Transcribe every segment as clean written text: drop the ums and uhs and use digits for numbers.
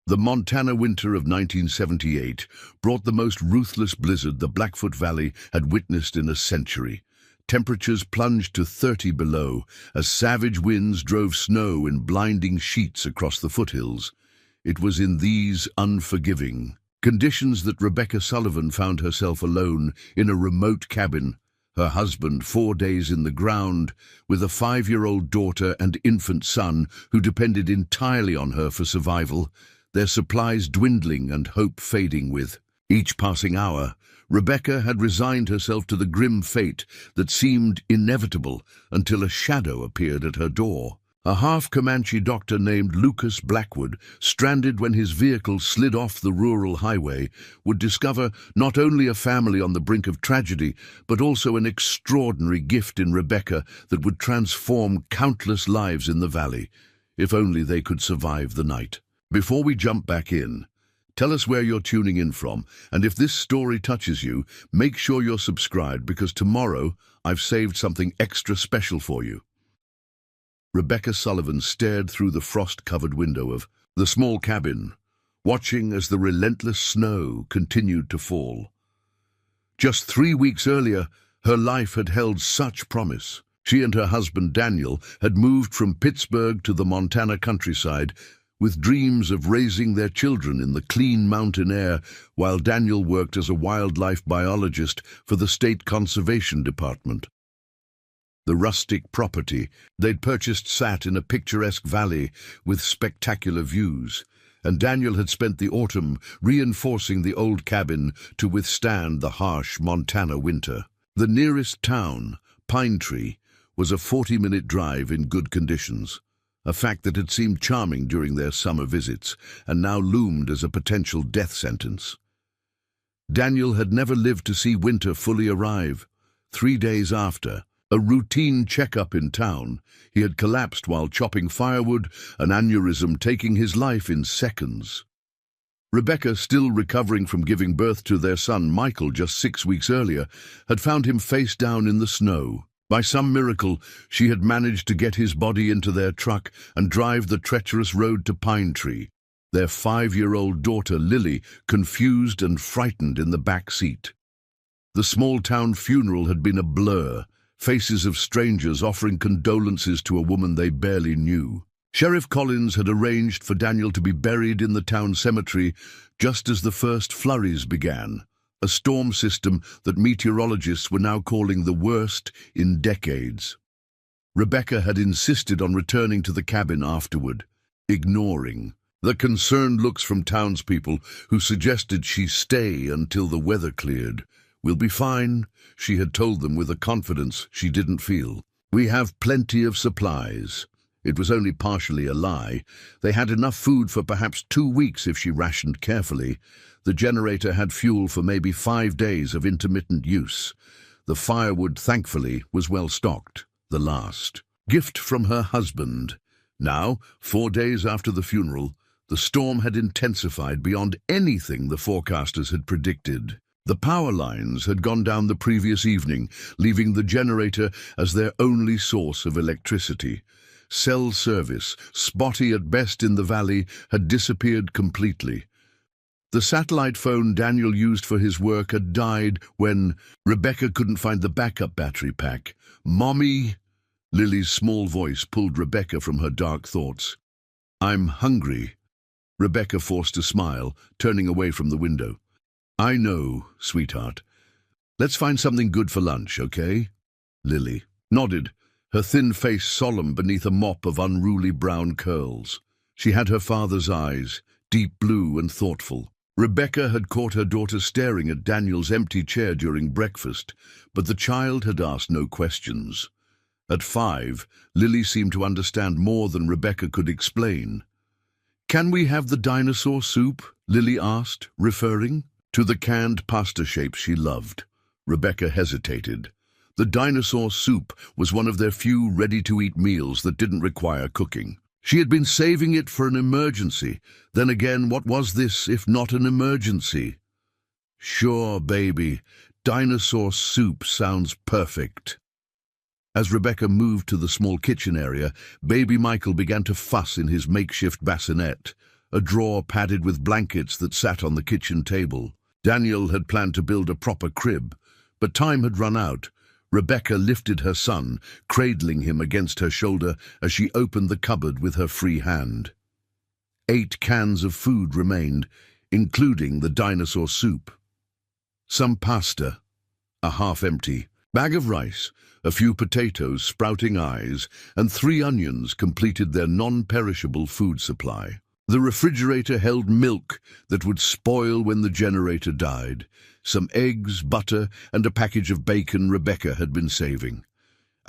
The Montana winter of 1978 brought the most ruthless blizzard the Blackfoot Valley had witnessed in a century. Temperatures plunged to 30 below as savage winds drove snow in blinding sheets across the foothills. It was in these unforgiving conditions that Rebecca Sullivan found herself alone in a remote cabin, her husband 4 days in the ground, with a 5-year-old daughter and infant son who depended entirely on her for survival, their supplies dwindling and hope fading with each passing hour. Rebecca had resigned herself to the grim fate that seemed inevitable until a shadow appeared at her door. A half-Comanche doctor named Lucas Blackwood, stranded when his vehicle slid off the rural highway, would discover not only a family on the brink of tragedy, but also an extraordinary gift in Rebecca that would transform countless lives in the valley, if only they could survive the night. Before we jump back in, tell us where you're tuning in from, and if this story touches you, make sure you're subscribed because tomorrow I've saved something extra special for you. Rebecca Sullivan stared through the frost-covered window of the small cabin, watching as the relentless snow continued to fall. Just 3 weeks earlier, her life had held such promise. She and her husband Daniel had moved from Pittsburgh to the Montana countryside, with dreams of raising their children in the clean mountain air, while Daniel worked as a wildlife biologist for the State Conservation Department. The rustic property they'd purchased sat in a picturesque valley with spectacular views, and Daniel had spent the autumn reinforcing the old cabin to withstand the harsh Montana winter. The nearest town, Pine Tree, was a 40-minute drive in good conditions, a fact that had seemed charming during their summer visits and now loomed as a potential death sentence. Daniel had never lived to see winter fully arrive. 3 days after a routine checkup in town, he had collapsed while chopping firewood, an aneurysm taking his life in seconds. Rebecca, still recovering from giving birth to their son Michael just 6 weeks earlier, had found him face down in the snow. By some miracle, she had managed to get his body into their truck and drive the treacherous road to Pine Tree, their 5-year-old daughter Lily confused and frightened in the back seat. The small-town funeral had been a blur, faces of strangers offering condolences to a woman they barely knew. Sheriff Collins had arranged for Daniel to be buried in the town cemetery just as the first flurries began, a storm system that meteorologists were now calling the worst in decades. Rebecca had insisted on returning to the cabin afterward, ignoring the concerned looks from townspeople who suggested she stay until the weather cleared. "We'll be fine," she had told them with a confidence she didn't feel. "We have plenty of supplies." It was only partially a lie. They had enough food for perhaps 2 weeks if she rationed carefully. The generator had fuel for maybe 5 days of intermittent use. The firewood, thankfully, was well stocked, the last gift from her husband. Now, 4 days after the funeral, the storm had intensified beyond anything the forecasters had predicted. The power lines had gone down the previous evening, leaving the generator as their only source of electricity. Cell service, spotty at best in the valley, had disappeared completely. The satellite phone Daniel used for his work had died when Rebecca couldn't find the backup battery pack. "Mommy?" Lily's small voice pulled Rebecca from her dark thoughts. "I'm hungry." Rebecca forced a smile, turning away from the window. "I know, sweetheart. Let's find something good for lunch, okay?" Lily nodded, her thin face solemn beneath a mop of unruly brown curls. She had her father's eyes, deep blue and thoughtful. Rebecca had caught her daughter staring at Daniel's empty chair during breakfast, but the child had asked no questions. At 5, Lily seemed to understand more than Rebecca could explain. "Can we have the dinosaur soup?" Lily asked, referring to the canned pasta shapes she loved. Rebecca hesitated. The dinosaur soup was one of their few ready-to-eat meals that didn't require cooking. She had been saving it for an emergency. Then again, what was this if not an emergency? "Sure, baby. Dinosaur soup sounds perfect." As Rebecca moved to the small kitchen area, baby Michael began to fuss in his makeshift bassinet. a drawer padded with blankets that sat on the kitchen table. Daniel had planned to build a proper crib, but time had run out. Rebecca lifted her son, cradling him against her shoulder as she opened the cupboard with her free hand. 8 cans of food remained, including the dinosaur soup. Some pasta, a half-empty bag of rice, a few potatoes, sprouting eyes, and 3 onions completed their non-perishable food supply. The refrigerator held milk that would spoil when the generator died, some eggs, butter, and a package of bacon Rebecca had been saving.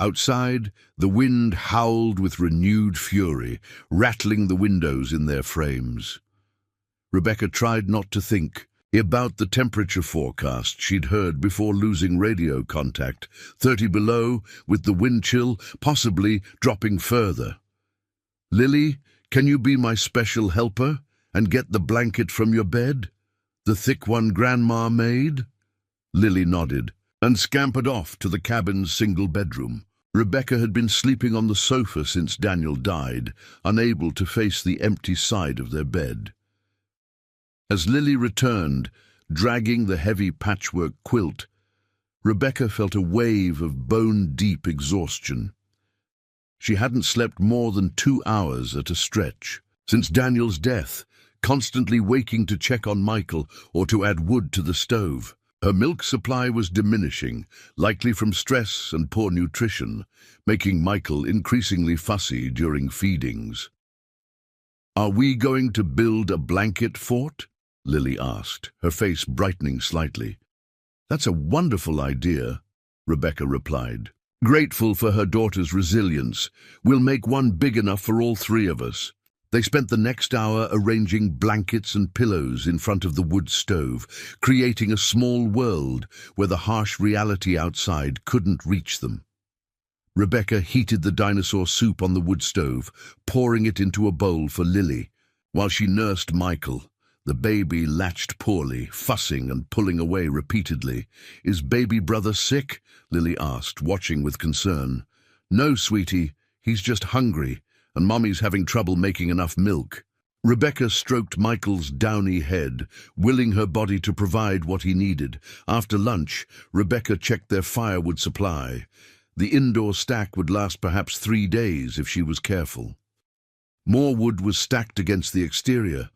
Outside, the wind howled with renewed fury, rattling the windows in their frames. Rebecca tried not to think about the temperature forecast she'd heard before losing radio contact, 30 below, with the wind chill possibly dropping further. "Lily, can you be my special helper and get the blanket from your bed? The thick one Grandma made?" Lily nodded and scampered off to the cabin's single bedroom. Rebecca had been sleeping on the sofa since Daniel died, unable to face the empty side of their bed. As Lily returned, dragging the heavy patchwork quilt, Rebecca felt a wave of bone-deep exhaustion. She hadn't slept more than 2 hours at a stretch since Daniel's death, constantly waking to check on Michael or to add wood to the stove. Her milk supply was diminishing, likely from stress and poor nutrition, making Michael increasingly fussy during feedings. "Are we going to build a blanket fort?" Lily asked, her face brightening slightly. "That's a wonderful idea," Rebecca replied. Grateful for her daughter's resilience, "We'll make one big enough for all 3 of us." They spent the next hour arranging blankets and pillows in front of the wood stove, creating a small world where the harsh reality outside couldn't reach them. Rebecca heated the dinosaur soup on the wood stove, pouring it into a bowl for Lily, while she nursed Michael. The baby latched poorly, fussing and pulling away repeatedly. "Is baby brother sick?" Lily asked, watching with concern. "No, sweetie, he's just hungry, and Mommy's having trouble making enough milk." Rebecca stroked Michael's downy head, willing her body to provide what he needed. After lunch, Rebecca checked their firewood supply. The indoor stack would last perhaps 3 days if she was careful. More wood was stacked against the exterior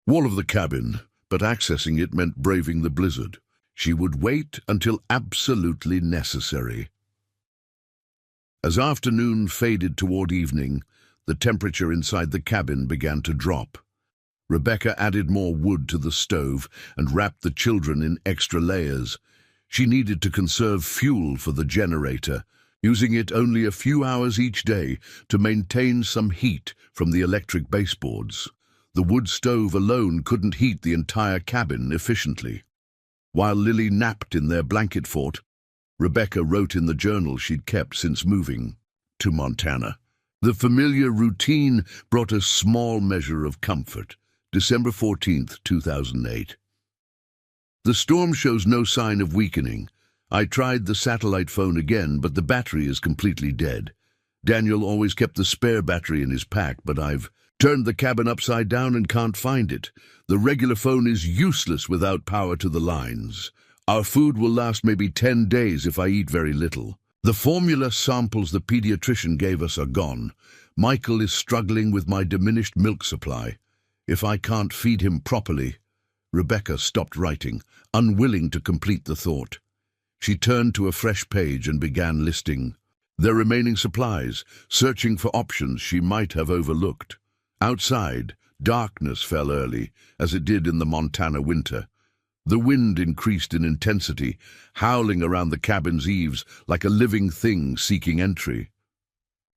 wall of the cabin, but accessing it meant braving the blizzard. She would wait until absolutely necessary. As afternoon faded toward evening, the temperature inside the cabin began to drop. Rebecca added more wood to the stove and wrapped the children in extra layers. She needed to conserve fuel for the generator, using it only a few hours each day to maintain some heat from the electric baseboards. The wood stove alone couldn't heat the entire cabin efficiently. While Lily napped in their blanket fort, Rebecca wrote in the journal she'd kept since moving to Montana. The familiar routine brought a small measure of comfort. December 14th, 2008. The storm shows no sign of weakening. I tried the satellite phone again, but the battery is completely dead. Daniel always kept the spare battery in his pack, but I've turned the cabin upside down and can't find it. The regular phone is useless without power to the lines. Our food will last maybe 10 days if I eat very little. The formula samples the pediatrician gave us are gone. Michael is struggling with my diminished milk supply. If I can't feed him properly..." Rebecca stopped writing, unwilling to complete the thought. She turned to a fresh page and began listing their remaining supplies, searching for options she might have overlooked. Outside, darkness fell early, as it did in the Montana winter. The wind increased in intensity, howling around the cabin's eaves like a living thing seeking entry.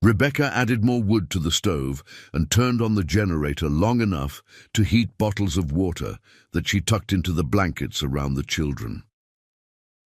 Rebecca added more wood to the stove and turned on the generator long enough to heat bottles of water that she tucked into the blankets around the children.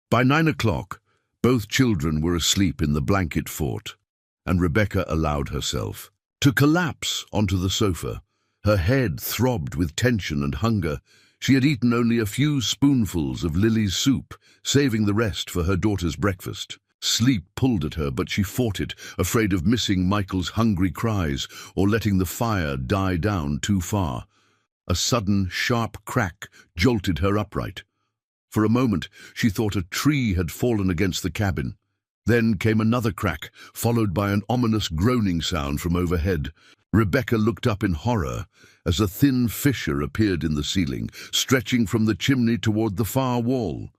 By 9 o'clock, both children were asleep in the blanket fort, and Rebecca allowed herself to collapse onto the sofa. Her head throbbed with tension and hunger. She had eaten only a few spoonfuls of Lily's soup, saving the rest for her daughter's breakfast. Sleep pulled at her, but she fought it, afraid of missing Michael's hungry cries or letting the fire die down too far. A sudden, sharp crack jolted her upright. For a moment, she thought a tree had fallen against the cabin. Then came another crack, followed by an ominous groaning sound from overhead. Rebecca looked up in horror as a thin fissure appeared in the ceiling, stretching from the chimney toward the far wall.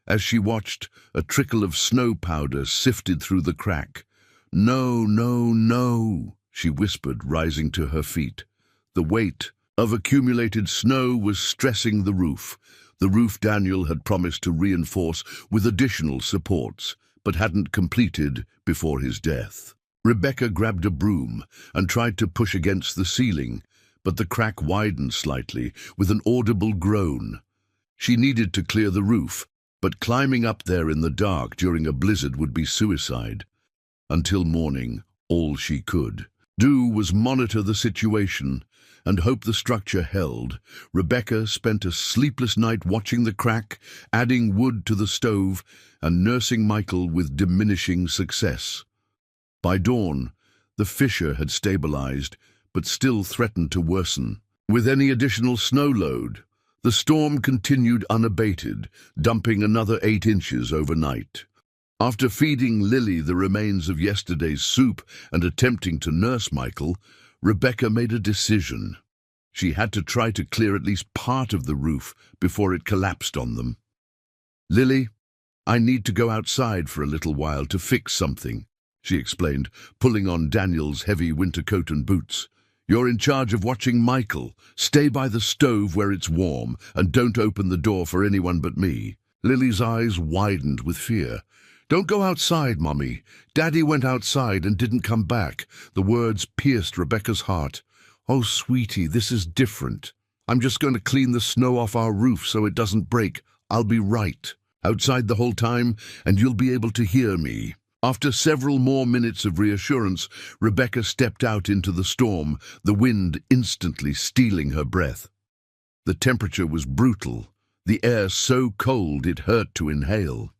As she watched, a trickle of snow powder sifted through the crack. "No, no, no," she whispered, rising to her feet. The weight of accumulated snow was stressing the roof Daniel had promised to reinforce with additional supports, but hadn't completed before his death. Rebecca grabbed a broom and tried to push against the ceiling, but the crack widened slightly with an audible groan. She needed to clear the roof, but climbing up there in the dark during a blizzard would be suicide. Until morning, all she could do was monitor the situation and hope the structure held. Rebecca spent a sleepless night watching the crack, adding wood to the stove, and nursing Michael with diminishing success. By dawn, the fissure had stabilized, but still threatened to worsen. With any additional snow load, the storm continued unabated, dumping another 8 inches overnight. After feeding Lily the remains of yesterday's soup and attempting to nurse Michael, Rebecca made a decision. She had to try to clear at least part of the roof before it collapsed on them. "Lily, I need to go outside for a little while to fix something," she explained, pulling on Daniel's heavy winter coat and boots. "You're in charge of watching Michael. Stay by the stove where it's warm, and don't open the door for anyone but me." Lily's eyes widened with fear. "Don't go outside, Mommy. Daddy went outside and didn't come back." The words pierced Rebecca's heart. "Oh, sweetie, this is different. I'm just going to clean the snow off our roof so it doesn't break. I'll be right outside the whole time, and you'll be able to hear me." After several more minutes of reassurance, Rebecca stepped out into the storm, the wind instantly stealing her breath. The temperature was brutal, the air so cold it hurt to inhale.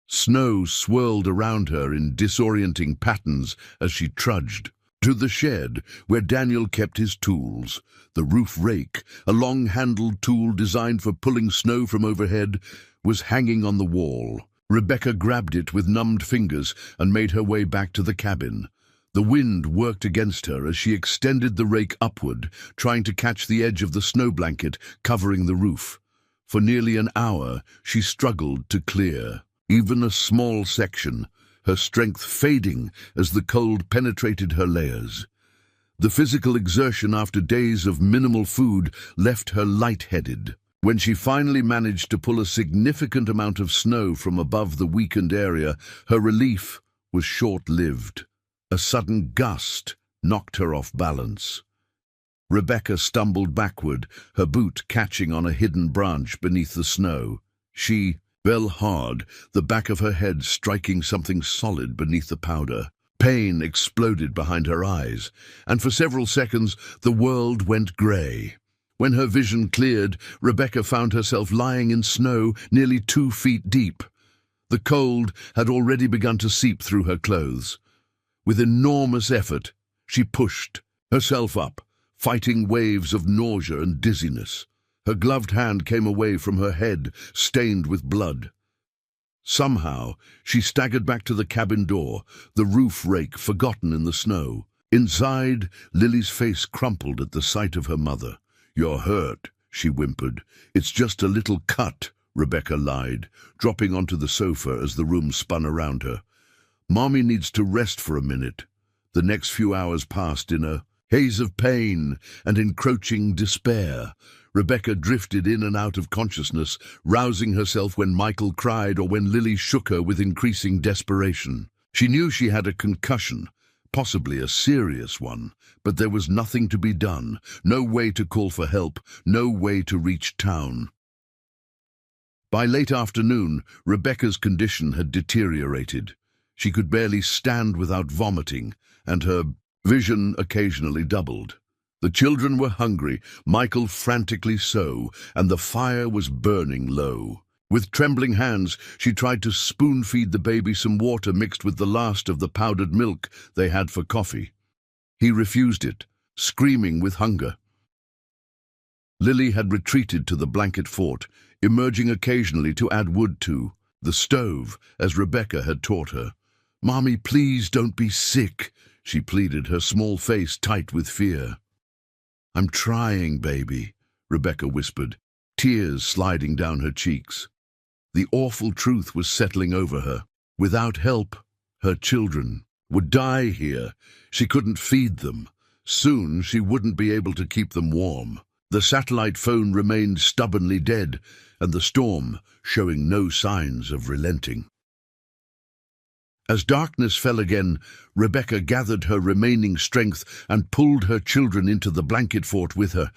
Snow swirled around her in disorienting patterns as she trudged to the shed where Daniel kept his tools. The roof rake, a long-handled tool designed for pulling snow from overhead, was hanging on the wall. Rebecca grabbed it with numbed fingers and made her way back to the cabin. The wind worked against her as she extended the rake upward, trying to catch the edge of the snow blanket covering the roof. For nearly an hour, she struggled to clear even a small section, her strength fading as the cold penetrated her layers. The physical exertion after days of minimal food left her lightheaded. When she finally managed to pull a significant amount of snow from above the weakened area, her relief was short-lived. A sudden gust knocked her off balance. Rebecca stumbled backward, her boot catching on a hidden branch beneath the snow. She fell hard, the back of her head striking something solid beneath the powder. Pain exploded behind her eyes, and for several seconds the world went grey. When her vision cleared, Rebecca found herself lying in snow nearly 2 feet deep. The cold had already begun to seep through her clothes. With enormous effort, she pushed herself up, fighting waves of nausea and dizziness. Her gloved hand came away from her head, stained with blood. Somehow, she staggered back to the cabin door, the roof rake forgotten in the snow. Inside, Lily's face crumpled at the sight of her mother. "You're hurt," she whimpered. "It's just a little cut," Rebecca lied, dropping onto the sofa as the room spun around her. "Mommy needs to rest for a minute." The next few hours passed in a haze of pain and encroaching despair. Rebecca drifted in and out of consciousness, rousing herself when Michael cried or when Lily shook her with increasing desperation. She knew she had a concussion, possibly a serious one, but there was nothing to be done, no way to call for help, no way to reach town. By late afternoon, Rebecca's condition had deteriorated. She could barely stand without vomiting, and her vision occasionally doubled. The children were hungry, Michael frantically so, and the fire was burning low. With trembling hands, she tried to spoon-feed the baby some water mixed with the last of the powdered milk they had for coffee. He refused it, screaming with hunger. Lily had retreated to the blanket fort, emerging occasionally to add wood to the stove, as Rebecca had taught her. "Mommy, please don't be sick," she pleaded, her small face tight with fear. "I'm trying, baby," Rebecca whispered, tears sliding down her cheeks. The awful truth was settling over her. Without help, her children would die here. She couldn't feed them. Soon she wouldn't be able to keep them warm. The satellite phone remained stubbornly dead, and the storm showing no signs of relenting. As darkness fell again, Rebecca gathered her remaining strength and pulled her children into the blanket fort with her.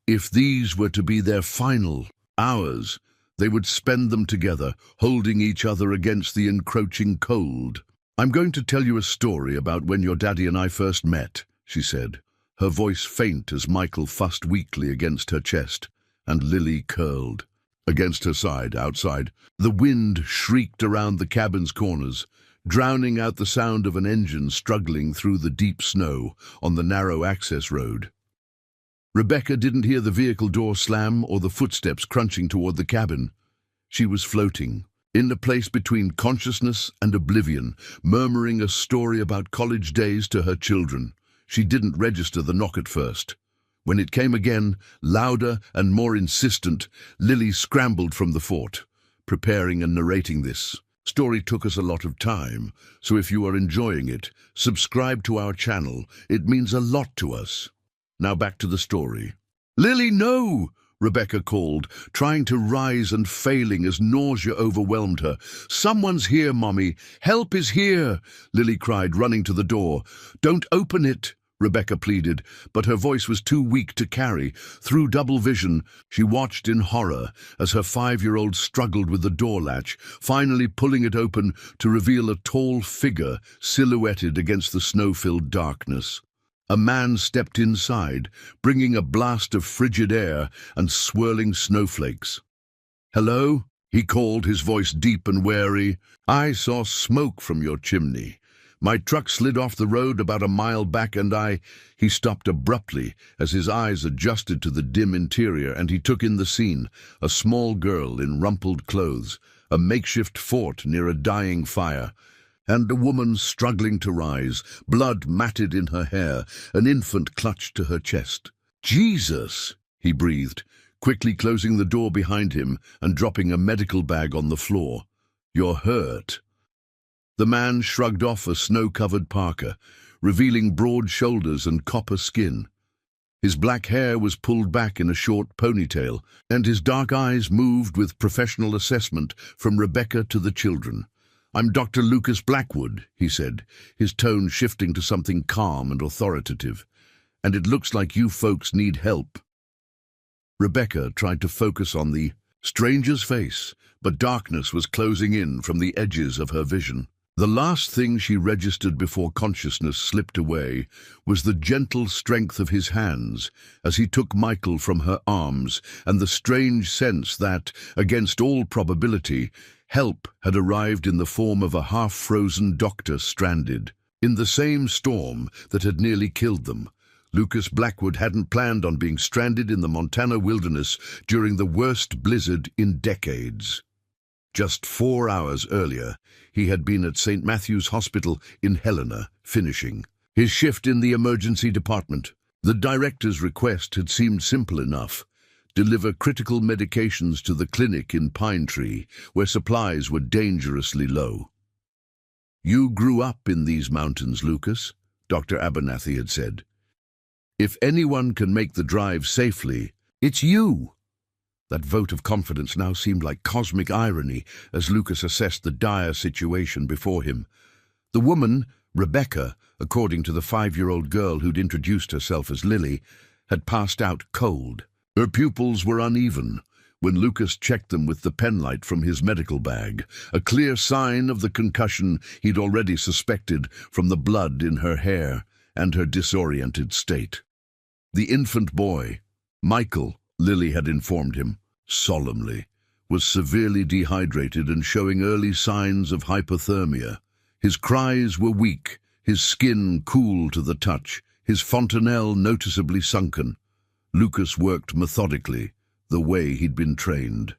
If these were to be their final hours, they would spend them together, holding each other against the encroaching cold. "I'm going to tell you a story about when your daddy and I first met," she said, her voice faint as Michael fussed weakly against her chest, and Lily curled against her side, outside. The wind shrieked around the cabin's corners, drowning out the sound of an engine struggling through the deep snow on the narrow access road. Rebecca didn't hear the vehicle door slam or the footsteps crunching toward the cabin. She was floating, in the place between consciousness and oblivion, murmuring a story about college days to her children. She didn't register the knock at first. When it came again, louder and more insistent, Lily scrambled from the fort, preparing and narrating this. Story took us a lot of time, so if you are enjoying it, subscribe to our channel. It means a lot to us. Now back to the story. "Lily, no!" Rebecca called, trying to rise and failing as nausea overwhelmed her. "Someone's here, Mommy. Help is here!" Lily cried, running to the door. "Don't open it," Rebecca pleaded, but her voice was too weak to carry. Through double vision, she watched in horror as her 5-year-old struggled with the door latch, finally pulling it open to reveal a tall figure silhouetted against the snow-filled darkness. A man stepped inside, bringing a blast of frigid air and swirling snowflakes. "Hello?" he called, his voice deep and wary. "I saw smoke from your chimney. My truck slid off the road about a mile back and He stopped abruptly as his eyes adjusted to the dim interior, and he took in the scene. A small girl in rumpled clothes, a makeshift fort near a dying fire, and a woman struggling to rise, blood matted in her hair, an infant clutched to her chest. "Jesus!" he breathed, quickly closing the door behind him and dropping a medical bag on the floor. "You're hurt." The man shrugged off a snow-covered parka, revealing broad shoulders and copper skin. His black hair was pulled back in a short ponytail, and his dark eyes moved with professional assessment from Rebecca to the children. "I'm Dr. Lucas Blackwood," he said, his tone shifting to something calm and authoritative. "And it looks like you folks need help." Rebecca tried to focus on the stranger's face, but darkness was closing in from the edges of her vision. The last thing she registered before consciousness slipped away was the gentle strength of his hands as he took Michael from her arms, and the strange sense that, against all probability, help had arrived in the form of a half-frozen doctor stranded. In the same storm that had nearly killed them, Lucas Blackwood hadn't planned on being stranded in the Montana wilderness during the worst blizzard in decades. Just 4 hours earlier, he had been at St. Matthew's Hospital in Helena, finishing his shift in the emergency department. The director's request had seemed simple enough: deliver critical medications to the clinic in Pine Tree, where supplies were dangerously low. "You grew up in these mountains, Lucas," Dr. Abernathy had said. "If anyone can make the drive safely, it's you." That vote of confidence now seemed like cosmic irony as Lucas assessed the dire situation before him. The woman, Rebecca, according to the 5-year-old girl who'd introduced herself as Lily, had passed out cold. Her pupils were uneven when Lucas checked them with the penlight from his medical bag, a clear sign of the concussion he'd already suspected from the blood in her hair and her disoriented state. The infant boy, Michael, Lily had informed him, solemnly, was severely dehydrated and showing early signs of hypothermia. His cries were weak, his skin cool to the touch, his fontanelle noticeably sunken. Lucas worked methodically, the way he'd been trained.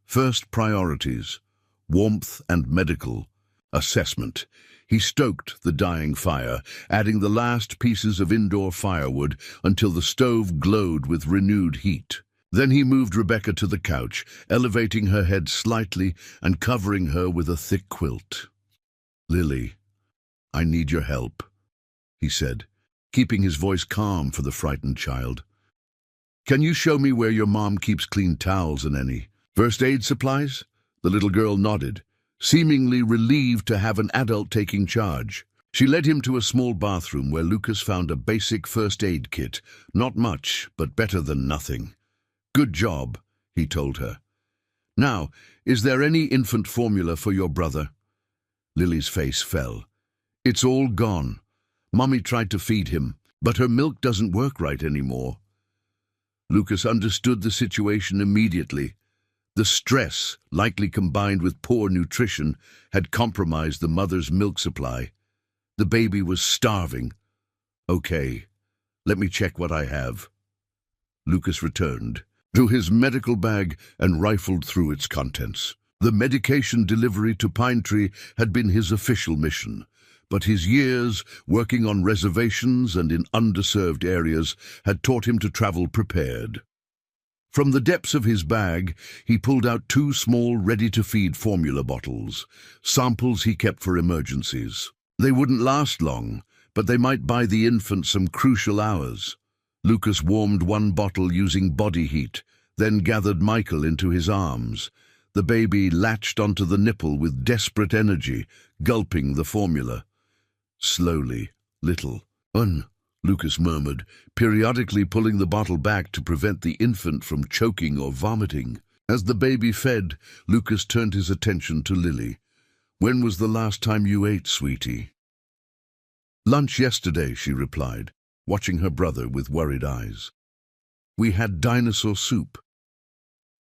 First priorities: warmth and medical. Assessment. He stoked the dying fire, adding the last pieces of indoor firewood until the stove glowed with renewed heat. Then he moved Rebecca to the couch, elevating her head slightly and covering her with a thick quilt. "Lily, I need your help," he said, keeping his voice calm for the frightened child. "Can you show me where your mom keeps clean towels and any first aid supplies?" The little girl nodded, seemingly relieved to have an adult taking charge. She led him to a small bathroom where Lucas found a basic first aid kit. Not much, but better than nothing. "Good job," he told her. "Now, is there any infant formula for your brother?" Lily's face fell. "It's all gone. Mommy tried to feed him, but her milk doesn't work right anymore." Lucas understood the situation immediately. The stress, likely combined with poor nutrition, had compromised the mother's milk supply. The baby was starving. "Okay, let me check what I have." Lucas returned to his medical bag and rifled through its contents. The medication delivery to Pine Tree had been his official mission, but his years working on reservations and in underserved areas had taught him to travel prepared. From the depths of his bag, he pulled out 2 small ready-to-feed formula bottles, samples he kept for emergencies. They wouldn't last long, but they might buy the infant some crucial hours. Lucas warmed 1 bottle using body heat, then gathered Michael into his arms. The baby latched onto the nipple with desperate energy, gulping the formula. Slowly, little. Lucas murmured, periodically pulling the bottle back to prevent the infant from choking or vomiting. As the baby fed, Lucas turned his attention to Lily. "When was the last time you ate, sweetie?" "Lunch yesterday," she replied, watching her brother with worried eyes. "We had dinosaur soup."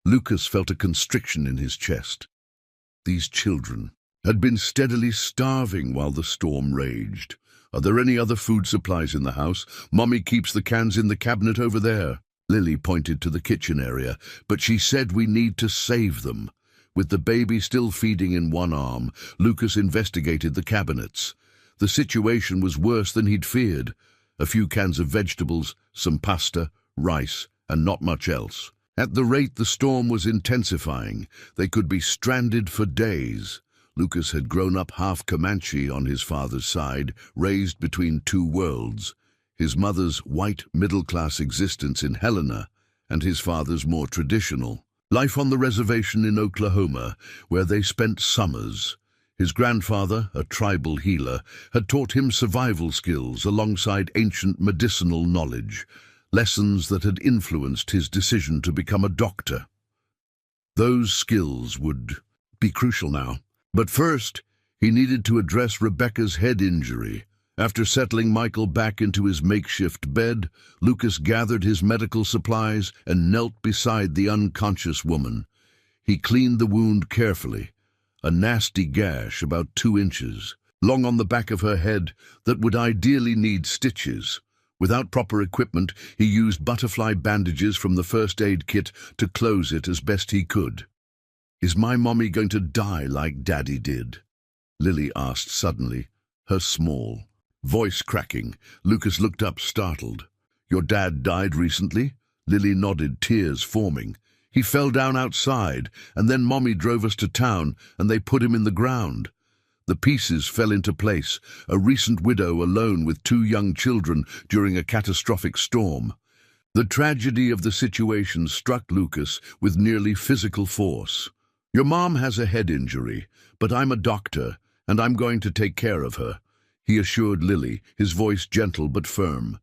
Lucas felt a constriction in his chest. These children had been steadily starving while the storm raged. "Are there any other food supplies in the house? Mommy keeps the cans in the cabinet over there." Lily pointed to the kitchen area, but she said we need to save them. With the baby still feeding in one arm, Lucas investigated the cabinets. The situation was worse than he'd feared. A few cans of vegetables, some pasta, rice, and not much else. At the rate the storm was intensifying, they could be stranded for days. Lucas had grown up half Comanche on his father's side, raised between 2 worlds. His mother's white middle-class existence in Helena, and his father's more traditional life on the reservation in Oklahoma, where they spent summers. His grandfather, a tribal healer, had taught him survival skills alongside ancient medicinal knowledge, lessons that had influenced his decision to become a doctor. Those skills would be crucial now. But first, he needed to address Rebecca's head injury. After settling Michael back into his makeshift bed, Lucas gathered his medical supplies and knelt beside the unconscious woman. He cleaned the wound carefully, a nasty gash about 2 inches, long on the back of her head that would ideally need stitches. Without proper equipment, he used butterfly bandages from the first aid kit to close it as best he could. "Is my mommy going to die like Daddy did?" Lily asked suddenly, her small voice cracking. Lucas looked up, startled. "Your dad died recently?" Lily nodded, tears forming. "He fell down outside, and then Mommy drove us to town, and they put him in the ground." The pieces fell into place, a recent widow alone with 2 young children during a catastrophic storm. The tragedy of the situation struck Lucas with nearly physical force. "Your mom has a head injury, but I'm a doctor, and I'm going to take care of her," he assured Lily, his voice gentle but firm.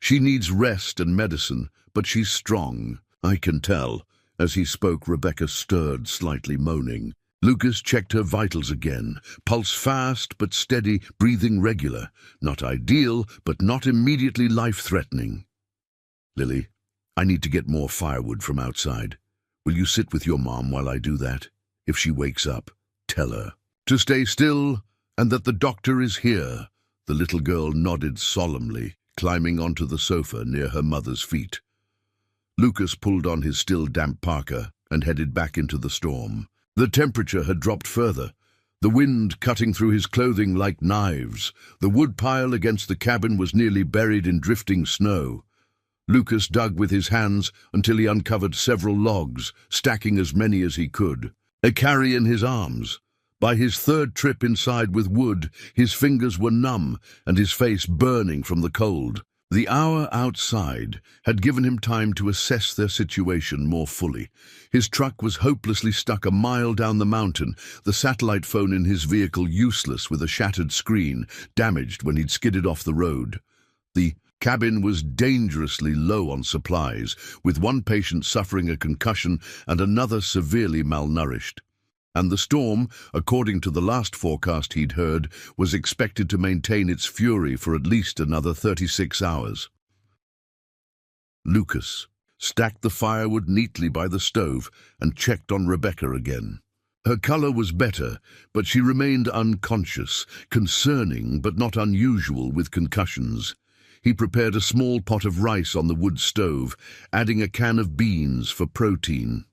"She needs rest and medicine, but she's strong. I can tell." As he spoke, Rebecca stirred, slightly moaning. Lucas checked her vitals again, pulse fast but steady, breathing regular. Not ideal, but not immediately life-threatening. "Lily, I need to get more firewood from outside. Will you sit with your mom while I do that? If she wakes up, tell her to stay still and that the doctor is here." The little girl nodded solemnly, climbing onto the sofa near her mother's feet. Lucas pulled on his still damp parka and headed back into the storm. The temperature had dropped further, the wind cutting through his clothing like knives. The wood pile against the cabin was nearly buried in drifting snow. Lucas dug with his hands until he uncovered several logs, stacking as many as he could. A carry in his arms. By his third trip inside with wood, his fingers were numb and his face burning from the cold. The hour outside had given him time to assess their situation more fully. His truck was hopelessly stuck a mile down the mountain, the satellite phone in his vehicle useless with a shattered screen, damaged when he'd skidded off the road. The cabin was dangerously low on supplies, with one patient suffering a concussion and another severely malnourished. And the storm, according to the last forecast he'd heard, was expected to maintain its fury for at least another 36 hours. Lucas stacked the firewood neatly by the stove and checked on Rebecca again. Her color was better, but she remained unconscious, concerning but not unusual with concussions. He prepared a small pot of rice on the wood stove, adding a can of beans for protein.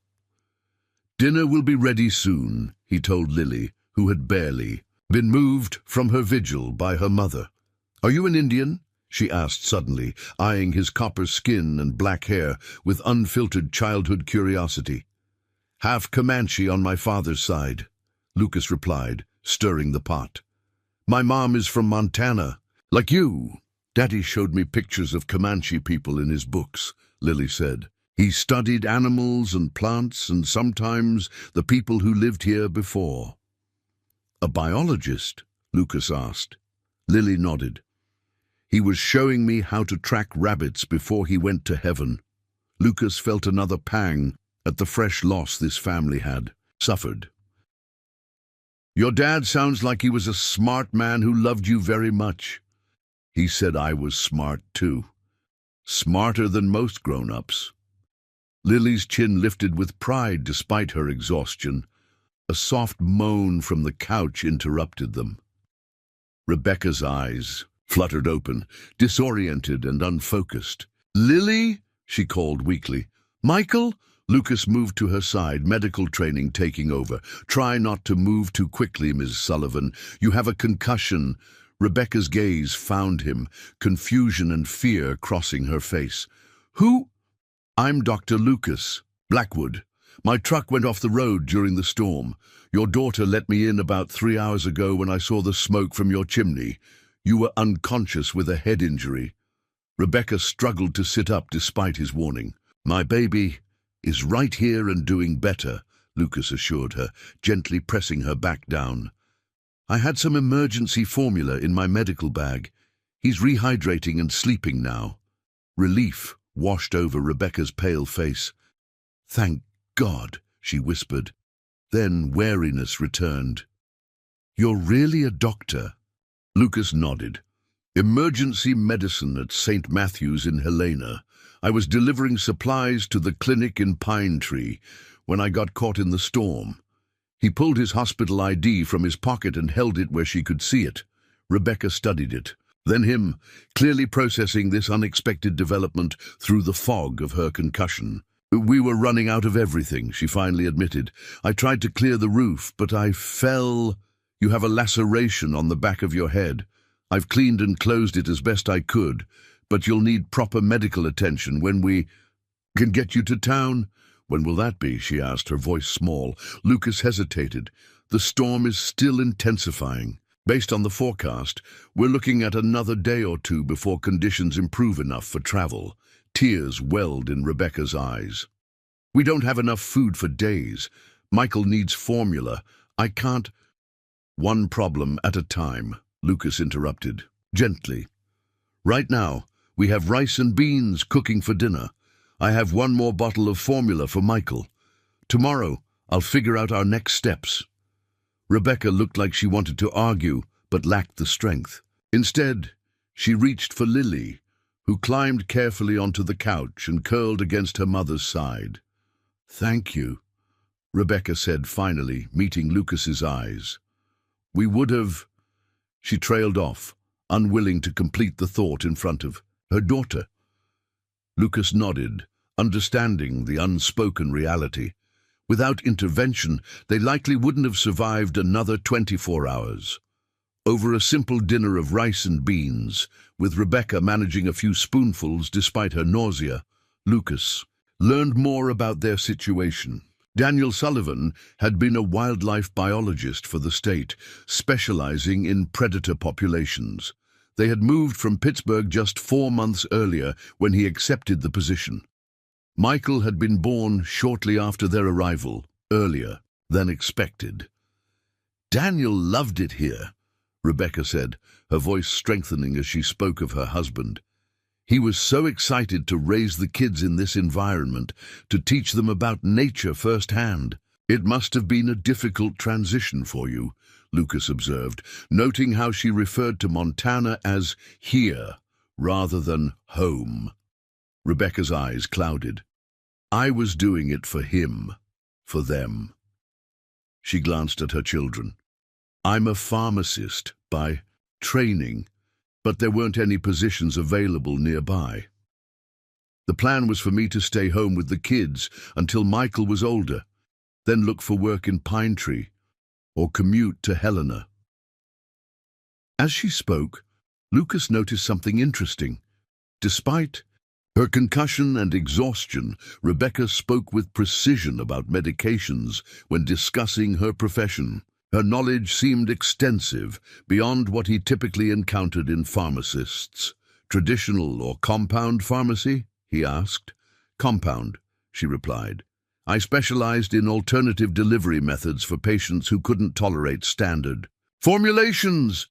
"Dinner will be ready soon," he told Lily, who had barely been moved from her vigil by her mother. "Are you an Indian?" she asked suddenly, eyeing his copper skin and black hair with unfiltered childhood curiosity. "Half Comanche on my father's side," Lucas replied, stirring the pot. "My mom is from Montana, like you." "Daddy showed me pictures of Comanche people in his books," Lily said. "He studied animals and plants and sometimes the people who lived here before." "A biologist?" Lucas asked. Lily nodded. "He was showing me how to track rabbits before he went to heaven." Lucas felt another pang at the fresh loss this family had suffered. "Your dad sounds like he was a smart man who loved you very much." "He said I was smart too. Smarter than most grown-ups." Lily's chin lifted with pride despite her exhaustion. A soft moan from the couch interrupted them. Rebecca's eyes fluttered open, disoriented and unfocused. "Lily?" she called weakly. "Michael?" Lucas moved to her side, medical training taking over. "Try not to move too quickly, Ms. Sullivan. You have a concussion." Rebecca's gaze found him, confusion and fear crossing her face. "Who?" "I'm Dr. Lucas, Blackwood. My truck went off the road during the storm. Your daughter let me in about 3 hours ago when I saw the smoke from your chimney. You were unconscious with a head injury." Rebecca struggled to sit up despite his warning. "My baby is right here and doing better," Lucas assured her, gently pressing her back down. "I had some emergency formula in my medical bag. He's rehydrating and sleeping now." Relief washed over Rebecca's pale face. "Thank God," she whispered. Then wariness returned. "You're really a doctor?" Lucas nodded. "Emergency medicine at St. Matthew's in Helena. I was delivering supplies to the clinic in Pine Tree when I got caught in the storm." He pulled his hospital ID from his pocket and held it where she could see it. Rebecca studied it, then him, clearly processing this unexpected development through the fog of her concussion. "We were running out of everything," she finally admitted. "I tried to clear the roof, but I fell. You have a laceration on the back of your head. I've cleaned and closed it as best I could, but you'll need proper medical attention when we can get you to town." "When will that be?" she asked, her voice small. Lucas hesitated. "The storm is still intensifying. Based on the forecast, we're looking at another day or two before conditions improve enough for travel." Tears welled in Rebecca's eyes. "We don't have enough food for days. Michael needs formula. I can't—" "One problem at a time," Lucas interrupted, gently. "Right now, we have rice and beans cooking for dinner. I have one more bottle of formula for Michael. Tomorrow, I'll figure out our next steps." Rebecca looked like she wanted to argue, but lacked the strength. Instead, she reached for Lily, who climbed carefully onto the couch and curled against her mother's side. "Thank you," Rebecca said finally, meeting Lucas's eyes. "We would have—" She trailed off, unwilling to complete the thought in front of her daughter. Lucas nodded, understanding the unspoken reality. Without intervention, they likely wouldn't have survived another 24 hours. Over a simple dinner of rice and beans, with Rebecca managing a few spoonfuls despite her nausea, Lucas learned more about their situation. Daniel Sullivan had been a wildlife biologist for the state, specializing in predator populations. They had moved from Pittsburgh just 4 months earlier when he accepted the position. Michael had been born shortly after their arrival, earlier than expected. "Daniel loved it here," Rebecca said, her voice strengthening as she spoke of her husband. "He was so excited to raise the kids in this environment, to teach them about nature firsthand." "It must have been a difficult transition for you," Lucas observed, noting how she referred to Montana as here rather than home. Rebecca's eyes clouded. "I was doing it for him, for them." She glanced at her children. "I'm a pharmacist by training, but there weren't any positions available nearby. The plan was for me to stay home with the kids until Michael was older, then look for work in Pine Tree or commute to Helena." As she spoke, Lucas noticed something interesting. Despite her concussion and exhaustion, Rebecca spoke with precision about medications when discussing her profession. Her knowledge seemed extensive, beyond what he typically encountered in pharmacists. "Traditional or compound pharmacy?" he asked. "Compound," she replied. "I specialized in alternative delivery methods for patients who couldn't tolerate standard formulations."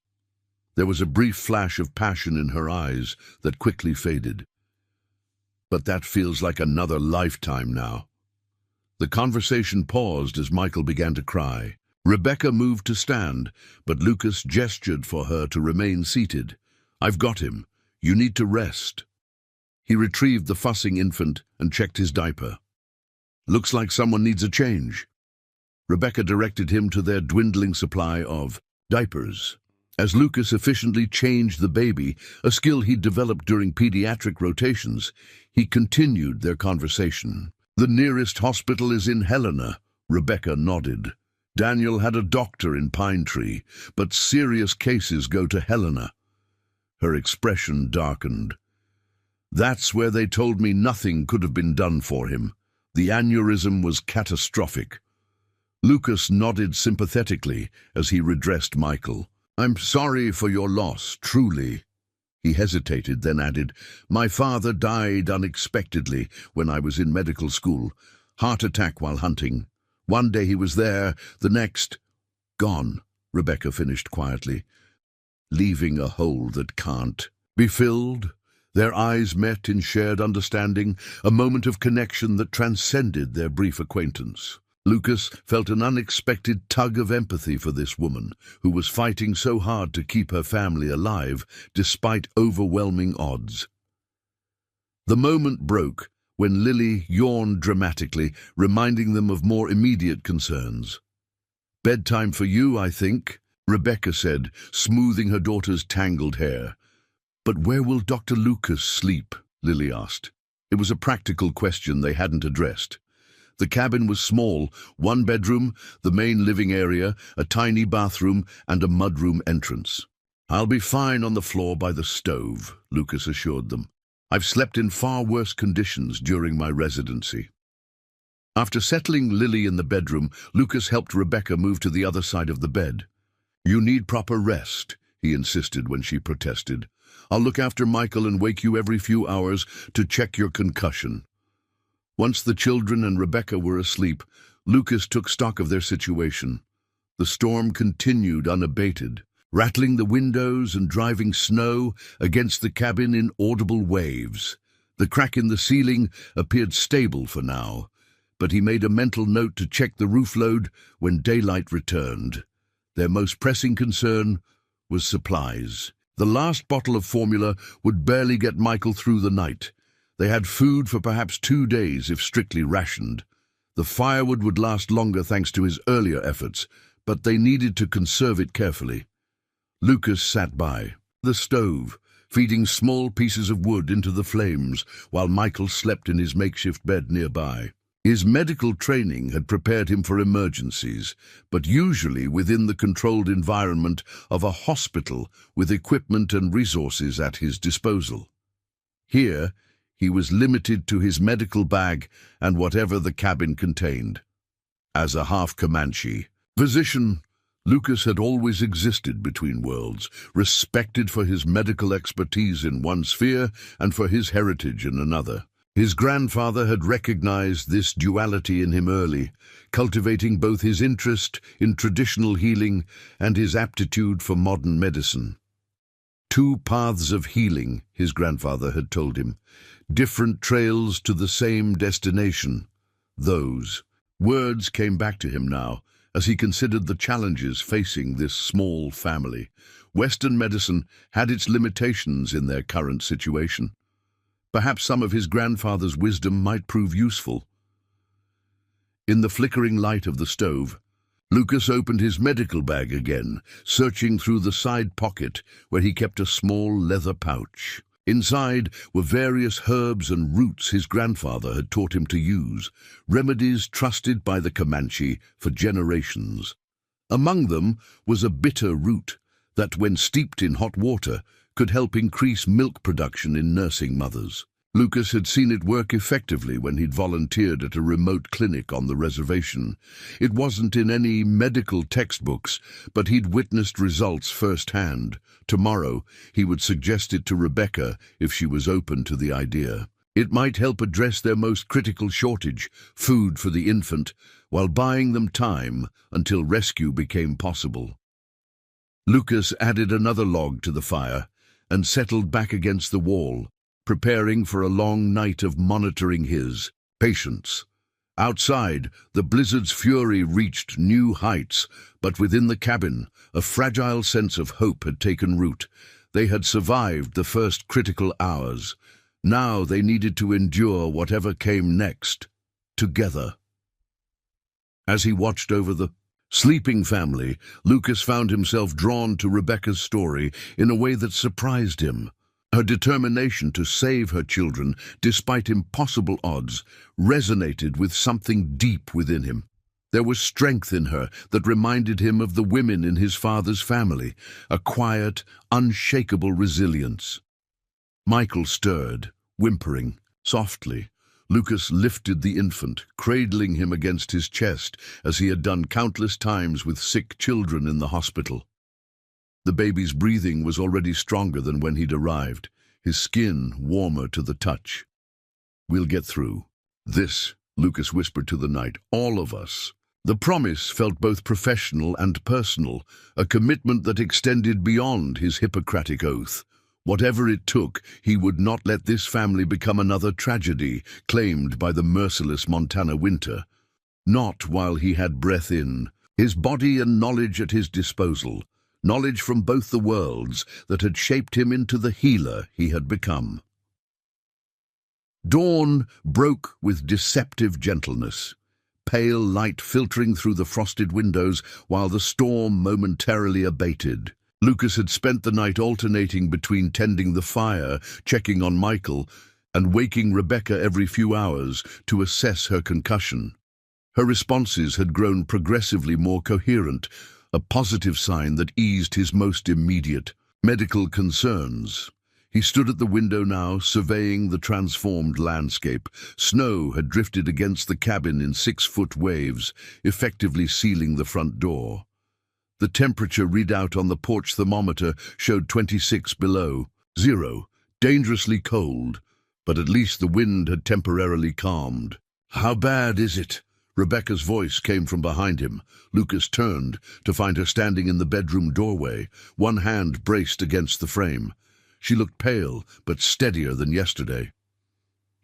There was a brief flash of passion in her eyes that quickly faded. "But that feels like another lifetime now." The conversation paused as Michael began to cry. Rebecca moved to stand, but Lucas gestured for her to remain seated. "I've got him. You need to rest." He retrieved the fussing infant and checked his diaper. "Looks like someone needs a change." Rebecca directed him to their dwindling supply of diapers. As Lucas efficiently changed the baby, a skill he'd developed during pediatric rotations, he continued their conversation. "The nearest hospital is in Helena." Rebecca nodded. "Daniel had a doctor in Pine Tree, but serious cases go to Helena." Her expression darkened. "That's where they told me nothing could have been done for him. The aneurysm was catastrophic." Lucas nodded sympathetically as he redressed Michael. "I'm sorry for your loss, truly." He hesitated, then added, "My father died unexpectedly when I was in medical school. Heart attack while hunting. One day he was there, the next, gone," Rebecca finished quietly, "leaving a hole that can't be filled." Their eyes met in shared understanding, a moment of connection that transcended their brief acquaintance. Lucas felt an unexpected tug of empathy for this woman, who was fighting so hard to keep her family alive despite overwhelming odds. The moment broke when Lily yawned dramatically, reminding them of more immediate concerns. "Bedtime for you, I think," Rebecca said, smoothing her daughter's tangled hair. "But where will Dr. Lucas sleep?" Lily asked. It was a practical question they hadn't addressed. The cabin was small, 1 bedroom, the main living area, a tiny bathroom, and a mudroom entrance. "I'll be fine on the floor by the stove," Lucas assured them. "I've slept in far worse conditions during my residency." After settling Lily in the bedroom, Lucas helped Rebecca move to the other side of the bed. "You need proper rest," he insisted when she protested. "I'll look after Michael and wake you every few hours to check your concussion." Once the children and Rebecca were asleep, Lucas took stock of their situation. The storm continued unabated, rattling the windows and driving snow against the cabin in audible waves. The crack in the ceiling appeared stable for now, but he made a mental note to check the roof load when daylight returned. Their most pressing concern was supplies. The last bottle of formula would barely get Michael through the night. They had food for perhaps 2 days if strictly rationed. The firewood would last longer thanks to his earlier efforts, but they needed to conserve it carefully. Lucas sat by the stove, feeding small pieces of wood into the flames while Michael slept in his makeshift bed nearby. His medical training had prepared him for emergencies, but usually within the controlled environment of a hospital with equipment and resources at his disposal. Here, he was limited to his medical bag and whatever the cabin contained. As a half Comanche physician, Lucas had always existed between worlds, respected for his medical expertise in one sphere and for his heritage in another. His grandfather had recognized this duality in him early, cultivating both his interest in traditional healing and his aptitude for modern medicine. Two paths of healing, his grandfather had told him, different trails to the same destination. Those words came back to him now, as he considered the challenges facing this small family. Western medicine had its limitations in their current situation. Perhaps some of his grandfather's wisdom might prove useful. In the flickering light of the stove, Lucas opened his medical bag again, searching through the side pocket where he kept a small leather pouch. Inside were various herbs and roots his grandfather had taught him to use, remedies trusted by the Comanche for generations. Among them was a bitter root that, when steeped in hot water, could help increase milk production in nursing mothers. Lucas had seen it work effectively when he'd volunteered at a remote clinic on the reservation. It wasn't in any medical textbooks, but he'd witnessed results firsthand. Tomorrow, he would suggest it to Rebecca if she was open to the idea. It might help address their most critical shortage, food for the infant, while buying them time until rescue became possible. Lucas added another log to the fire and settled back against the wall, preparing for a long night of monitoring his patience. Outside, the blizzard's fury reached new heights, but within the cabin, a fragile sense of hope had taken root. They had survived the first critical hours. Now they needed to endure whatever came next, together. As he watched over the sleeping family, Lucas found himself drawn to Rebecca's story in a way that surprised him. Her determination to save her children, despite impossible odds, resonated with something deep within him. There was strength in her that reminded him of the women in his father's family, a quiet, unshakable resilience. Michael stirred, whimpering. Softly, Lucas lifted the infant, cradling him against his chest, as he had done countless times with sick children in the hospital. The baby's breathing was already stronger than when he'd arrived, his skin warmer to the touch. "We'll get through this," Lucas whispered to the night. "All of us." The promise felt both professional and personal, a commitment that extended beyond his Hippocratic oath. Whatever it took, he would not let this family become another tragedy claimed by the merciless Montana winter. Not while he had breath in, his body and knowledge at his disposal, knowledge from both the worlds that had shaped him into the healer he had become. Dawn broke with deceptive gentleness, pale light filtering through the frosted windows while the storm momentarily abated. Lucas had spent the night alternating between tending the fire, checking on Michael, and waking Rebecca every few hours to assess her concussion. Her responses had grown progressively more coherent, a positive sign that eased his most immediate medical concerns. He stood at the window now, surveying the transformed landscape. Snow had drifted against the cabin in 6-foot waves, effectively sealing the front door. The temperature readout on the porch thermometer showed 26 below zero, dangerously cold, but at least the wind had temporarily calmed. "How bad is it?" Rebecca's voice came from behind him. Lucas turned to find her standing in the bedroom doorway, one hand braced against the frame. She looked pale, but steadier than yesterday.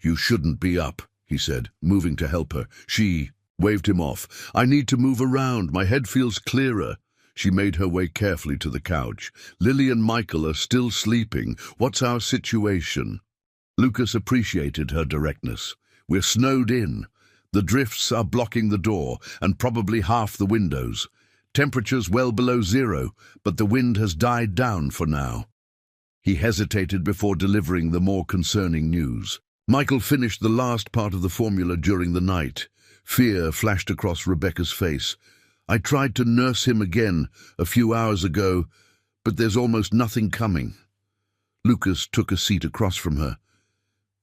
"You shouldn't be up," he said, moving to help her. She waved him off. "I need to move around. My head feels clearer." She made her way carefully to the couch. "Lily and Michael are still sleeping. What's our situation?" Lucas appreciated her directness. "We're snowed in. The drifts are blocking the door and probably half the windows. Temperature's well below zero, but the wind has died down for now." He hesitated before delivering the more concerning news. Michael finished the last part of the formula during the night. Fear flashed across Rebecca's face. I tried to nurse him again a few hours ago, but there's almost nothing coming. Lucas took a seat across from her.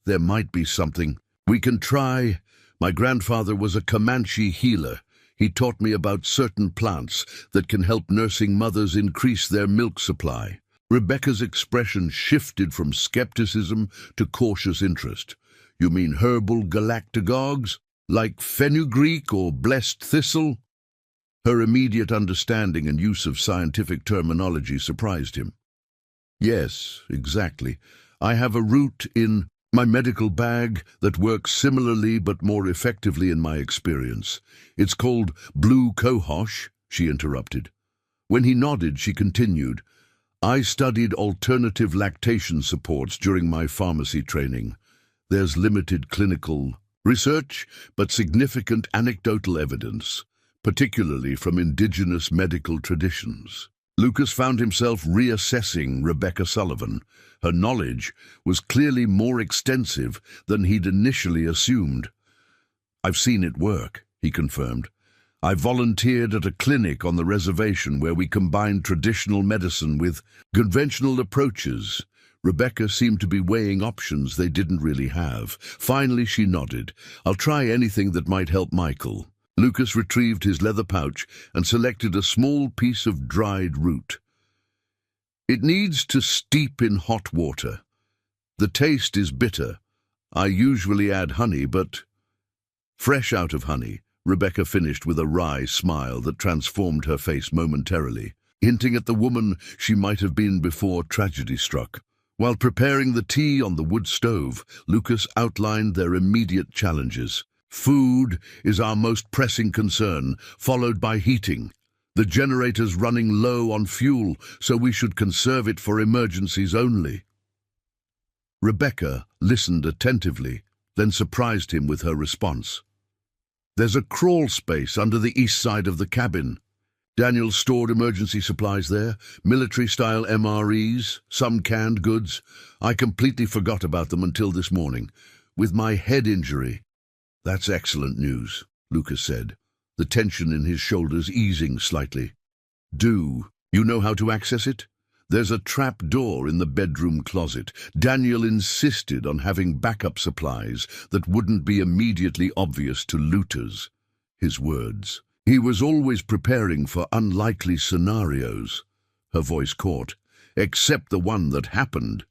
There might be something. We can try. My grandfather was a Comanche healer. He taught me about certain plants that can help nursing mothers increase their milk supply. Rebecca's expression shifted from skepticism to cautious interest. You mean herbal galactagogues, like fenugreek or blessed thistle? Her immediate understanding and use of scientific terminology surprised him. Yes, exactly. I have a root in my medical bag that works similarly but more effectively in my experience. It's called blue cohosh, she interrupted. When he nodded, she continued, I studied alternative lactation supports during my pharmacy training. There's limited clinical research, but significant anecdotal evidence, particularly from indigenous medical traditions. Lucas found himself reassessing Rebecca Sullivan. Her knowledge was clearly more extensive than he'd initially assumed. I've seen it work, he confirmed. I volunteered at a clinic on the reservation where we combined traditional medicine with conventional approaches. Rebecca seemed to be weighing options they didn't really have. Finally, she nodded. I'll try anything that might help Michael. Lucas retrieved his leather pouch and selected a small piece of dried root. It needs to steep in hot water. The taste is bitter. I usually add honey, but fresh out of honey. Rebecca finished with a wry smile that transformed her face momentarily, hinting at the woman she might have been before tragedy struck. While preparing the tea on the wood stove, Lucas outlined their immediate challenges. Food is our most pressing concern, followed by heating. The generator's running low on fuel, so we should conserve it for emergencies only. Rebecca listened attentively, then surprised him with her response. There's a crawl space under the east side of the cabin. Daniel stored emergency supplies there, military-style MREs, some canned goods. I completely forgot about them until this morning. With my head injury. That's excellent news, Lucas said, the tension in his shoulders easing slightly. Do you know how to access it? There's a trap door in the bedroom closet. Daniel insisted on having backup supplies that wouldn't be immediately obvious to looters. His words. He was always preparing for unlikely scenarios. Her voice caught. Except the one that happened.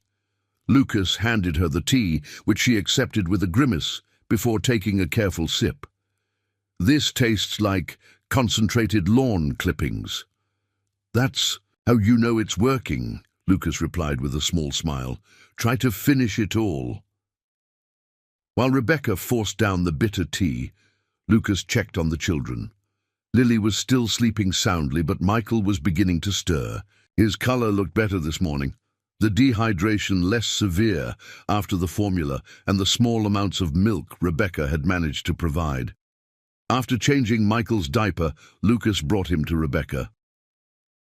Lucas handed her the tea, which she accepted with a grimace, before taking a careful sip. This tastes like concentrated lawn clippings. That's how you know it's working, Lucas replied with a small smile. Try to finish it all. While Rebecca forced down the bitter tea, Lucas checked on the children. Lily was still sleeping soundly, but Michael was beginning to stir. His color looked better this morning. The dehydration less severe after the formula and the small amounts of milk Rebecca had managed to provide. After changing Michael's diaper, Lucas brought him to Rebecca.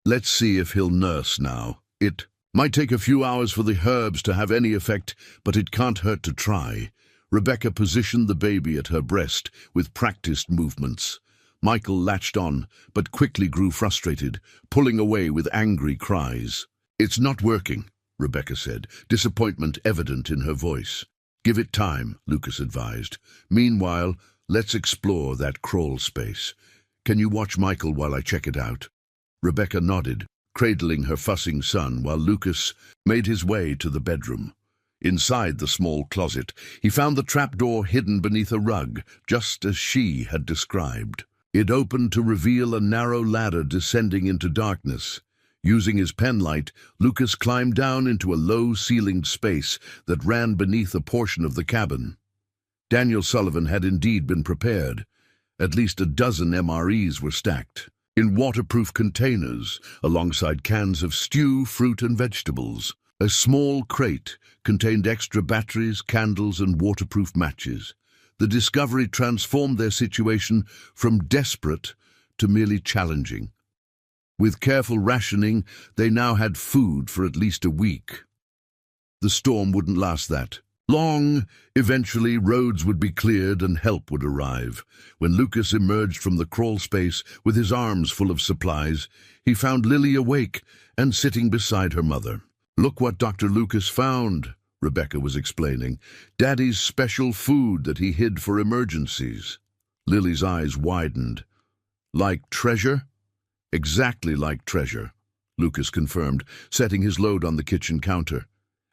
Let's see if he'll nurse now. It might take a few hours for the herbs to have any effect, but it can't hurt to try. Rebecca positioned the baby at her breast with practiced movements. Michael latched on, but quickly grew frustrated, pulling away with angry cries. It's not working, Rebecca said, disappointment evident in her voice. Give it time, Lucas advised. Meanwhile, let's explore that crawl space. Can you watch Michael while I check it out? Rebecca nodded, cradling her fussing son while Lucas made his way to the bedroom. Inside the small closet, he found the trapdoor hidden beneath a rug, just as she had described. It opened to reveal a narrow ladder descending into darkness. Using his penlight, Lucas climbed down into a low-ceilinged space that ran beneath a portion of the cabin. Daniel Sullivan had indeed been prepared. At least a dozen MREs were stacked, in waterproof containers, alongside cans of stew, fruit, and vegetables. A small crate contained extra batteries, candles, and waterproof matches. The discovery transformed their situation from desperate to merely challenging. With careful rationing, they now had food for at least a week. The storm wouldn't last that long. Eventually, roads would be cleared and help would arrive. When Lucas emerged from the crawl space with his arms full of supplies, he found Lily awake and sitting beside her mother. "Look what Dr. Lucas found," Rebecca was explaining. "Daddy's special food that he hid for emergencies." Lily's eyes widened. "Like treasure?" "Exactly like treasure," Lucas confirmed, setting his load on the kitchen counter.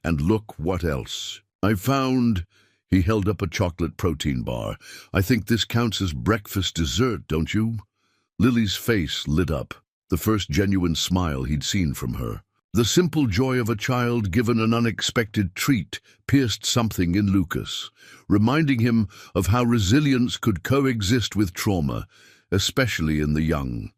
"And look what else. I found—" He held up a chocolate protein bar. "I think this counts as breakfast dessert, don't you?" Lily's face lit up, the first genuine smile he'd seen from her. The simple joy of a child given an unexpected treat pierced something in Lucas, reminding him of how resilience could coexist with trauma, especially in the young.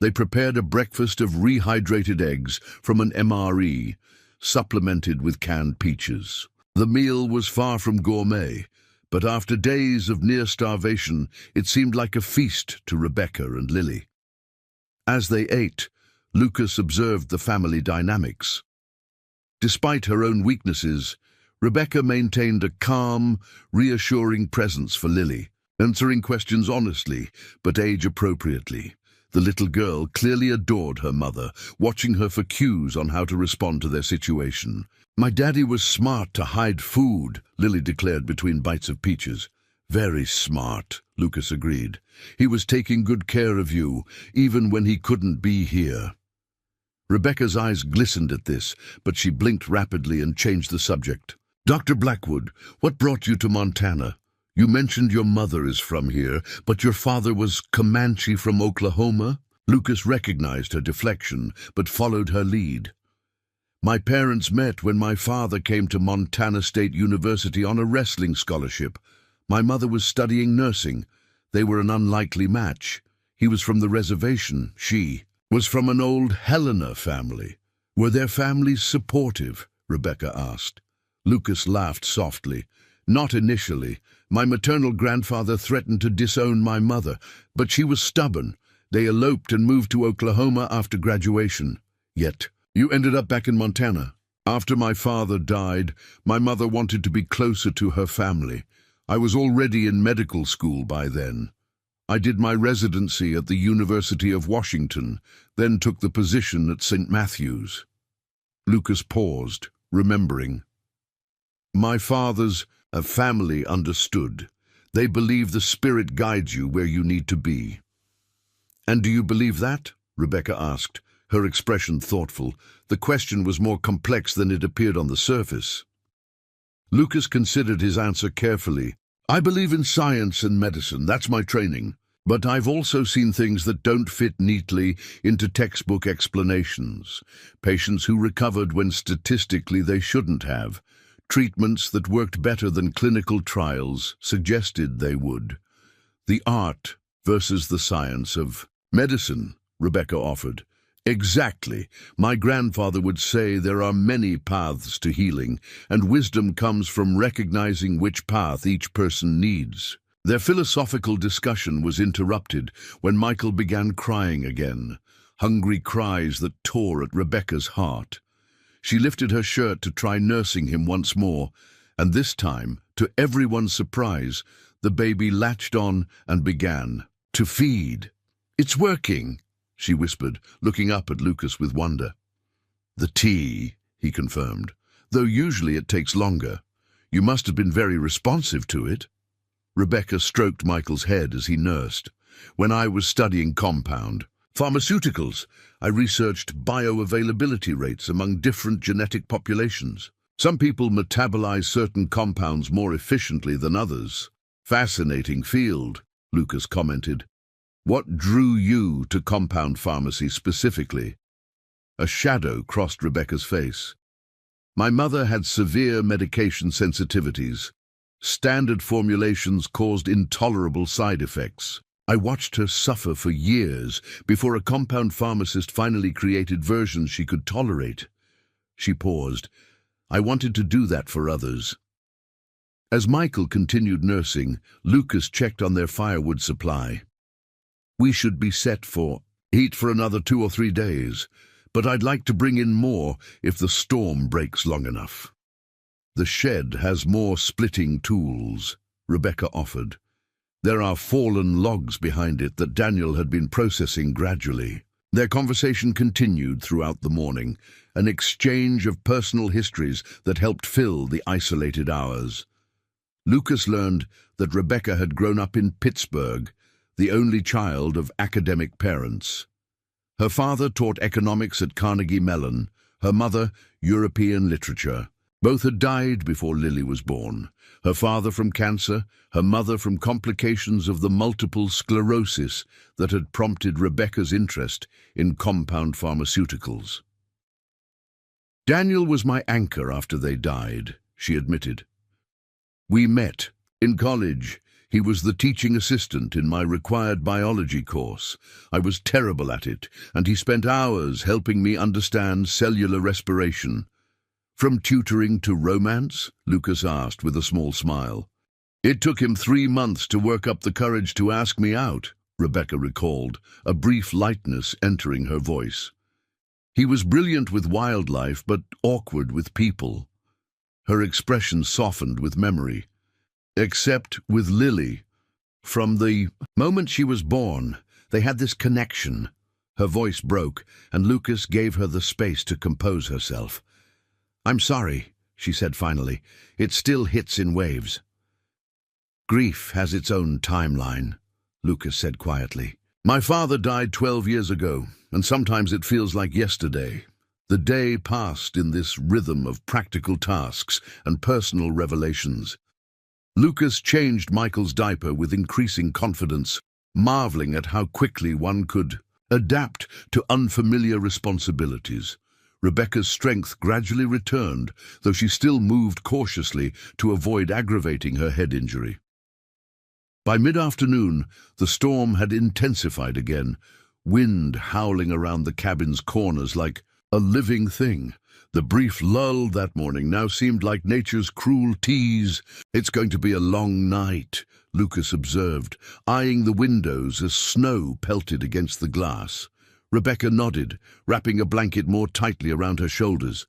They prepared a breakfast of rehydrated eggs from an MRE, supplemented with canned peaches. The meal was far from gourmet, but after days of near starvation, it seemed like a feast to Rebecca and Lily. As they ate, Lucas observed the family dynamics. Despite her own weaknesses, Rebecca maintained a calm, reassuring presence for Lily, answering questions honestly but age-appropriately. The little girl clearly adored her mother, watching her for cues on how to respond to their situation. "My daddy was smart to hide food," Lily declared between bites of peaches. "Very smart," Lucas agreed. "He was taking good care of you, even when he couldn't be here." Rebecca's eyes glistened at this, but she blinked rapidly and changed the subject. "Dr. Blackwood, what brought you to Montana? You mentioned your mother is from here, but your father was Comanche from Oklahoma?" Lucas recognized her deflection, but followed her lead. "My parents met when my father came to Montana State University on a wrestling scholarship. My mother was studying nursing. They were an unlikely match. He was from the reservation. She was from an old Helena family." "Were their families supportive?" Rebecca asked. Lucas laughed softly. "Not initially. My maternal grandfather threatened to disown my mother, but she was stubborn. They eloped and moved to Oklahoma after graduation. Yet, you ended up back in Montana. After my father died, my mother wanted to be closer to her family. I was already in medical school by then. I did my residency at the University of Washington, then took the position at St. Matthew's." Lucas paused, remembering. "My father's family understood. They believe the spirit guides you where you need to be." "And do you believe that?" Rebecca asked, her expression thoughtful. The question was more complex than it appeared on the surface. Lucas considered his answer carefully. "I believe in science and medicine, that's my training. But I've also seen things that don't fit neatly into textbook explanations. Patients who recovered when statistically they shouldn't have. Treatments that worked better than clinical trials suggested they would. The art versus the science of medicine," Rebecca offered. "Exactly. My grandfather would say there are many paths to healing, and wisdom comes from recognizing which path each person needs." Their philosophical discussion was interrupted when Michael began crying again, hungry cries that tore at Rebecca's heart. She lifted her shirt to try nursing him once more, and this time, to everyone's surprise, the baby latched on and began to feed. "It's working," she whispered, looking up at Lucas with wonder. "The tea," he confirmed, "though usually it takes longer. You must have been very responsive to it." Rebecca stroked Michael's head as he nursed. "When I was studying compound pharmaceuticals, I researched bioavailability rates among different genetic populations. Some people metabolize certain compounds more efficiently than others." "Fascinating field," Lucas commented. "What drew you to compound pharmacy specifically?" A shadow crossed Rebecca's face. "My mother had severe medication sensitivities. Standard formulations caused intolerable side effects. I watched her suffer for years before a compound pharmacist finally created versions she could tolerate." She paused. "I wanted to do that for others." As Michael continued nursing, Lucas checked on their firewood supply. "We should be set for heat for another 2 or 3 days, but I'd like to bring in more if the storm breaks long enough." The shed has more splitting tools, Rebecca offered. There are fallen logs behind it that Daniel had been processing gradually. Their conversation continued throughout the morning, an exchange of personal histories that helped fill the isolated hours. Lucas learned that Rebecca had grown up in Pittsburgh, the only child of academic parents. Her father taught economics at Carnegie Mellon, her mother European literature. Both had died before Lily was born, her father from cancer, her mother from complications of the multiple sclerosis that had prompted Rebecca's interest in compound pharmaceuticals. Daniel was my anchor after they died, she admitted. We met in college. He was the teaching assistant in my required biology course. I was terrible at it, and he spent hours helping me understand cellular respiration. From tutoring to romance? Lucas asked with a small smile. It took him 3 months to work up the courage to ask me out, Rebecca recalled, a brief lightness entering her voice. He was brilliant with wildlife, but awkward with people. Her expression softened with memory. Except with Lily. From the moment she was born, they had this connection. Her voice broke, and Lucas gave her the space to compose herself. I'm sorry, she said finally. It still hits in waves. Grief has its own timeline, Lucas said quietly. My father died 12 years ago, and sometimes it feels like yesterday. The day passed in this rhythm of practical tasks and personal revelations. Lucas changed Michael's diaper with increasing confidence, marveling at how quickly one could adapt to unfamiliar responsibilities. Rebecca's strength gradually returned, though she still moved cautiously to avoid aggravating her head injury. By mid-afternoon, the storm had intensified again, wind howling around the cabin's corners like a living thing. The brief lull that morning now seemed like nature's cruel tease. It's going to be a long night, Lucas observed, eyeing the windows as snow pelted against the glass. Rebecca nodded, wrapping a blanket more tightly around her shoulders.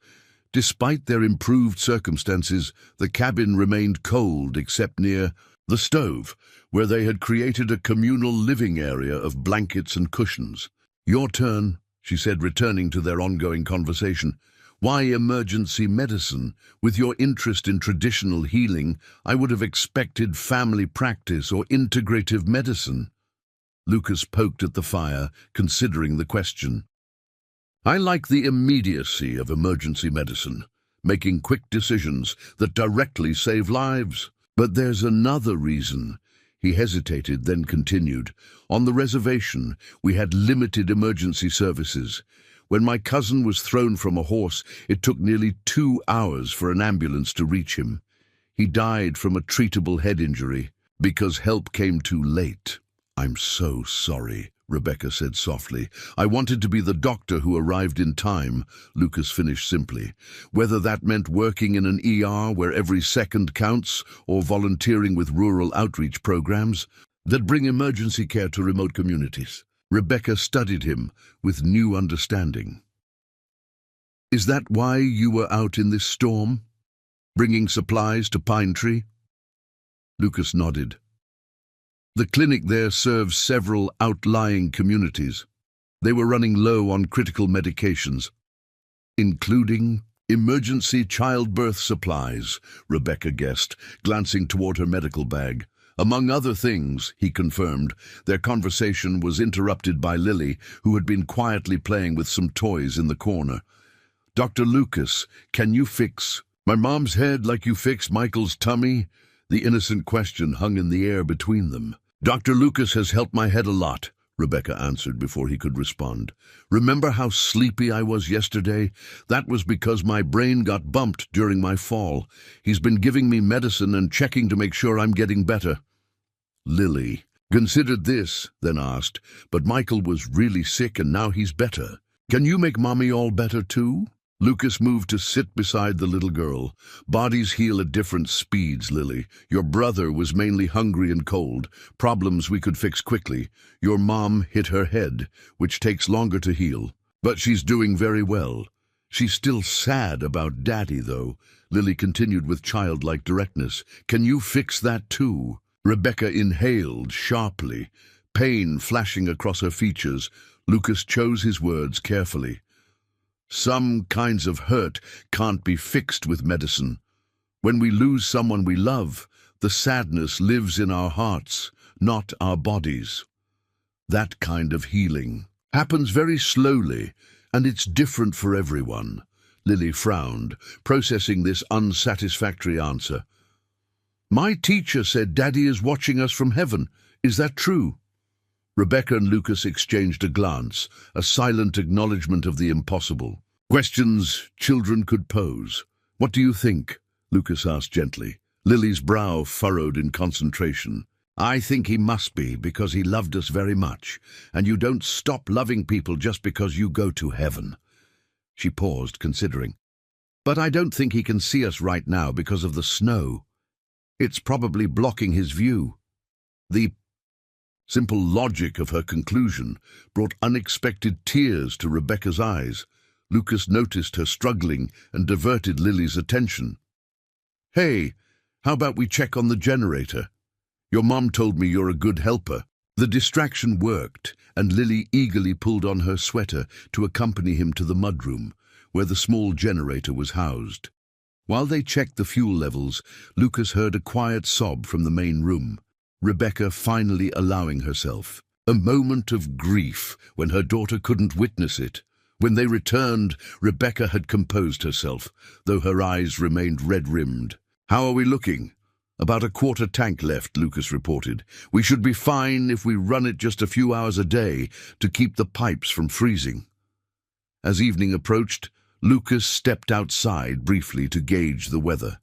Despite their improved circumstances, the cabin remained cold except near the stove, where they had created a communal living area of blankets and cushions. Your turn, she said, returning to their ongoing conversation. Why emergency medicine? With your interest in traditional healing, I would have expected family practice or integrative medicine. Lucas poked at the fire, considering the question. I like the immediacy of emergency medicine, making quick decisions that directly save lives. But there's another reason. He hesitated, then continued. On the reservation, we had limited emergency services. When my cousin was thrown from a horse, it took nearly 2 hours for an ambulance to reach him. He died from a treatable head injury because help came too late. I'm so sorry, Rebecca said softly. I wanted to be the doctor who arrived in time, Lucas finished simply. Whether that meant working in an ER where every second counts or volunteering with rural outreach programs that bring emergency care to remote communities. Rebecca studied him with new understanding. Is that why you were out in this storm? Bringing supplies to Pine Tree? Lucas nodded. The clinic there serves several outlying communities. They were running low on critical medications, including emergency childbirth supplies, Rebecca guessed, glancing toward her medical bag. Among other things, he confirmed. Their conversation was interrupted by Lily, who had been quietly playing with some toys in the corner. Dr. Lucas, can you fix my mom's head like you fix Michael's tummy? The innocent question hung in the air between them. Dr. Lucas has helped my head a lot, Rebecca answered before he could respond. Remember how sleepy I was yesterday? That was because my brain got bumped during my fall. He's been giving me medicine and checking to make sure I'm getting better. Lily considered this, then asked, but Michael was really sick and now he's better. Can you make Mommy all better too? Lucas moved to sit beside the little girl. Bodies heal at different speeds, Lily. Your brother was mainly hungry and cold, problems we could fix quickly. Your mom hit her head, which takes longer to heal. But she's doing very well. She's still sad about Daddy, though. Lily continued with childlike directness. Can you fix that too? Rebecca inhaled sharply, pain flashing across her features. Lucas chose his words carefully. Some kinds of hurt can't be fixed with medicine. When we lose someone we love, the sadness lives in our hearts, not our bodies. That kind of healing happens very slowly, and it's different for everyone. Lily frowned, processing this unsatisfactory answer. My teacher said Daddy is watching us from heaven. Is that true? Rebecca and Lucas exchanged a glance, a silent acknowledgement of the impossible. Questions children could pose. What do you think? Lucas asked gently. Lily's brow furrowed in concentration. I think he must be, because he loved us very much, and you don't stop loving people just because you go to heaven. She paused, considering. But I don't think he can see us right now because of the snow. It's probably blocking his view. The simple logic of her conclusion brought unexpected tears to Rebecca's eyes. Lucas noticed her struggling and diverted Lily's attention. Hey, how about we check on the generator? Your mom told me you're a good helper. The distraction worked, and Lily eagerly pulled on her sweater to accompany him to the mudroom, where the small generator was housed. While they checked the fuel levels, Lucas heard a quiet sob from the main room. Rebecca finally allowing herself. A moment of grief when her daughter couldn't witness it. When they returned, Rebecca had composed herself, though her eyes remained red-rimmed. How are we looking? About a quarter tank left, Lucas reported. We should be fine if we run it just a few hours a day to keep the pipes from freezing. As evening approached, Lucas stepped outside briefly to gauge the weather.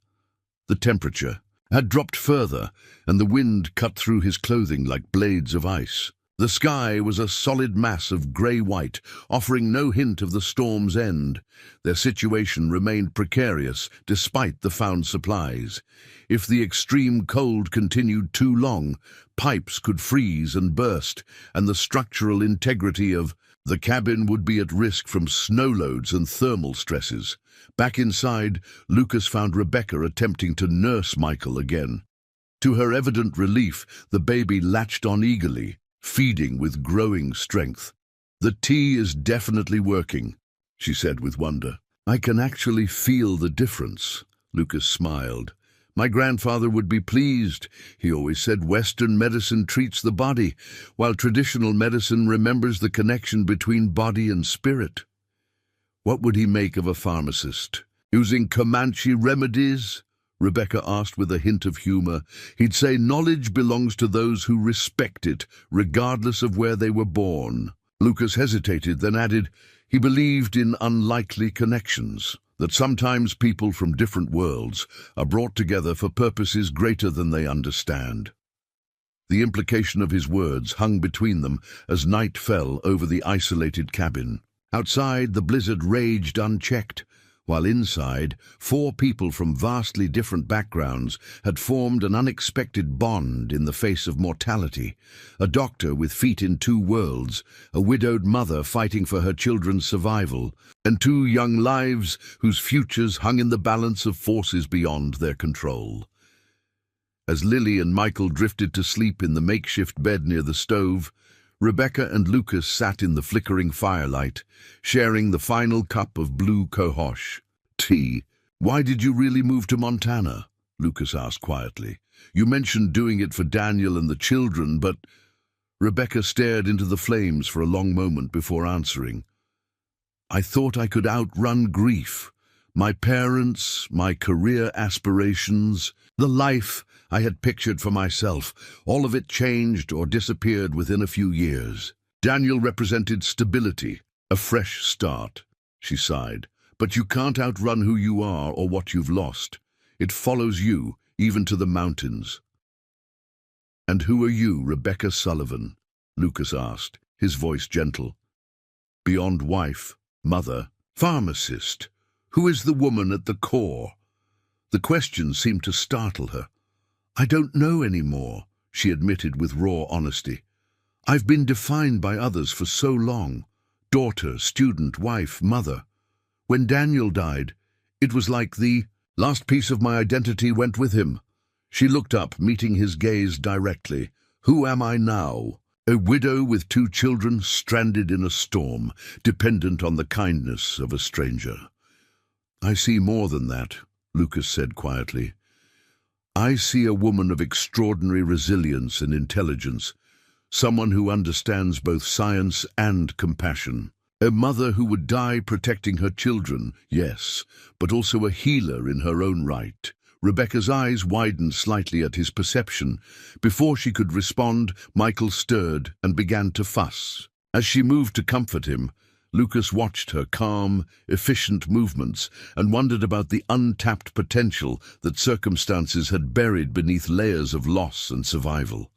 The temperature had dropped further, and the wind cut through his clothing like blades of ice. The sky was a solid mass of grey-white, offering no hint of the storm's end. Their situation remained precarious, despite the found supplies. If the extreme cold continued too long, pipes could freeze and burst, and the structural integrity of the cabin would be at risk from snow loads and thermal stresses. Back inside, Lucas found Rebecca attempting to nurse Michael again. To her evident relief, the baby latched on eagerly, feeding with growing strength. The tea is definitely working, she said with wonder. I can actually feel the difference, Lucas smiled. My grandfather would be pleased. He always said Western medicine treats the body, while traditional medicine remembers the connection between body and spirit. What would he make of a pharmacist? Using Comanche remedies? Rebecca asked with a hint of humor. He'd say knowledge belongs to those who respect it, regardless of where they were born. Lucas hesitated, then added, he believed in unlikely connections, that sometimes people from different worlds are brought together for purposes greater than they understand. The implication of his words hung between them as night fell over the isolated cabin. Outside, the blizzard raged unchecked, while inside, 4 people from vastly different backgrounds had formed an unexpected bond in the face of mortality. A doctor with feet in 2 worlds, a widowed mother fighting for her children's survival, and 2 young lives whose futures hung in the balance of forces beyond their control. As Lily and Michael drifted to sleep in the makeshift bed near the stove, Rebecca and Lucas sat in the flickering firelight, sharing the final cup of blue cohosh tea. Why did you really move to Montana? Lucas asked quietly. You mentioned doing it for Daniel and the children, but... Rebecca stared into the flames for a long moment before answering. I thought I could outrun grief. My parents, my career aspirations, the life I had pictured for myself, all of it changed or disappeared within a few years. Daniel represented stability, a fresh start, she sighed. But you can't outrun who you are or what you've lost. It follows you, even to the mountains. And who are you, Rebecca Sullivan? Lucas asked, his voice gentle. Beyond wife, mother, pharmacist. Who is the woman at the core? The question seemed to startle her. I don't know anymore, she admitted with raw honesty. I've been defined by others for so long. Daughter, student, wife, mother. When Daniel died, it was like the last piece of my identity went with him. She looked up, meeting his gaze directly. Who am I now? A widow with 2 children stranded in a storm, dependent on the kindness of a stranger. I see more than that, Lucas said quietly. I see a woman of extraordinary resilience and intelligence, someone who understands both science and compassion. A mother who would die protecting her children, yes, but also a healer in her own right. Rebecca's eyes widened slightly at his perception. Before she could respond, Michael stirred and began to fuss. As she moved to comfort him, Lucas watched her calm, efficient movements and wondered about the untapped potential that circumstances had buried beneath layers of loss and survival.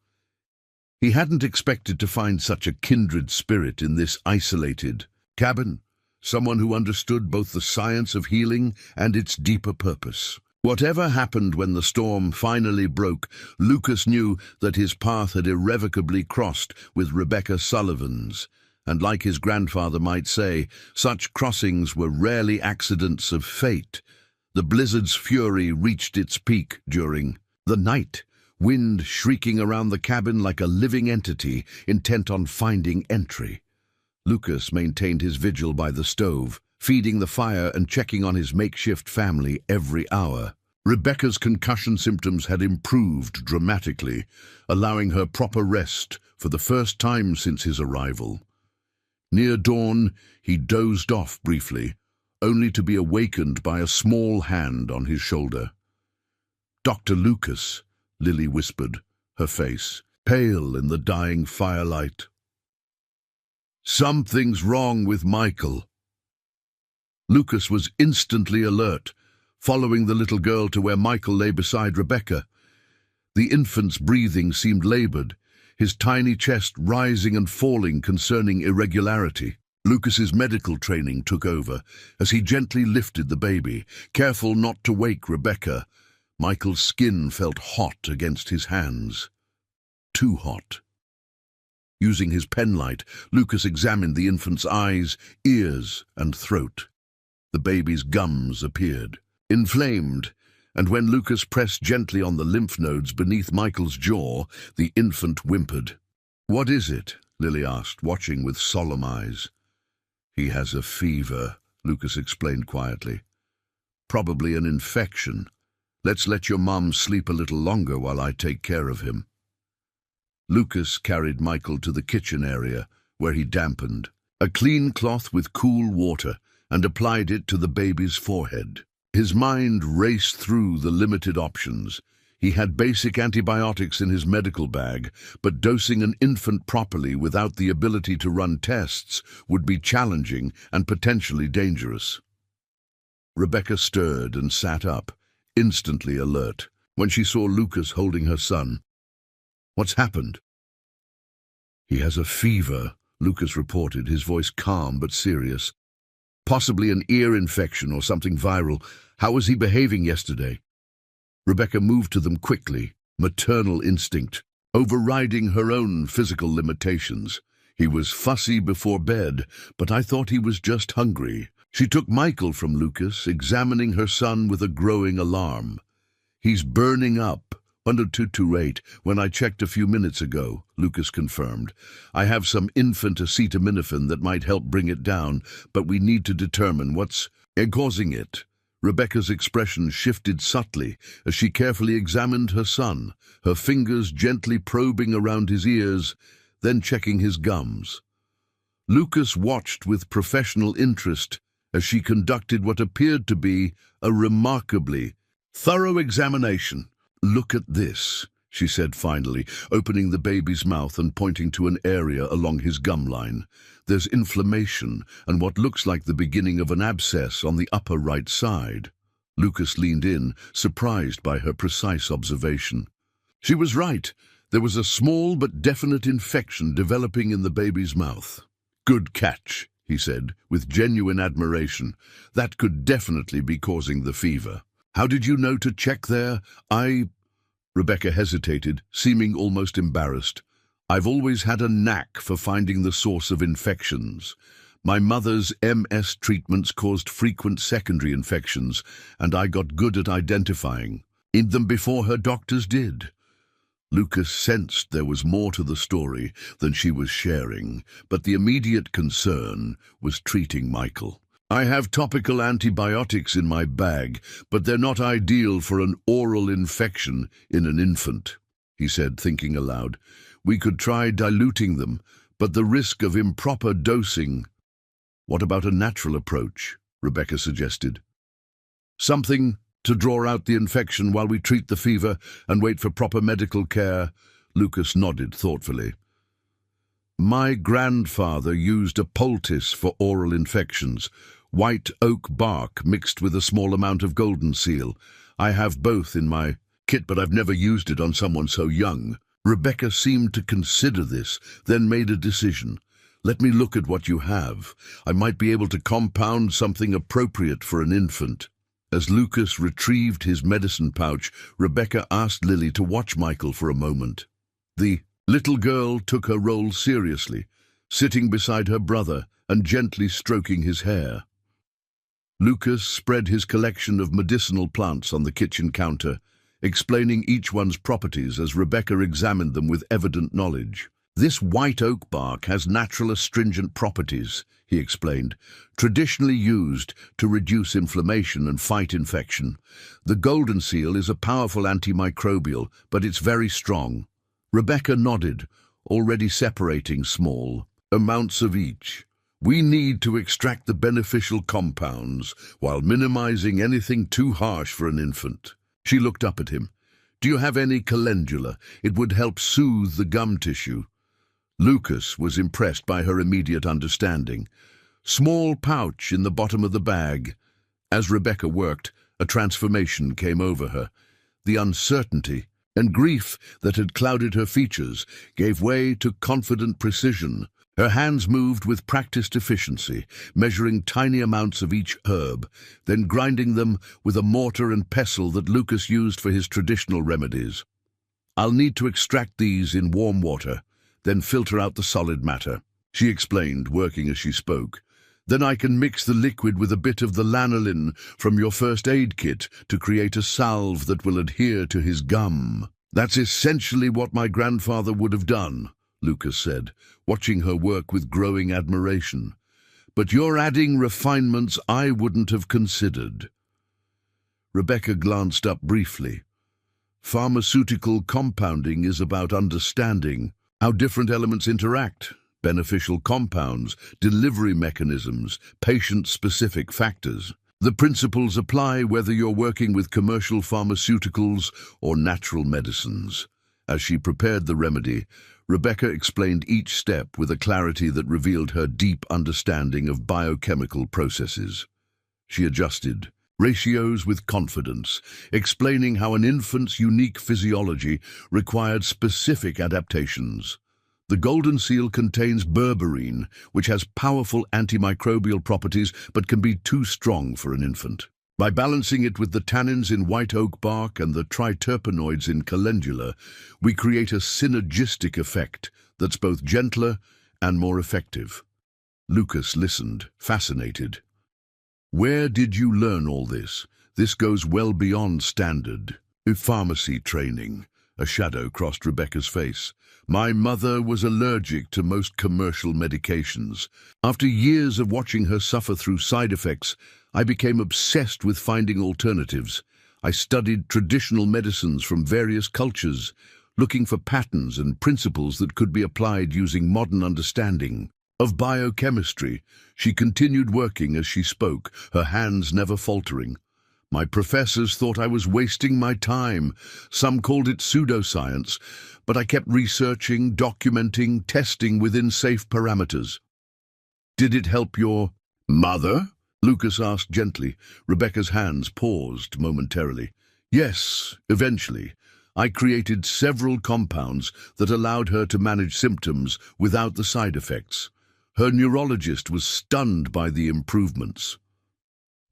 He hadn't expected to find such a kindred spirit in this isolated cabin, someone who understood both the science of healing and its deeper purpose. Whatever happened when the storm finally broke, Lucas knew that his path had irrevocably crossed with Rebecca Sullivan's, and like his grandfather might say, such crossings were rarely accidents of fate. The blizzard's fury reached its peak during the night, wind shrieking around the cabin like a living entity intent on finding entry. Lucas maintained his vigil by the stove, feeding the fire and checking on his makeshift family every hour. Rebecca's concussion symptoms had improved dramatically, allowing her proper rest for the first time since his arrival. Near dawn, he dozed off briefly, only to be awakened by a small hand on his shoulder. "Dr. Lucas," Lily whispered, her face pale in the dying firelight. "Something's wrong with Michael." Lucas was instantly alert, following the little girl to where Michael lay beside Rebecca. The infant's breathing seemed labored, his tiny chest rising and falling concerning irregularity. Lucas's medical training took over as he gently lifted the baby, careful not to wake Rebecca. Michael's skin felt hot against his hands. Too hot. Using his penlight, Lucas examined the infant's eyes, ears, and throat. The baby's gums appeared, inflamed, and when Lucas pressed gently on the lymph nodes beneath Michael's jaw, the infant whimpered. "What is it?" Lily asked, watching with solemn eyes. "He has a fever," Lucas explained quietly. "Probably an infection. Let's let your mum sleep a little longer while I take care of him." Lucas carried Michael to the kitchen area, where he dampened a clean cloth with cool water and applied it to the baby's forehead. His mind raced through the limited options. He had basic antibiotics in his medical bag, but dosing an infant properly without the ability to run tests would be challenging and potentially dangerous. Rebecca stirred and sat up, instantly alert, when she saw Lucas holding her son. "What's happened?" "He has a fever," Lucas reported, his voice calm but serious. "Possibly an ear infection or something viral. How was he behaving yesterday?" Rebecca moved to them quickly, maternal instinct, overriding her own physical limitations. "He was fussy before bed, but I thought he was just hungry." She took Michael from Lucas, examining her son with a growing alarm. "He's burning up. 10228 when I checked a few minutes ago," Lucas confirmed. "I have some infant acetaminophen that might help bring it down, but we need to determine what's causing it." Rebecca's expression shifted subtly as she carefully examined her son, her fingers gently probing around his ears, then checking his gums. Lucas watched with professional interest as she conducted what appeared to be a remarkably thorough examination. "Look at this," she said finally, opening the baby's mouth and pointing to an area along his gum line. "There's inflammation and what looks like the beginning of an abscess on the upper right side." Lucas leaned in, surprised by her precise observation. She was right. There was a small but definite infection developing in the baby's mouth. "Good catch," he said, with genuine admiration. "That could definitely be causing the fever. How did you know to check there?" Rebecca hesitated, seeming almost embarrassed. "I've always had a knack for finding the source of infections. My mother's MS treatments caused frequent secondary infections, and I got good at identifying them before her doctors did. Lucas sensed there was more to the story than she was sharing, but the immediate concern was treating Michael. I have topical antibiotics in my bag, but they're not ideal for an oral infection in an infant, he said, thinking aloud. We could try diluting them, but the risk of improper dosing. What about a natural approach? Rebecca suggested. Something to draw out the infection while we treat the fever and wait for proper medical care. Lucas nodded thoughtfully. My grandfather used a poultice for oral infections, white oak bark mixed with a small amount of golden seal. I have both in my kit, but I've never used it on someone so young. Rebecca seemed to consider this, then made a decision. Let me look at what you have. I might be able to compound something appropriate for an infant. As Lucas retrieved his medicine pouch, Rebecca asked Lily to watch Michael for a moment. The little girl took her role seriously, sitting beside her brother and gently stroking his hair. Lucas spread his collection of medicinal plants on the kitchen counter, explaining each one's properties as Rebecca examined them with evident knowledge. This white oak bark has natural astringent properties, he explained, traditionally used to reduce inflammation and fight infection. The golden seal is a powerful antimicrobial, but it's very strong. Rebecca nodded, already separating small amounts of each. We need to extract the beneficial compounds while minimizing anything too harsh for an infant. She looked up at him. Do you have any calendula? It would help soothe the gum tissue. Lucas was impressed by her immediate understanding. Small pouch in the bottom of the bag. As Rebecca worked, a transformation came over her. The uncertainty and grief that had clouded her features gave way to confident precision. Her hands moved with practiced efficiency, measuring tiny amounts of each herb, then grinding them with a mortar and pestle that Lucas used for his traditional remedies. I'll need to extract these in warm water, then filter out the solid matter, she explained, working as she spoke. Then I can mix the liquid with a bit of the lanolin from your first aid kit to create a salve that will adhere to his gum. That's essentially what my grandfather would have done, Lucas said, watching her work with growing admiration. But you're adding refinements I wouldn't have considered. Rebecca glanced up briefly. Pharmaceutical compounding is about understanding how different elements interact, beneficial compounds, delivery mechanisms, patient-specific factors. The principles apply whether you're working with commercial pharmaceuticals or natural medicines. As she prepared the remedy, Rebecca explained each step with a clarity that revealed her deep understanding of biochemical processes. She adjusted ratios with confidence, explaining how an infant's unique physiology required specific adaptations. The golden seal contains berberine, which has powerful antimicrobial properties but can be too strong for an infant. By balancing it with the tannins in white oak bark and the triterpenoids in calendula, we create a synergistic effect that's both gentler and more effective. Lucas listened, fascinated. Where did you learn all this? This goes well beyond standard pharmacy training. A shadow crossed Rebecca's face. My mother was allergic to most commercial medications. After years of watching her suffer through side effects, I became obsessed with finding alternatives. I studied traditional medicines from various cultures, looking for patterns and principles that could be applied using modern understanding of biochemistry. She continued working as she spoke, her hands never faltering. My professors thought I was wasting my time. Some called it pseudoscience, but I kept researching, documenting, testing within safe parameters. Did it help your mother? Lucas asked gently. Rebecca's hands paused momentarily. Yes, eventually. I created several compounds that allowed her to manage symptoms without the side effects. Her neurologist was stunned by the improvements.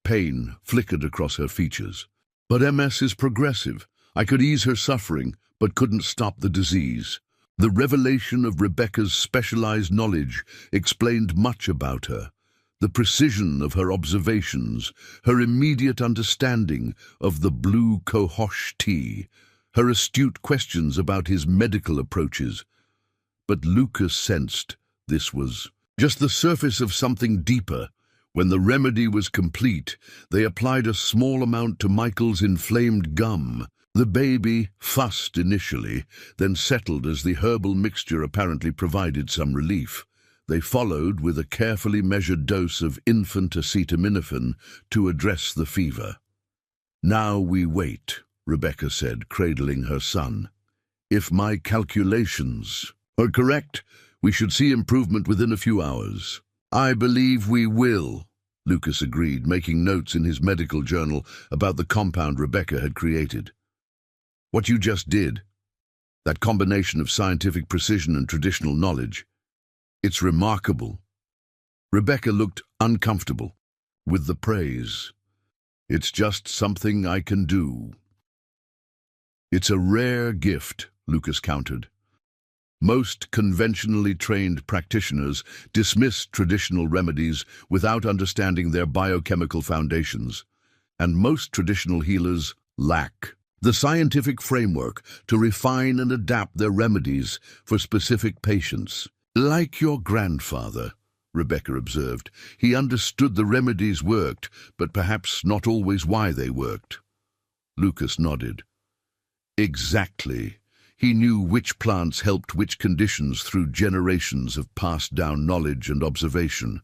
Pain flickered across her features. But MS is progressive. I could ease her suffering, but couldn't stop the disease. The revelation of Rebecca's specialized knowledge explained much about her. The precision of her observations, her immediate understanding of the blue Comanche tea, her astute questions about his medical approaches. But Lucas sensed this was just the surface of something deeper. When the remedy was complete, they applied a small amount to Michael's inflamed gum. The baby fussed initially, then settled as the herbal mixture apparently provided some relief. They followed with a carefully measured dose of infant acetaminophen to address the fever. "Now we wait," Rebecca said, cradling her son. "If my calculations are correct, we should see improvement within a few hours." "I believe we will," Lucas agreed, making notes in his medical journal about the compound Rebecca had created. "What you just did, that combination of scientific precision and traditional knowledge, it's remarkable." Rebecca looked uncomfortable with the praise. "It's just something I can do." "It's a rare gift," Lucas countered. "Most conventionally trained practitioners dismiss traditional remedies without understanding their biochemical foundations, and most traditional healers lack the scientific framework to refine and adapt their remedies for specific patients." "Like your grandfather," Rebecca observed. "He understood the remedies worked, but perhaps not always why they worked." Lucas nodded. "Exactly. He knew which plants helped which conditions through generations of passed-down knowledge and observation.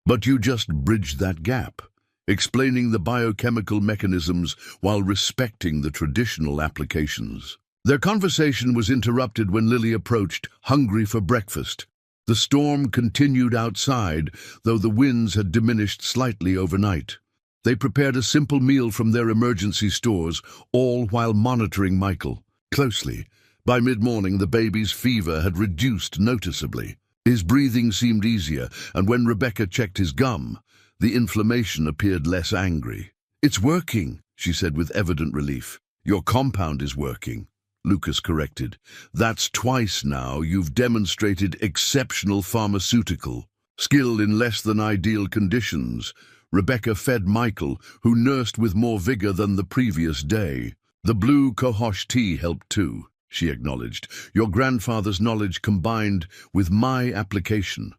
But you just bridged that gap, explaining the biochemical mechanisms while respecting the traditional applications." Their conversation was interrupted when Lily approached, hungry for breakfast. The storm continued outside, though the winds had diminished slightly overnight. They prepared a simple meal from their emergency stores, all while monitoring Michael closely. By mid-morning, the baby's fever had reduced noticeably. His breathing seemed easier, and when Rebecca checked his gum, the inflammation appeared less angry. "It's working," she said with evident relief. "Your compound is working," Lucas corrected. "That's twice now you've demonstrated exceptional pharmaceutical skill in less than ideal conditions." Rebecca fed Michael, who nursed with more vigor than the previous day. "The blue Comanche tea helped too," she acknowledged. "Your grandfather's knowledge combined with my application."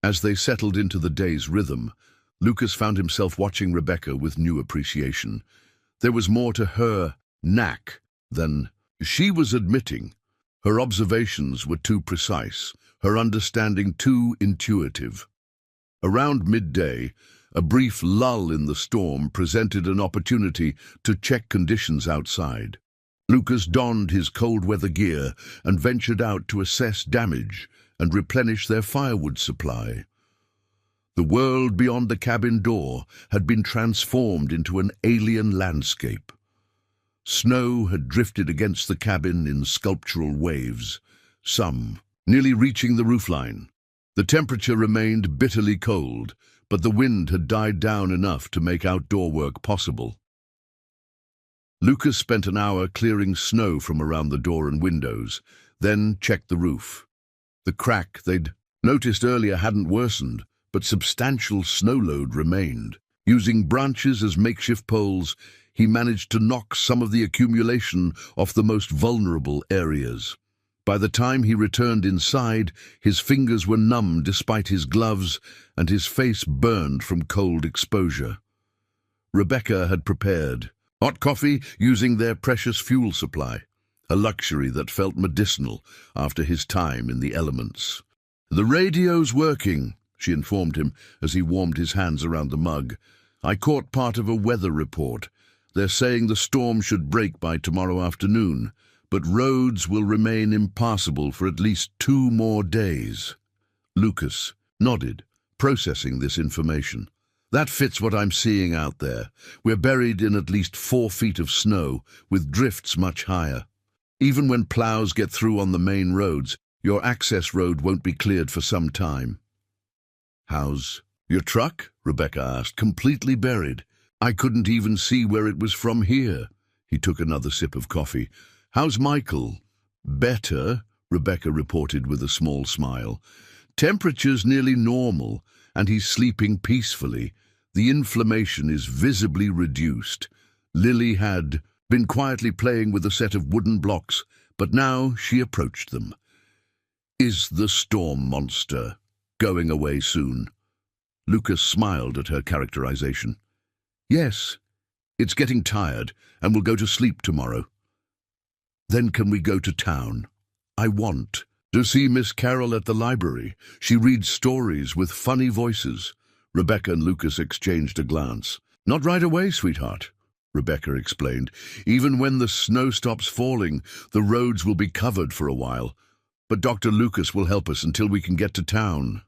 As they settled into the day's rhythm, Lucas found himself watching Rebecca with new appreciation. There was more to her knack than she was admitting. Her observations were too precise, her understanding too intuitive. Around midday, a brief lull in the storm presented an opportunity to check conditions outside. Lucas donned his cold-weather gear and ventured out to assess damage and replenish their firewood supply. The world beyond the cabin door had been transformed into an alien landscape. Snow had drifted against the cabin in sculptural waves, some nearly reaching the roofline. The temperature remained bitterly cold, but the wind had died down enough to make outdoor work possible. Lucas spent an hour clearing snow from around the door and windows, then checked the roof. The crack they'd noticed earlier hadn't worsened, but substantial snow load remained. Using branches as makeshift poles, he managed to knock some of the accumulation off the most vulnerable areas. By the time he returned inside, his fingers were numb despite his gloves, and his face burned from cold exposure. Rebecca had prepared hot coffee using their precious fuel supply, a luxury that felt medicinal after his time in the elements. "The radio's working," she informed him as he warmed his hands around the mug. "I caught part of a weather report. They're saying the storm should break by tomorrow afternoon, but roads will remain impassable for at least 2 more days." Lucas nodded, processing this information. "That fits what I'm seeing out there. We're buried in at least 4 feet of snow, with drifts much higher. Even when plows get through on the main roads, your access road won't be cleared for some time." "How's your truck?" Rebecca asked. "Completely buried. I couldn't even see where it was from here." He took another sip of coffee. "How's Michael?" "Better," Rebecca reported with a small smile. "Temperature's nearly normal, and he's sleeping peacefully. The inflammation is visibly reduced. Lily had been quietly playing with a set of wooden blocks, but now she approached them. Is the storm monster going away soon? Lucas smiled at her characterization. Yes, it's getting tired and will go to sleep tomorrow. Then can we go to town? I want to see Miss Carroll at the library. She reads stories with funny voices. Rebecca and Lucas exchanged a glance. Not right away, sweetheart, Rebecca explained. Even when the snow stops falling, the roads will be covered for a while. But Dr. Lucas will help us until we can get to town.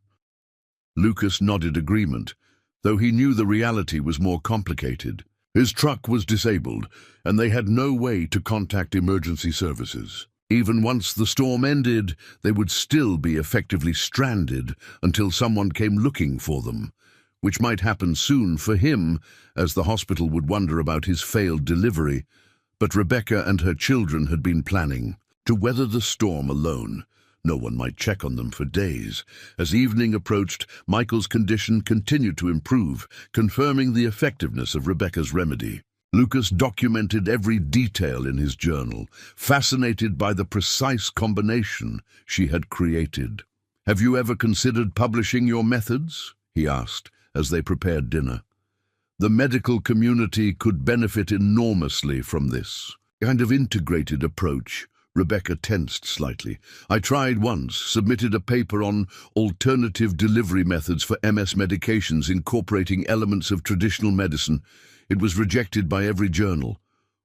Lucas nodded agreement, though he knew the reality was more complicated. His truck was disabled, and they had no way to contact emergency services. Even once the storm ended, they would still be effectively stranded until someone came looking for them, which might happen soon for him, as the hospital would wonder about his failed delivery. But Rebecca and her children had been planning to weather the storm alone. No one might check on them for days. As evening approached, Michael's condition continued to improve, confirming the effectiveness of Rebecca's remedy. Lucas documented every detail in his journal, fascinated by the precise combination she had created. Have you ever considered publishing your methods? He asked, as they prepared dinner. The medical community could benefit enormously from this kind of integrated approach. Rebecca tensed slightly. I tried once, submitted a paper on alternative delivery methods for MS medications incorporating elements of traditional medicine. It was rejected by every journal.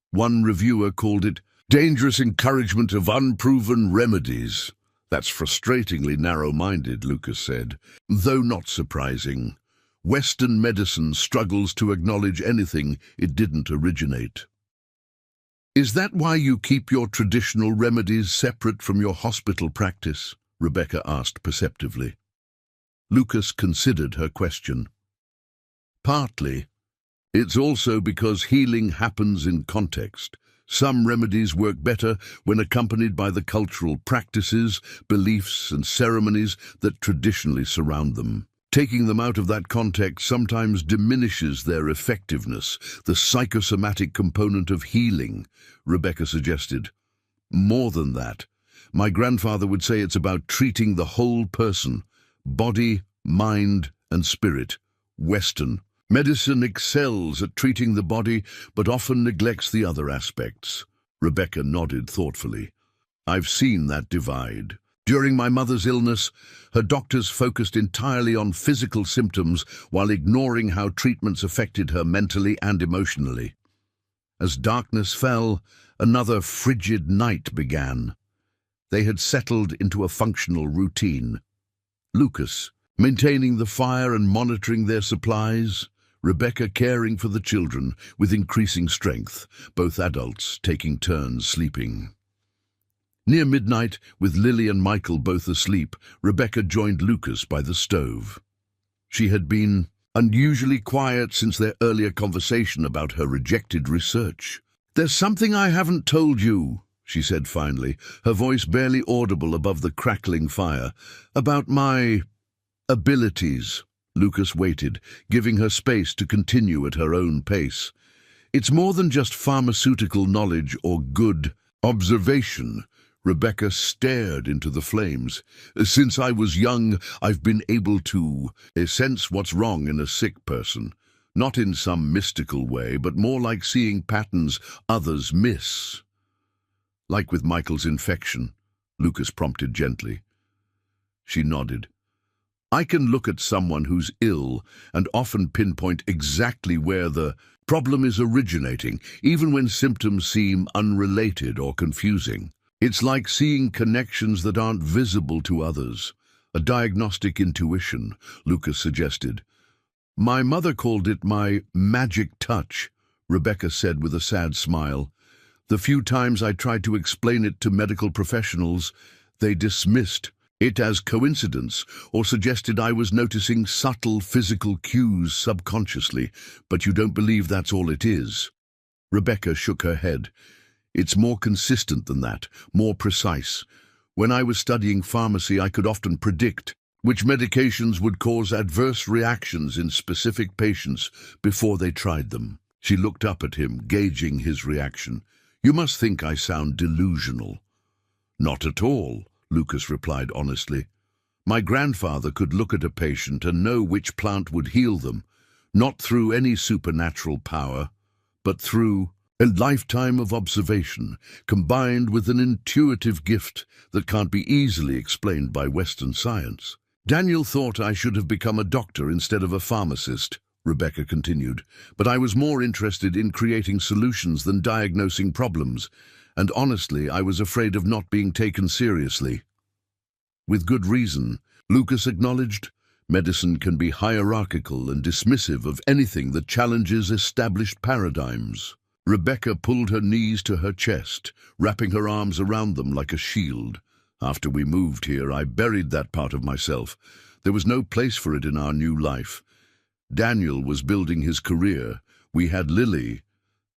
One reviewer called it dangerous encouragement of unproven remedies. That's frustratingly narrow-minded, Lucas said, though not surprising. Western medicine struggles to acknowledge anything it didn't originate. Is that why you keep your traditional remedies separate from your hospital practice? Rebecca asked perceptively. Lucas considered her question. Partly. It's also because healing happens in context. Some remedies work better when accompanied by the cultural practices, beliefs, and ceremonies that traditionally surround them. Taking them out of that context sometimes diminishes their effectiveness, the psychosomatic component of healing, Rebecca suggested. More than that, my grandfather would say it's about treating the whole person, body, mind, and spirit. Western medicine excels at treating the body, but often neglects the other aspects. Rebecca nodded thoughtfully. I've seen that divide. During my mother's illness, her doctors focused entirely on physical symptoms while ignoring how treatments affected her mentally and emotionally. As darkness fell, another frigid night began. They had settled into a functional routine. Lucas, maintaining the fire and monitoring their supplies, Rebecca caring for the children with increasing strength, both adults taking turns sleeping. Near midnight, with Lily and Michael both asleep, Rebecca joined Lucas by the stove. She had been unusually quiet since their earlier conversation about her rejected research. There's something I haven't told you, she said finally, her voice barely audible above the crackling fire, about my abilities. Lucas waited, giving her space to continue at her own pace. It's more than just pharmaceutical knowledge or good observation. Rebecca stared into the flames. Since I was young, I've been able to sense what's wrong in a sick person. Not in some mystical way, but more like seeing patterns others miss. Like with Michael's infection, Lucas prompted gently. She nodded. I can look at someone who's ill and often pinpoint exactly where the problem is originating, even when symptoms seem unrelated or confusing. It's like seeing connections that aren't visible to others. A diagnostic intuition, Lucas suggested. My mother called it my magic touch, Rebecca said with a sad smile. The few times I tried to explain it to medical professionals, they dismissed it as coincidence or suggested I was noticing subtle physical cues subconsciously, but you don't believe that's all it is. Rebecca shook her head. It's more consistent than that, more precise. When I was studying pharmacy, I could often predict which medications would cause adverse reactions in specific patients before they tried them. She looked up at him, gauging his reaction. "You must think I sound delusional." "Not at all," Lucas replied honestly. "My grandfather could look at a patient and know which plant would heal them, not through any supernatural power, but through a lifetime of observation, combined with an intuitive gift that can't be easily explained by Western science." "Daniel thought I should have become a doctor instead of a pharmacist," Rebecca continued, "but I was more interested in creating solutions than diagnosing problems, and honestly, I was afraid of not being taken seriously." With good reason, Lucas acknowledged. Medicine can be hierarchical and dismissive of anything that challenges established paradigms. Rebecca pulled her knees to her chest, wrapping her arms around them like a shield. "After we moved here, I buried that part of myself. There was no place for it in our new life. Daniel was building his career. We had Lily.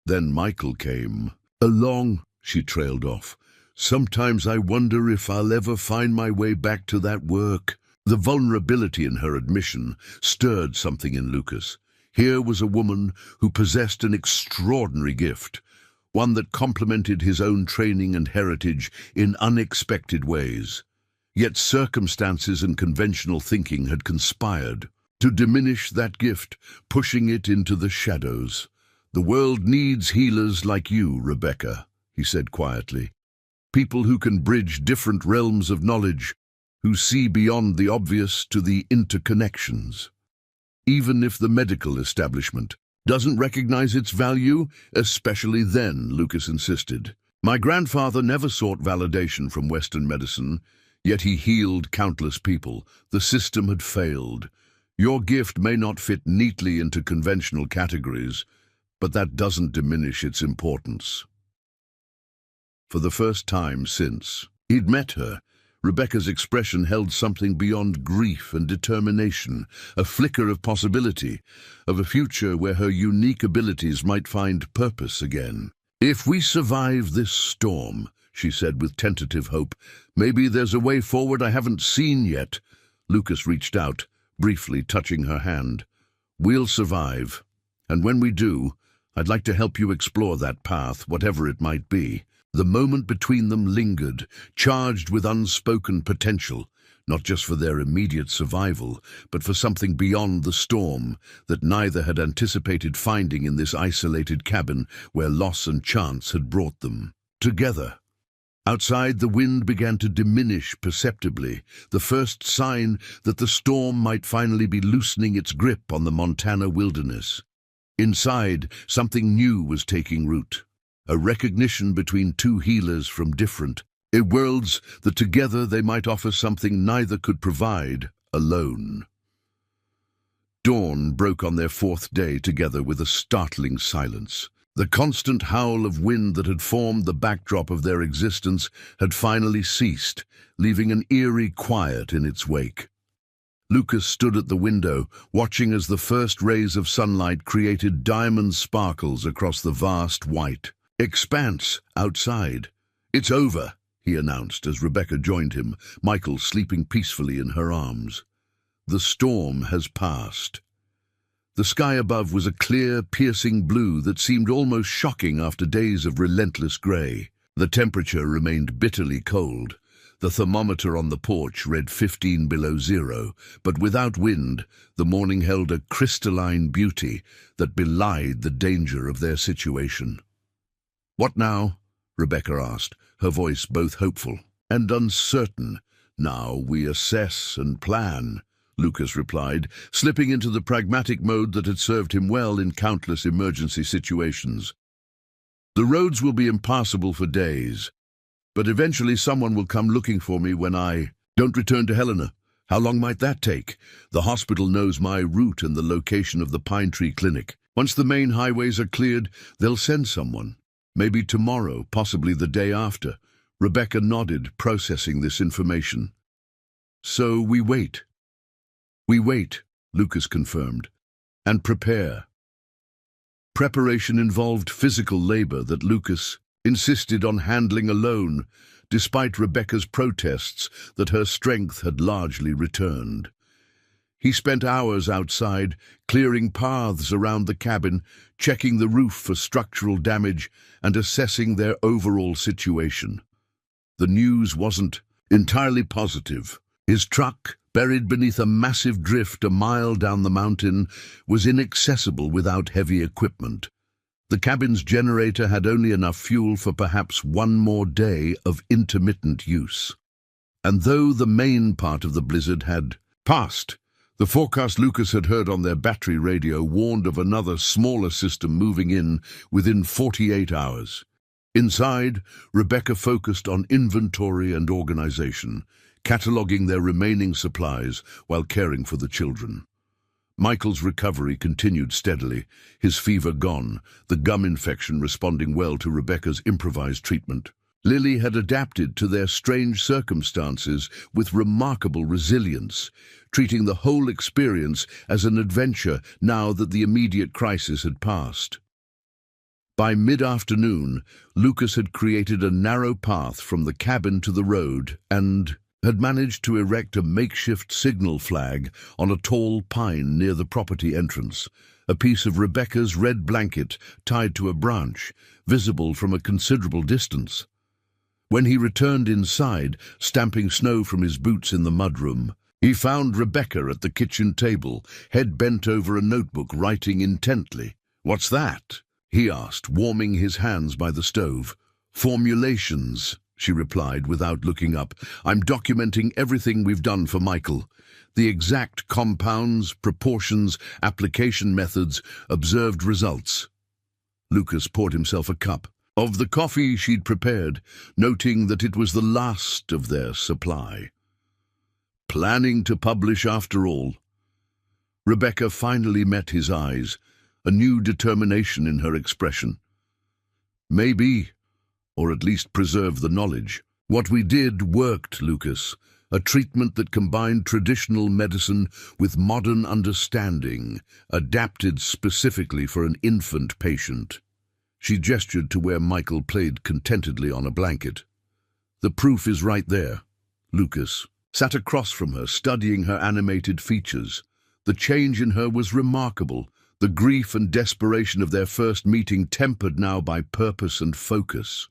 Then Michael came along," she trailed off. "Sometimes I wonder if I'll ever find my way back to that work." The vulnerability in her admission stirred something in Lucas. Here was a woman who possessed an extraordinary gift, one that complemented his own training and heritage in unexpected ways. Yet circumstances and conventional thinking had conspired to diminish that gift, pushing it into the shadows. "The world needs healers like you, Rebecca," he said quietly. "People who can bridge different realms of knowledge, who see beyond the obvious to the interconnections. Even if the medical establishment doesn't recognize its value, especially then," Lucas insisted. "My grandfather never sought validation from Western medicine, yet he healed countless people. The system had failed. Your gift may not fit neatly into conventional categories, but that doesn't diminish its importance." For the first time since he'd met her, Rebecca's expression held something beyond grief and determination, a flicker of possibility, of a future where her unique abilities might find purpose again. "If we survive this storm," she said with tentative hope, "maybe there's a way forward I haven't seen yet." Lucas reached out, briefly touching her hand. "We'll survive, and when we do, I'd like to help you explore that path, whatever it might be." The moment between them lingered, charged with unspoken potential, not just for their immediate survival, but for something beyond the storm that neither had anticipated finding in this isolated cabin where loss and chance had brought them together. Outside, the wind began to diminish perceptibly, the first sign that the storm might finally be loosening its grip on the Montana wilderness. Inside, something new was taking root, a recognition between two healers from different worlds that together they might offer something neither could provide alone. Dawn broke on their fourth day together with a startling silence. The constant howl of wind that had formed the backdrop of their existence had finally ceased, leaving an eerie quiet in its wake. Lucas stood at the window, watching as the first rays of sunlight created diamond sparkles across the vast white expanse outside. "It's over," he announced as Rebecca joined him, Michael sleeping peacefully in her arms. "The storm has passed." The sky above was a clear, piercing blue that seemed almost shocking after days of relentless grey. The temperature remained bitterly cold. The thermometer on the porch read 15 below zero, but without wind, the morning held a crystalline beauty that belied the danger of their situation. "What now?" Rebecca asked, her voice both hopeful and uncertain. "Now we assess and plan," Lucas replied, slipping into the pragmatic mode that had served him well in countless emergency situations. "The roads will be impassable for days, but eventually someone will come looking for me when I don't return to Helena. How long might that take? The hospital knows my route and the location of the Pine Tree Clinic. Once the main highways are cleared, they'll send someone. Maybe tomorrow, possibly the day after." Rebecca nodded, processing this information. "So we wait." "We wait," Lucas confirmed, "and prepare." Preparation involved physical labor that Lucas insisted on handling alone, despite Rebecca's protests that her strength had largely returned. He spent hours outside, clearing paths around the cabin, checking the roof for structural damage, and assessing their overall situation. The news wasn't entirely positive. His truck, buried beneath a massive drift a mile down the mountain, was inaccessible without heavy equipment. The cabin's generator had only enough fuel for perhaps one more day of intermittent use. And though the main part of the blizzard had passed, the forecast Lucas had heard on their battery radio warned of another smaller system moving in within 48 hours. Inside, Rebecca focused on inventory and organization, cataloging their remaining supplies while caring for the children. Michael's recovery continued steadily, his fever gone, the gum infection responding well to Rebecca's improvised treatment. Lily had adapted to their strange circumstances with remarkable resilience, treating the whole experience as an adventure now that the immediate crisis had passed. By mid-afternoon, Lucas had created a narrow path from the cabin to the road and had managed to erect a makeshift signal flag on a tall pine near the property entrance, a piece of Rebecca's red blanket tied to a branch, visible from a considerable distance. When he returned inside, stamping snow from his boots in the mudroom, he found Rebecca at the kitchen table, head bent over a notebook, writing intently. "What's that?" he asked, warming his hands by the stove. "Formulations," she replied without looking up. "I'm documenting everything we've done for Michael. The exact compounds, proportions, application methods, observed results." Lucas poured himself a cup of the coffee she'd prepared, noting that it was the last of their supply. Planning to publish after all. Rebecca finally met his eyes, a new determination in her expression. "Maybe, or at least preserve the knowledge. What we did worked, Lucas. A treatment that combined traditional medicine with modern understanding, adapted specifically for an infant patient." She gestured to where Michael played contentedly on a blanket. "The proof is right there." Lucas sat across from her, studying her animated features. The change in her was remarkable, the grief and desperation of their first meeting tempered now by purpose and focus.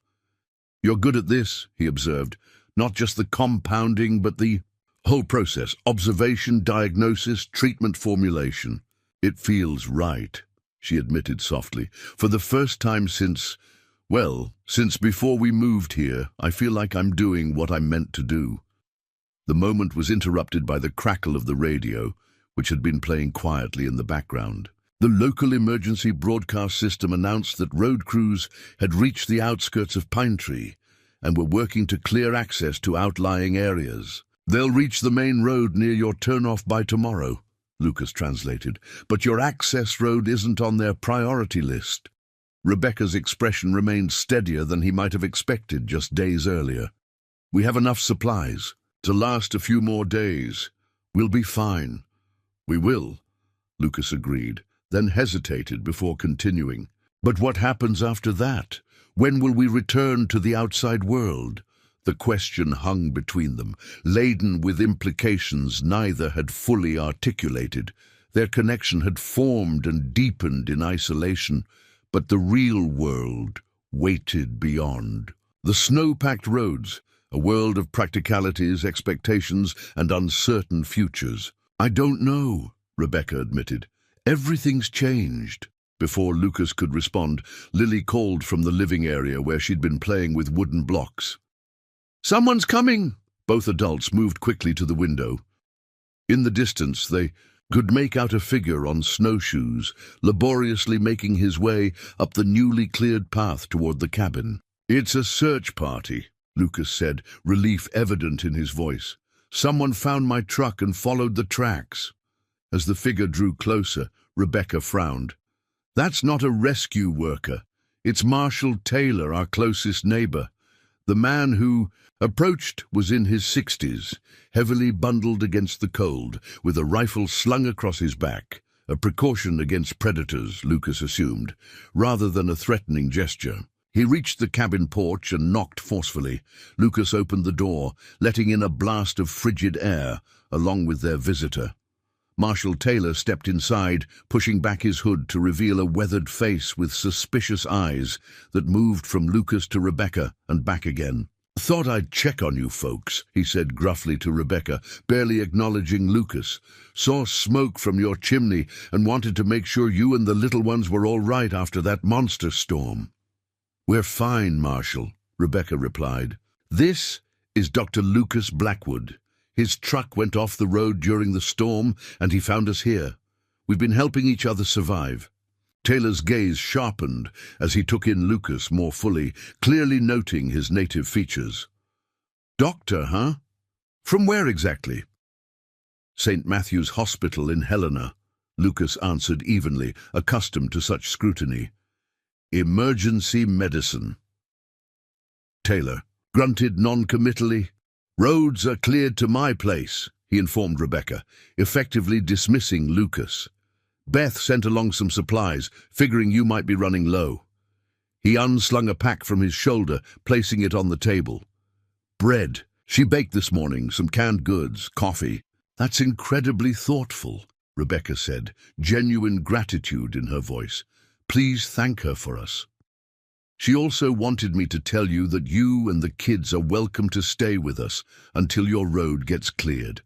"You're good at this," he observed. "Not just the compounding, but the whole process. Observation, diagnosis, treatment formulation." "It feels right," she admitted softly. "For the first time since before we moved here, I feel like I'm doing what I'm meant to do." The moment was interrupted by the crackle of the radio, which had been playing quietly in the background. The local emergency broadcast system announced that road crews had reached the outskirts of Pine Tree and were working to clear access to outlying areas. "They'll reach the main road near your turnoff by tomorrow," Lucas translated, "but your access road isn't on their priority list." Rebecca's expression remained steadier than he might have expected just days earlier. "We have enough supplies to last a few more days. We'll be fine." "We will," Lucas agreed, then hesitated before continuing. "But what happens after that? When will we return to the outside world?" The question hung between them, laden with implications neither had fully articulated. Their connection had formed and deepened in isolation, but the real world waited beyond. The snow-packed roads, a world of practicalities, expectations, and uncertain futures. "I don't know," Rebecca admitted. "Everything's changed." Before Lucas could respond, Lily called from the living area where she'd been playing with wooden blocks. "Someone's coming!" Both adults moved quickly to the window. In the distance, they could make out a figure on snowshoes, laboriously making his way up the newly cleared path toward the cabin. "It's a search party," Lucas said, relief evident in his voice. "Someone found my truck and followed the tracks." As the figure drew closer, Rebecca frowned. "That's not a rescue worker. It's Marshall Taylor, our closest neighbor. The man who approached was in his 60s, heavily bundled against the cold, with a rifle slung across his back, a precaution against predators, Lucas assumed, rather than a threatening gesture. He reached the cabin porch and knocked forcefully. Lucas opened the door, letting in a blast of frigid air, along with their visitor. Marshal Taylor stepped inside, pushing back his hood to reveal a weathered face with suspicious eyes that moved from Lucas to Rebecca and back again. "Thought I'd check on you folks," he said gruffly to Rebecca, barely acknowledging Lucas. "Saw smoke from your chimney and wanted to make sure you and the little ones were all right after that monster storm." "We're fine, Marshal," Rebecca replied. "This is Dr. Lucas Blackwood. His truck went off the road during the storm, and he found us here. We've been helping each other survive." Taylor's gaze sharpened as he took in Lucas more fully, clearly noting his native features. "Doctor, huh? From where exactly?" "St. Matthew's Hospital in Helena," Lucas answered evenly, accustomed to such scrutiny. "Emergency medicine." Taylor grunted non-committally. "Roads are cleared to my place," he informed Rebecca, effectively dismissing Lucas. "Beth sent along some supplies, figuring you might be running low." He unslung a pack from his shoulder, placing it on the table. "Bread. She baked this morning, some canned goods, coffee." "That's incredibly thoughtful," Rebecca said, genuine gratitude in her voice. "Please thank her for us. She also wanted me to tell you that you and the kids are welcome to stay with us until your road gets cleared.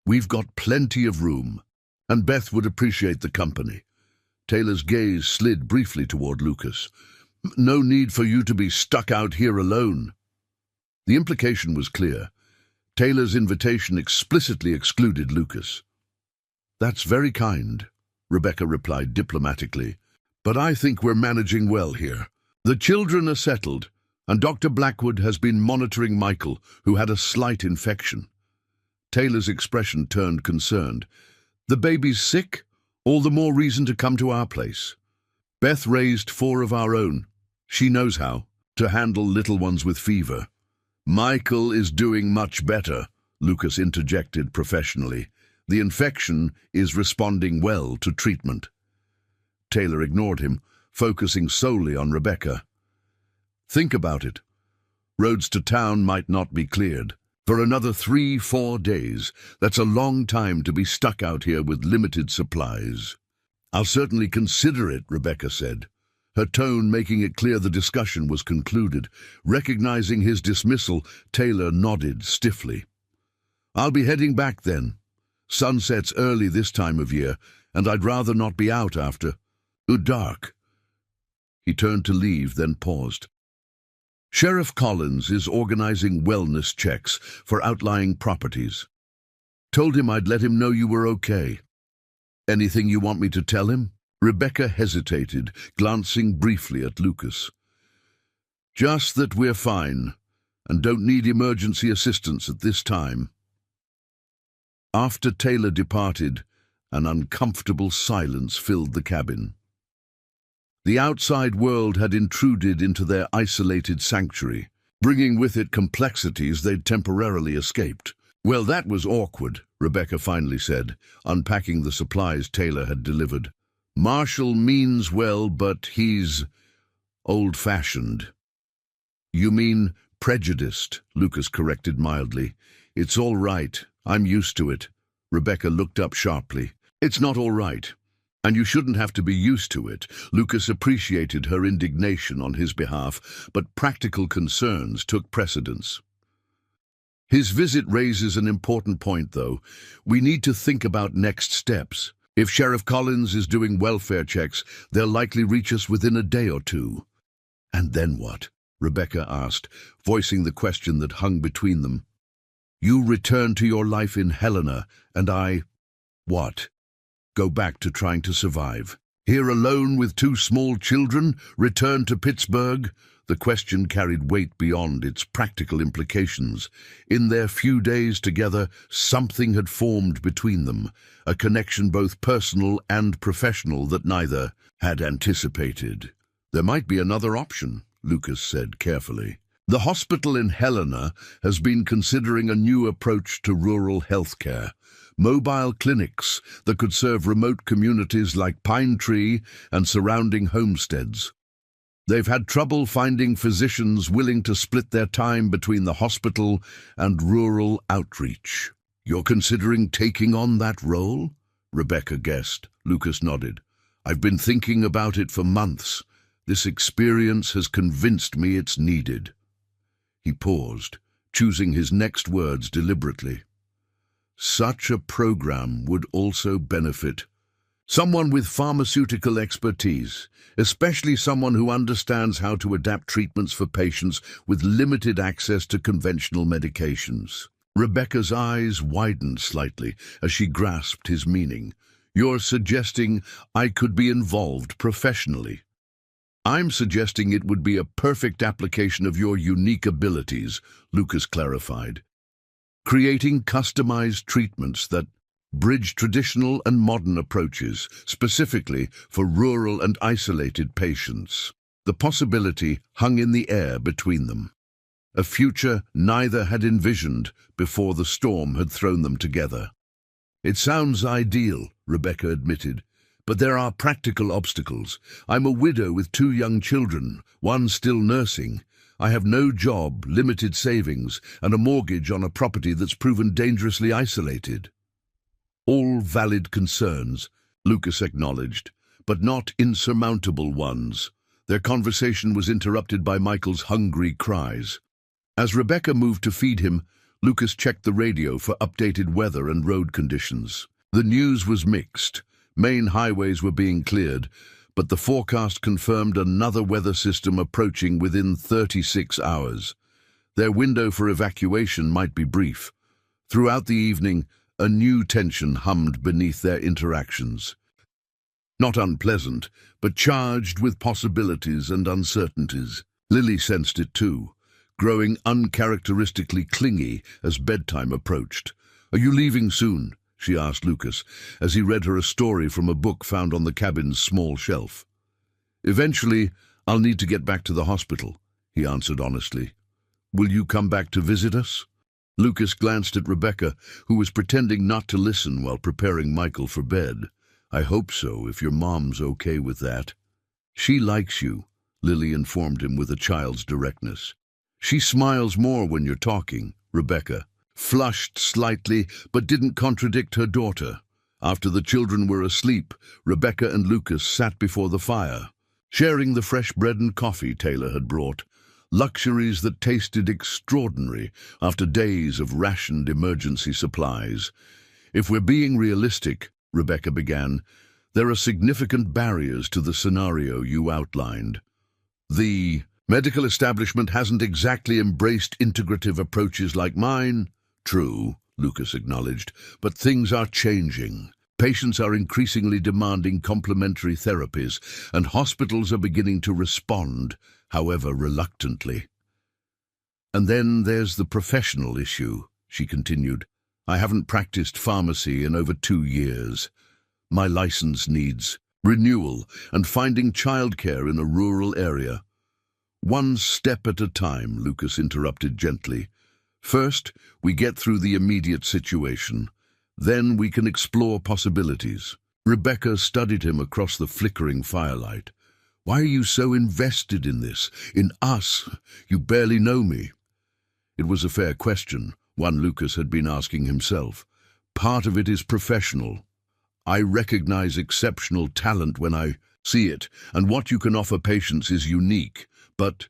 We've got plenty of room, and Beth would appreciate the company." Taylor's gaze slid briefly toward Lucas. "No need for you to be stuck out here alone." The implication was clear. Taylor's invitation explicitly excluded Lucas. "That's very kind," Rebecca replied diplomatically, "but I think we're managing well here. The children are settled, and Dr. Blackwood has been monitoring Michael, who had a slight infection." Taylor's expression turned concerned. "The baby's sick? All the more reason to come to our place. Beth raised 4 of our own. She knows how to handle little ones with fever." "Michael is doing much better," Lucas interjected professionally. "The infection is responding well to treatment." Taylor ignored him, focusing solely on Rebecca. "Think about it. Roads to town might not be cleared for another 3-4 days. That's a long time to be stuck out here with limited supplies." "I'll certainly consider it," Rebecca said, her tone making it clear the discussion was concluded. Recognizing his dismissal, Taylor nodded stiffly. "I'll be heading back then. Sunset's early this time of year, and I'd rather not be out after dark." He turned to leave, then paused. "Sheriff Collins is organizing wellness checks for outlying properties. Told him I'd let him know you were okay. Anything you want me to tell him?" Rebecca hesitated, glancing briefly at Lucas. "Just that we're fine, and don't need emergency assistance at this time." After Taylor departed, an uncomfortable silence filled the cabin. The outside world had intruded into their isolated sanctuary, bringing with it complexities they'd temporarily escaped. "Well, that was awkward," Rebecca finally said, unpacking the supplies Taylor had delivered. "Marshall means well, but he's old-fashioned." "You mean prejudiced," Lucas corrected mildly. "It's all right. I'm used to it." Rebecca looked up sharply. "It's not all right. And you shouldn't have to be used to it." Lucas appreciated her indignation on his behalf, but practical concerns took precedence. "His visit raises an important point, though. We need to think about next steps. If Sheriff Collins is doing welfare checks, they'll likely reach us within a day or two." "And then what?" Rebecca asked, voicing the question that hung between them. "You return to your life in Helena, and I... what? Go back to trying to survive? Here alone with 2 small children? Return to Pittsburgh?" The question carried weight beyond its practical implications. In their few days together, something had formed between them, a connection both personal and professional that neither had anticipated. "There might be another option," Lucas said carefully. "The hospital in Helena has been considering a new approach to rural health care. Mobile clinics that could serve remote communities like Pine Tree and surrounding homesteads. They've had trouble finding physicians willing to split their time between the hospital and rural outreach. You're considering taking on that role? Rebecca guessed. Lucas nodded. I've been thinking about it for months. This experience has convinced me it's needed. He paused, choosing his next words deliberately. Such a program would also benefit someone with pharmaceutical expertise, especially someone who understands how to adapt treatments for patients with limited access to conventional medications. Rebecca's eyes widened slightly as she grasped his meaning. You're suggesting I could be involved professionally. I'm suggesting it would be a perfect application of your unique abilities, Lucas clarified. Creating customized treatments that bridge traditional and modern approaches, specifically for rural and isolated patients. The possibility hung in the air between them. A future neither had envisioned before the storm had thrown them together. It sounds ideal, Rebecca admitted, but there are practical obstacles. I'm a widow with 2 young children, one still nursing. I have no job, limited savings, and a mortgage on a property that's proven dangerously isolated. All valid concerns, Lucas acknowledged, but not insurmountable ones. Their conversation was interrupted by Michael's hungry cries. As Rebecca moved to feed him, Lucas checked the radio for updated weather and road conditions. The news was mixed. Main highways were being cleared, but the forecast confirmed another weather system approaching within 36 hours. Their window for evacuation might be brief. Throughout the evening, a new tension hummed beneath their interactions. Not unpleasant, but charged with possibilities and uncertainties. Lily sensed it too, growing uncharacteristically clingy as bedtime approached. Are you leaving soon? She asked Lucas, as he read her a story from a book found on the cabin's small shelf. Eventually, I'll need to get back to the hospital, he answered honestly. Will you come back to visit us? Lucas glanced at Rebecca, who was pretending not to listen while preparing Michael for bed. I hope so, if your mom's okay with that. She likes you, Lily informed him with a child's directness. She smiles more when you're talking, Rebecca flushed slightly but didn't contradict her daughter. After the children were asleep, Rebecca and Lucas sat before the fire, sharing the fresh bread and coffee Taylor had brought. Luxuries that tasted extraordinary after days of rationed emergency supplies. If we're being realistic, Rebecca began, there are significant barriers to the scenario you outlined. The medical establishment hasn't exactly embraced integrative approaches like mine. True, Lucas acknowledged, but things are changing. Patients are increasingly demanding complementary therapies, and hospitals are beginning to respond, however reluctantly. And then there's the professional issue, she continued. I haven't practiced pharmacy in over 2 years. My license needs renewal and finding childcare in a rural area. One step at a time, Lucas interrupted gently. First, we get through the immediate situation. Then we can explore possibilities. Rebecca studied him across the flickering firelight. Why are you so invested in this? In us? You barely know me. It was a fair question, one Lucas had been asking himself. Part of it is professional. I recognize exceptional talent when I see it, and what you can offer patients is unique. But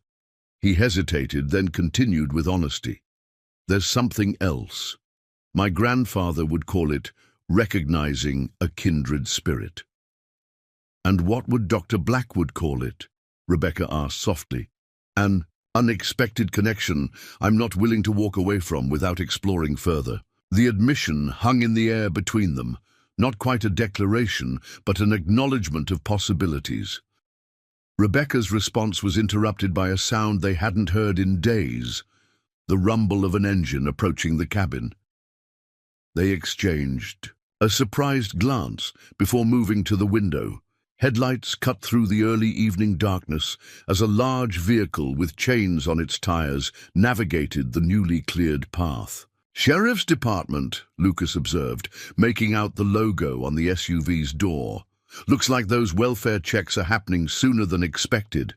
he hesitated, then continued with honesty. There's something else. My grandfather would call it recognizing a kindred spirit. And what would Dr. Blackwood call it? Rebecca asked softly. An unexpected connection I'm not willing to walk away from without exploring further. The admission hung in the air between them, not quite a declaration, but an acknowledgement of possibilities. Rebecca's response was interrupted by a sound they hadn't heard in days, the rumble of an engine approaching the cabin. They exchanged a surprised glance before moving to the window. Headlights cut through the early evening darkness as a large vehicle with chains on its tires navigated the newly cleared path. Sheriff's Department, Lucas observed, making out the logo on the SUV's door. Looks like those welfare checks are happening sooner than expected.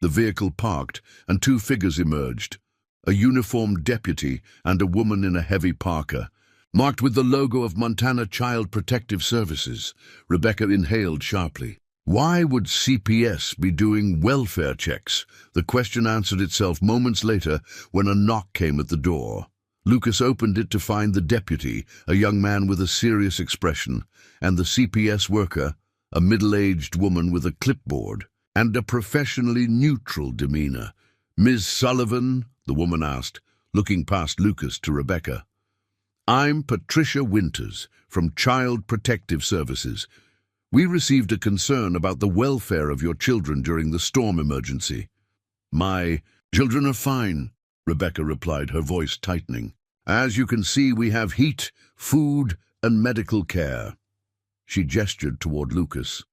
The vehicle parked, and two figures emerged, a uniformed deputy and a woman in a heavy parka, marked with the logo of Montana Child Protective Services. Rebecca inhaled sharply. Why would CPS be doing welfare checks? The question answered itself moments later when a knock came at the door. Lucas opened it to find the deputy, a young man with a serious expression, and the CPS worker, a middle-aged woman with a clipboard and a professionally neutral demeanor. "Ms. Sullivan?" the woman asked, looking past Lucas to Rebecca. "I'm Patricia Winters from Child Protective Services. We received a concern about the welfare of your children during the storm emergency." "My children are fine," Rebecca replied, her voice tightening. "As you can see, we have heat, food, and medical care." She gestured toward Lucas.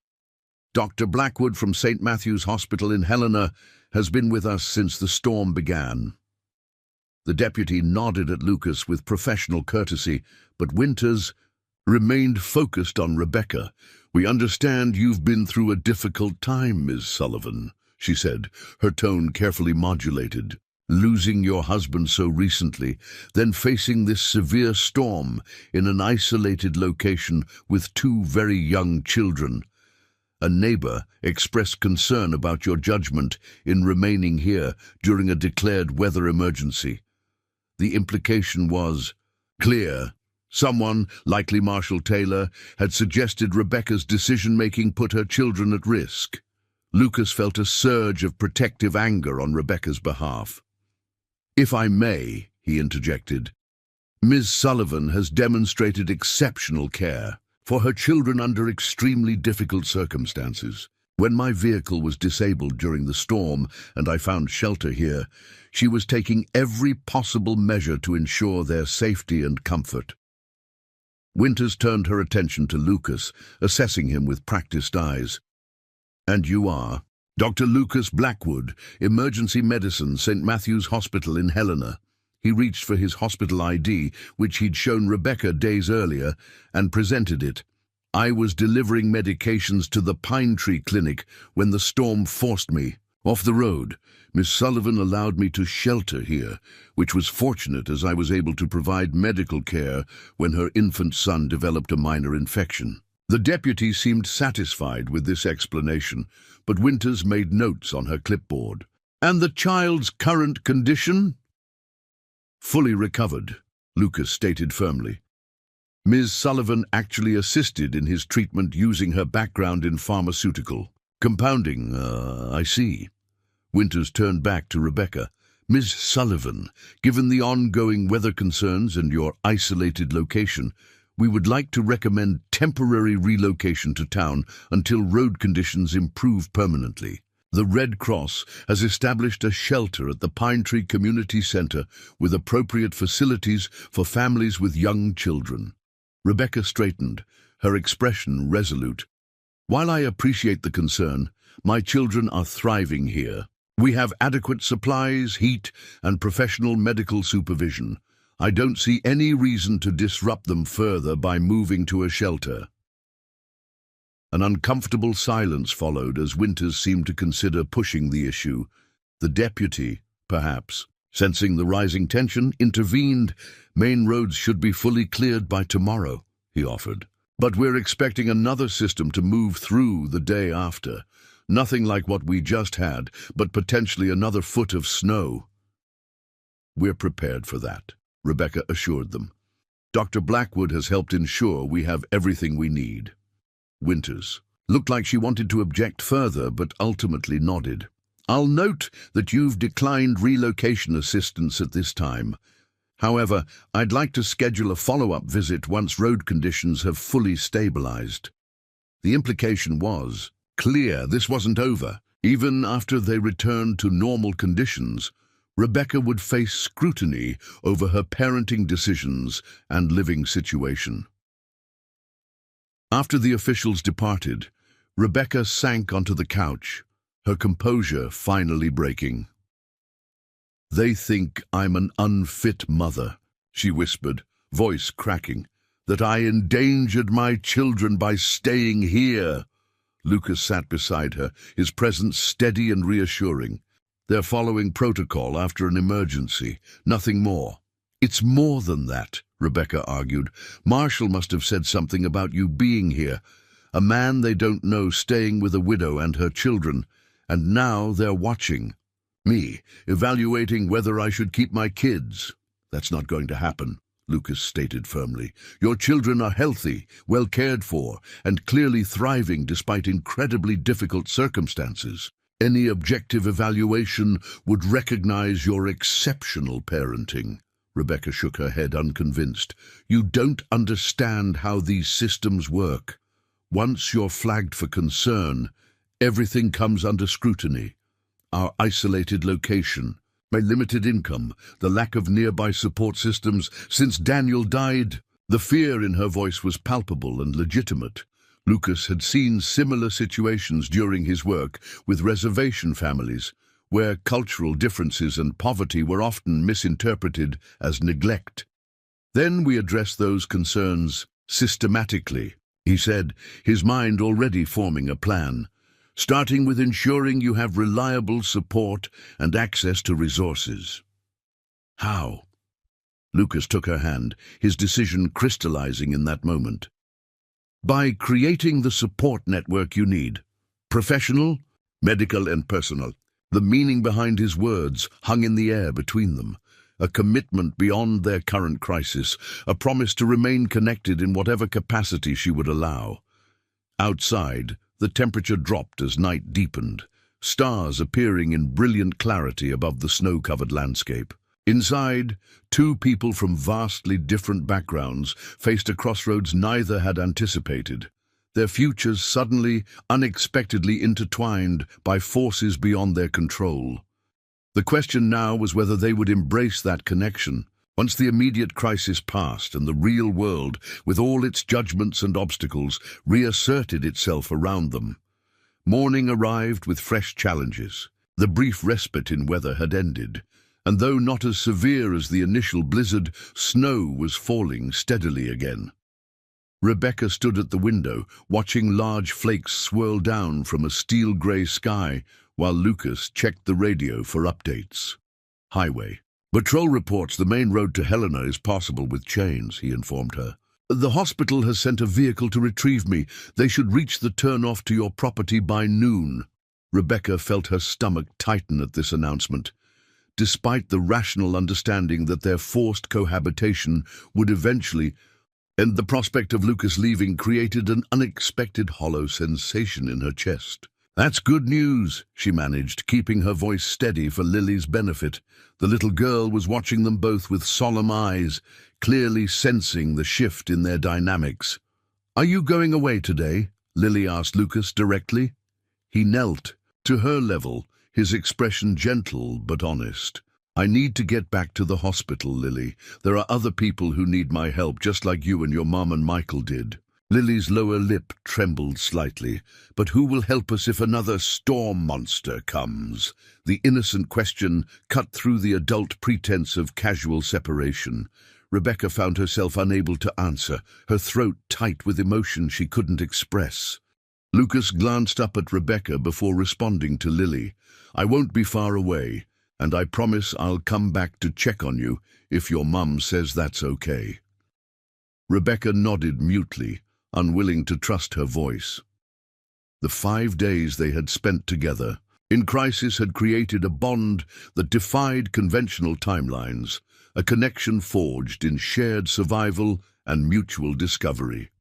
"Dr. Blackwood from St. Matthew's Hospital in Helena has been with us since the storm began." The deputy nodded at Lucas with professional courtesy, but Winters remained focused on Rebecca. "We understand you've been through a difficult time, Ms. Sullivan," she said, her tone carefully modulated. "Losing your husband so recently, then facing this severe storm in an isolated location with two very young children. A neighbor expressed concern about your judgment in remaining here during a declared weather emergency. The implication was clear. Someone, likely Marshall Taylor, had suggested Rebecca's decision-making put her children at risk." Lucas felt a surge of protective anger on Rebecca's behalf. "If I may," he interjected, "Ms. Sullivan has demonstrated exceptional care for her children under extremely difficult circumstances. When my vehicle was disabled during the storm and I found shelter here, she was taking every possible measure to ensure their safety and comfort." Winters turned her attention to Lucas, assessing him with practiced eyes. "And you are?" "Dr. Lucas Blackwood, Emergency Medicine, St. Matthew's Hospital in Helena." He reached for his hospital ID, which he'd shown Rebecca days earlier, and presented it. "I was delivering medications to the Pine Tree Clinic when the storm forced me off the road. Miss Sullivan allowed me to shelter here, which was fortunate as I was able to provide medical care when her infant son developed a minor infection." The deputy seemed satisfied with this explanation, but Winters made notes on her clipboard. "And the child's current condition?" "Fully recovered," Lucas stated firmly. "Ms. Sullivan actually assisted in his treatment using her background in pharmaceutical compounding. I see." Winters turned back to Rebecca. "Ms. Sullivan, given the ongoing weather concerns and your isolated location, we would like to recommend temporary relocation to town until road conditions improve permanently. The Red Cross has established a shelter at the Pine Tree Community Center with appropriate facilities for families with young children." Rebecca straightened, her expression resolute. "While I appreciate the concern, my children are thriving here. We have adequate supplies, heat, and professional medical supervision. I don't see any reason to disrupt them further by moving to a shelter." An uncomfortable silence followed as Winters seemed to consider pushing the issue. The deputy, perhaps, sensing the rising tension, intervened. "Main roads should be fully cleared by tomorrow," he offered. "But we're expecting another system to move through the day after. Nothing like what we just had, but potentially another foot of snow." "We're prepared for that," Rebecca assured them. "Dr. Blackwood has helped ensure we have everything we need." Winters looked like she wanted to object further, but ultimately nodded. "I'll note that you've declined relocation assistance at this time. However, I'd like to schedule a follow-up visit once road conditions have fully stabilized." The implication was clear. This wasn't over. Even after they returned to normal conditions, Rebecca would face scrutiny over her parenting decisions and living situation. After the officials departed, Rebecca sank onto the couch, her composure finally breaking. "They think I'm an unfit mother," she whispered, voice cracking, "that I endangered my children by staying here. Lucas sat beside her, his presence steady and reassuring. "They're following protocol after an emergency, nothing more." "It's more than that," Rebecca argued. "Marshall must have said something about you being here. A man they don't know staying with a widow and her children, and now they're watching. Me, evaluating whether I should keep my kids." "That's not going to happen," Lucas stated firmly. "Your children are healthy, well cared for, and clearly thriving despite incredibly difficult circumstances. Any objective evaluation would recognize your exceptional parenting." Rebecca shook her head, unconvinced. "You don't understand how these systems work. Once you're flagged for concern, everything comes under scrutiny. Our isolated location, my limited income, the lack of nearby support systems since Daniel died." The fear in her voice was palpable and legitimate. Lucas had seen similar situations during his work with reservation families, where cultural differences and poverty were often misinterpreted as neglect. "Then we address those concerns systematically," he said, his mind already forming a plan, "starting with ensuring you have reliable support and access to resources." "How?" Lucas took her hand, his decision crystallizing in that moment. "By creating the support network you need. Professional, medical, and personal." The meaning behind his words hung in the air between them. A commitment beyond their current crisis, a promise to remain connected in whatever capacity she would allow. Outside, the temperature dropped as night deepened, stars appearing in brilliant clarity above the snow-covered landscape. Inside, two people from vastly different backgrounds faced a crossroads neither had anticipated, their futures suddenly, unexpectedly intertwined by forces beyond their control. The question now was whether they would embrace that connection. Once the immediate crisis passed and the real world, with all its judgments and obstacles, reasserted itself around them. Morning arrived with fresh challenges. The brief respite in weather had ended, and though not as severe as the initial blizzard, snow was falling steadily again. Rebecca stood at the window, watching large flakes swirl down from a steel-grey sky, while Lucas checked the radio for updates. "Highway. Patrol reports the main road to Helena is possible with chains," he informed her. "The hospital has sent a vehicle to retrieve me. They should reach the turnoff to your property by noon." Rebecca felt her stomach tighten at this announcement. Despite the rational understanding that their forced cohabitation would eventually end, the prospect of Lucas leaving created an unexpected hollow sensation in her chest. "That's good news," she managed, keeping her voice steady for Lily's benefit. The little girl was watching them both with solemn eyes, clearly sensing the shift in their dynamics. "Are you going away today?" Lily asked Lucas directly. He knelt, to her level, his expression gentle but honest. "I need to get back to the hospital, Lily. There are other people who need my help, just like you and your mom and Michael did." Lily's lower lip trembled slightly. "But who will help us if another storm monster comes?" The innocent question cut through the adult pretense of casual separation. Rebecca found herself unable to answer, her throat tight with emotion she couldn't express. Lucas glanced up at Rebecca before responding to Lily. "I won't be far away, and I promise I'll come back to check on you if your mum says that's okay." Rebecca nodded mutely, unwilling to trust her voice. The 5 days they had spent together in crisis had created a bond that defied conventional timelines, a connection forged in shared survival and mutual discovery.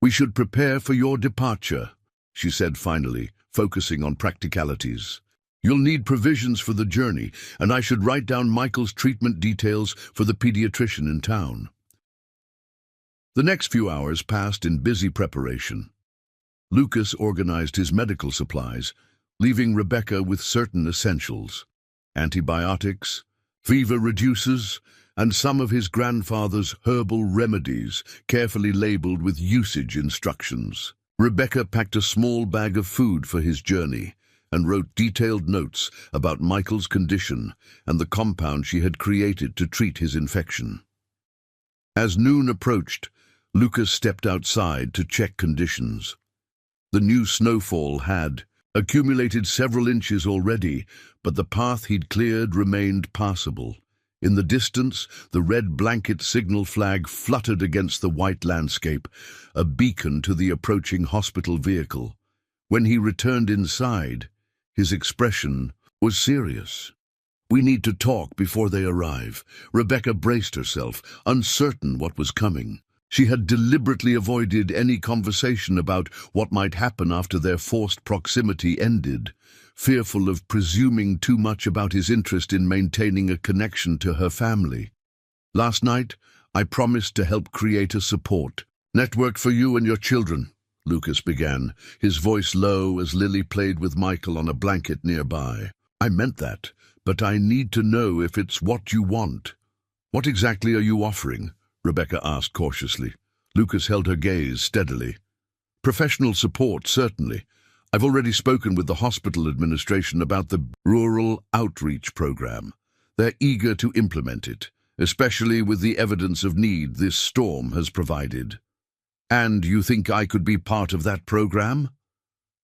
"We should prepare for your departure," she said finally, focusing on practicalities. "You'll need provisions for the journey, and I should write down Michael's treatment details for the pediatrician in town." The next few hours passed in busy preparation. Lucas organized his medical supplies, leaving Rebecca with certain essentials: antibiotics, fever reducers, and some of his grandfather's herbal remedies, carefully labeled with usage instructions. Rebecca packed a small bag of food for his journey and wrote detailed notes about Michael's condition and the compound she had created to treat his infection. As noon approached, Lucas stepped outside to check conditions. The new snowfall had accumulated several inches already, but the path he'd cleared remained passable. In the distance, the red blanket signal flag fluttered against the white landscape, a beacon to the approaching hospital vehicle. When he returned inside, his expression was serious. "We need to talk before they arrive." Rebecca braced herself, uncertain what was coming. She had deliberately avoided any conversation about what might happen after their forced proximity ended, fearful of presuming too much about his interest in maintaining a connection to her family. "Last night, I promised to help create a support network for you and your children," Lucas began, his voice low as Lily played with Michael on a blanket nearby. "I meant that, but I need to know if it's what you want." "What exactly are you offering?" Rebecca asked cautiously. Lucas held her gaze steadily. "Professional support, certainly. I've already spoken with the hospital administration about the rural outreach program. They're eager to implement it, especially with the evidence of need this storm has provided." "And you think I could be part of that program?"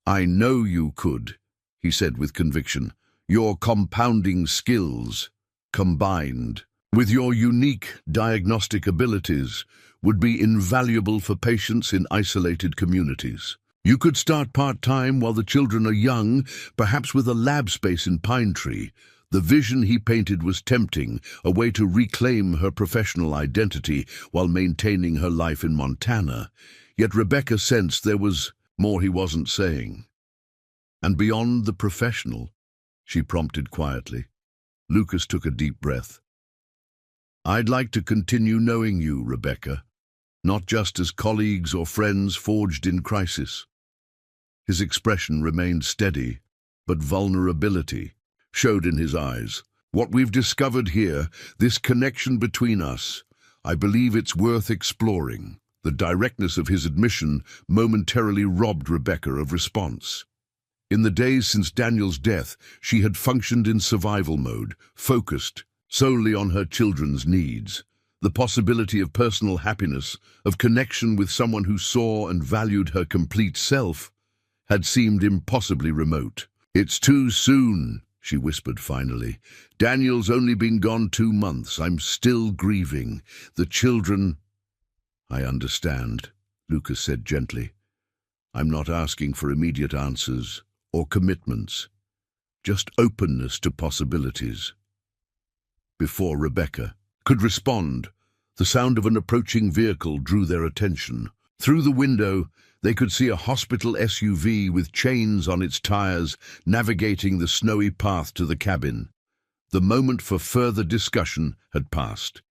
"I know you could," he said with conviction. "Your compounding skills, combined with your unique diagnostic abilities, would be invaluable for patients in isolated communities. You could start part-time while the children are young, perhaps with a lab space in Pine Tree." The vision he painted was tempting, a way to reclaim her professional identity while maintaining her life in Montana. Yet Rebecca sensed there was more he wasn't saying. "And beyond the professional?" she prompted quietly. Lucas took a deep breath. "I'd like to continue knowing you, Rebecca, not just as colleagues or friends forged in crisis." His expression remained steady, but vulnerability showed in his eyes. "What we've discovered here, this connection between us, I believe it's worth exploring." The directness of his admission momentarily robbed Rebecca of response. In the days since Daniel's death, she had functioned in survival mode, focused solely on her children's needs. The possibility of personal happiness, of connection with someone who saw and valued her complete self, had seemed impossibly remote. "It's too soon," she whispered finally. "Daniel's only been gone 2 months. I'm still grieving. The children—" "I understand," Lucas said gently. "I'm not asking for immediate answers or commitments, just openness to possibilities." Before Rebecca could respond, the sound of an approaching vehicle drew their attention. Through the window, they could see a hospital SUV with chains on its tires navigating the snowy path to the cabin. The moment for further discussion had passed.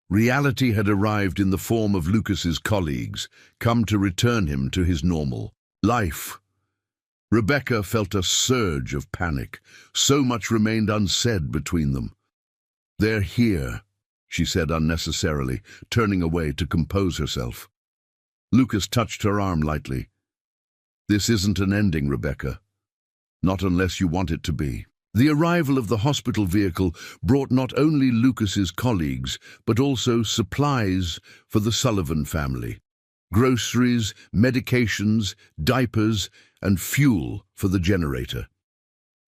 Reality had arrived in the form of Lucas's colleagues, come to return him to his normal life. Rebecca felt a surge of panic. So much remained unsaid between them. "They're here," she said unnecessarily, turning away to compose herself. Lucas touched her arm lightly. "This isn't an ending, Rebecca. Not unless you want it to be." The arrival of the hospital vehicle brought not only Lucas's colleagues, but also supplies for the Sullivan family. Groceries, medications, diapers, and fuel for the generator.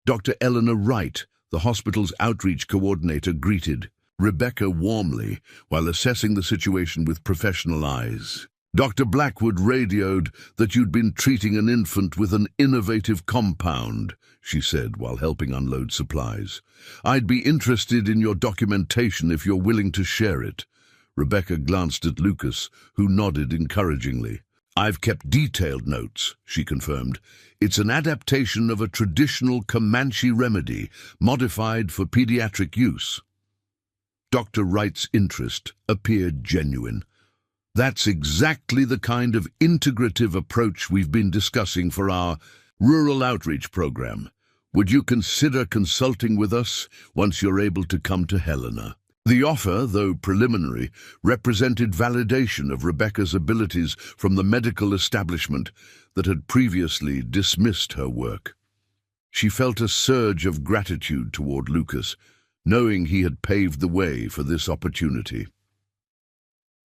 Dr. Eleanor Wright, the hospital's outreach coordinator, greeted Rebecca warmly while assessing the situation with professional eyes. "Dr. Blackwood radioed that you'd been treating an infant with an innovative compound," she said while helping unload supplies. "I'd be interested in your documentation if you're willing to share it." Rebecca glanced at Lucas, who nodded encouragingly. "I've kept detailed notes," she confirmed. "It's an adaptation of a traditional Comanche remedy, modified for pediatric use." Dr. Wright's interest appeared genuine. "That's exactly the kind of integrative approach we've been discussing for our rural outreach program. Would you consider consulting with us once you're able to come to Helena?" The offer, though preliminary, represented validation of Rebecca's abilities from the medical establishment that had previously dismissed her work. She felt a surge of gratitude toward Lucas, knowing he had paved the way for this opportunity.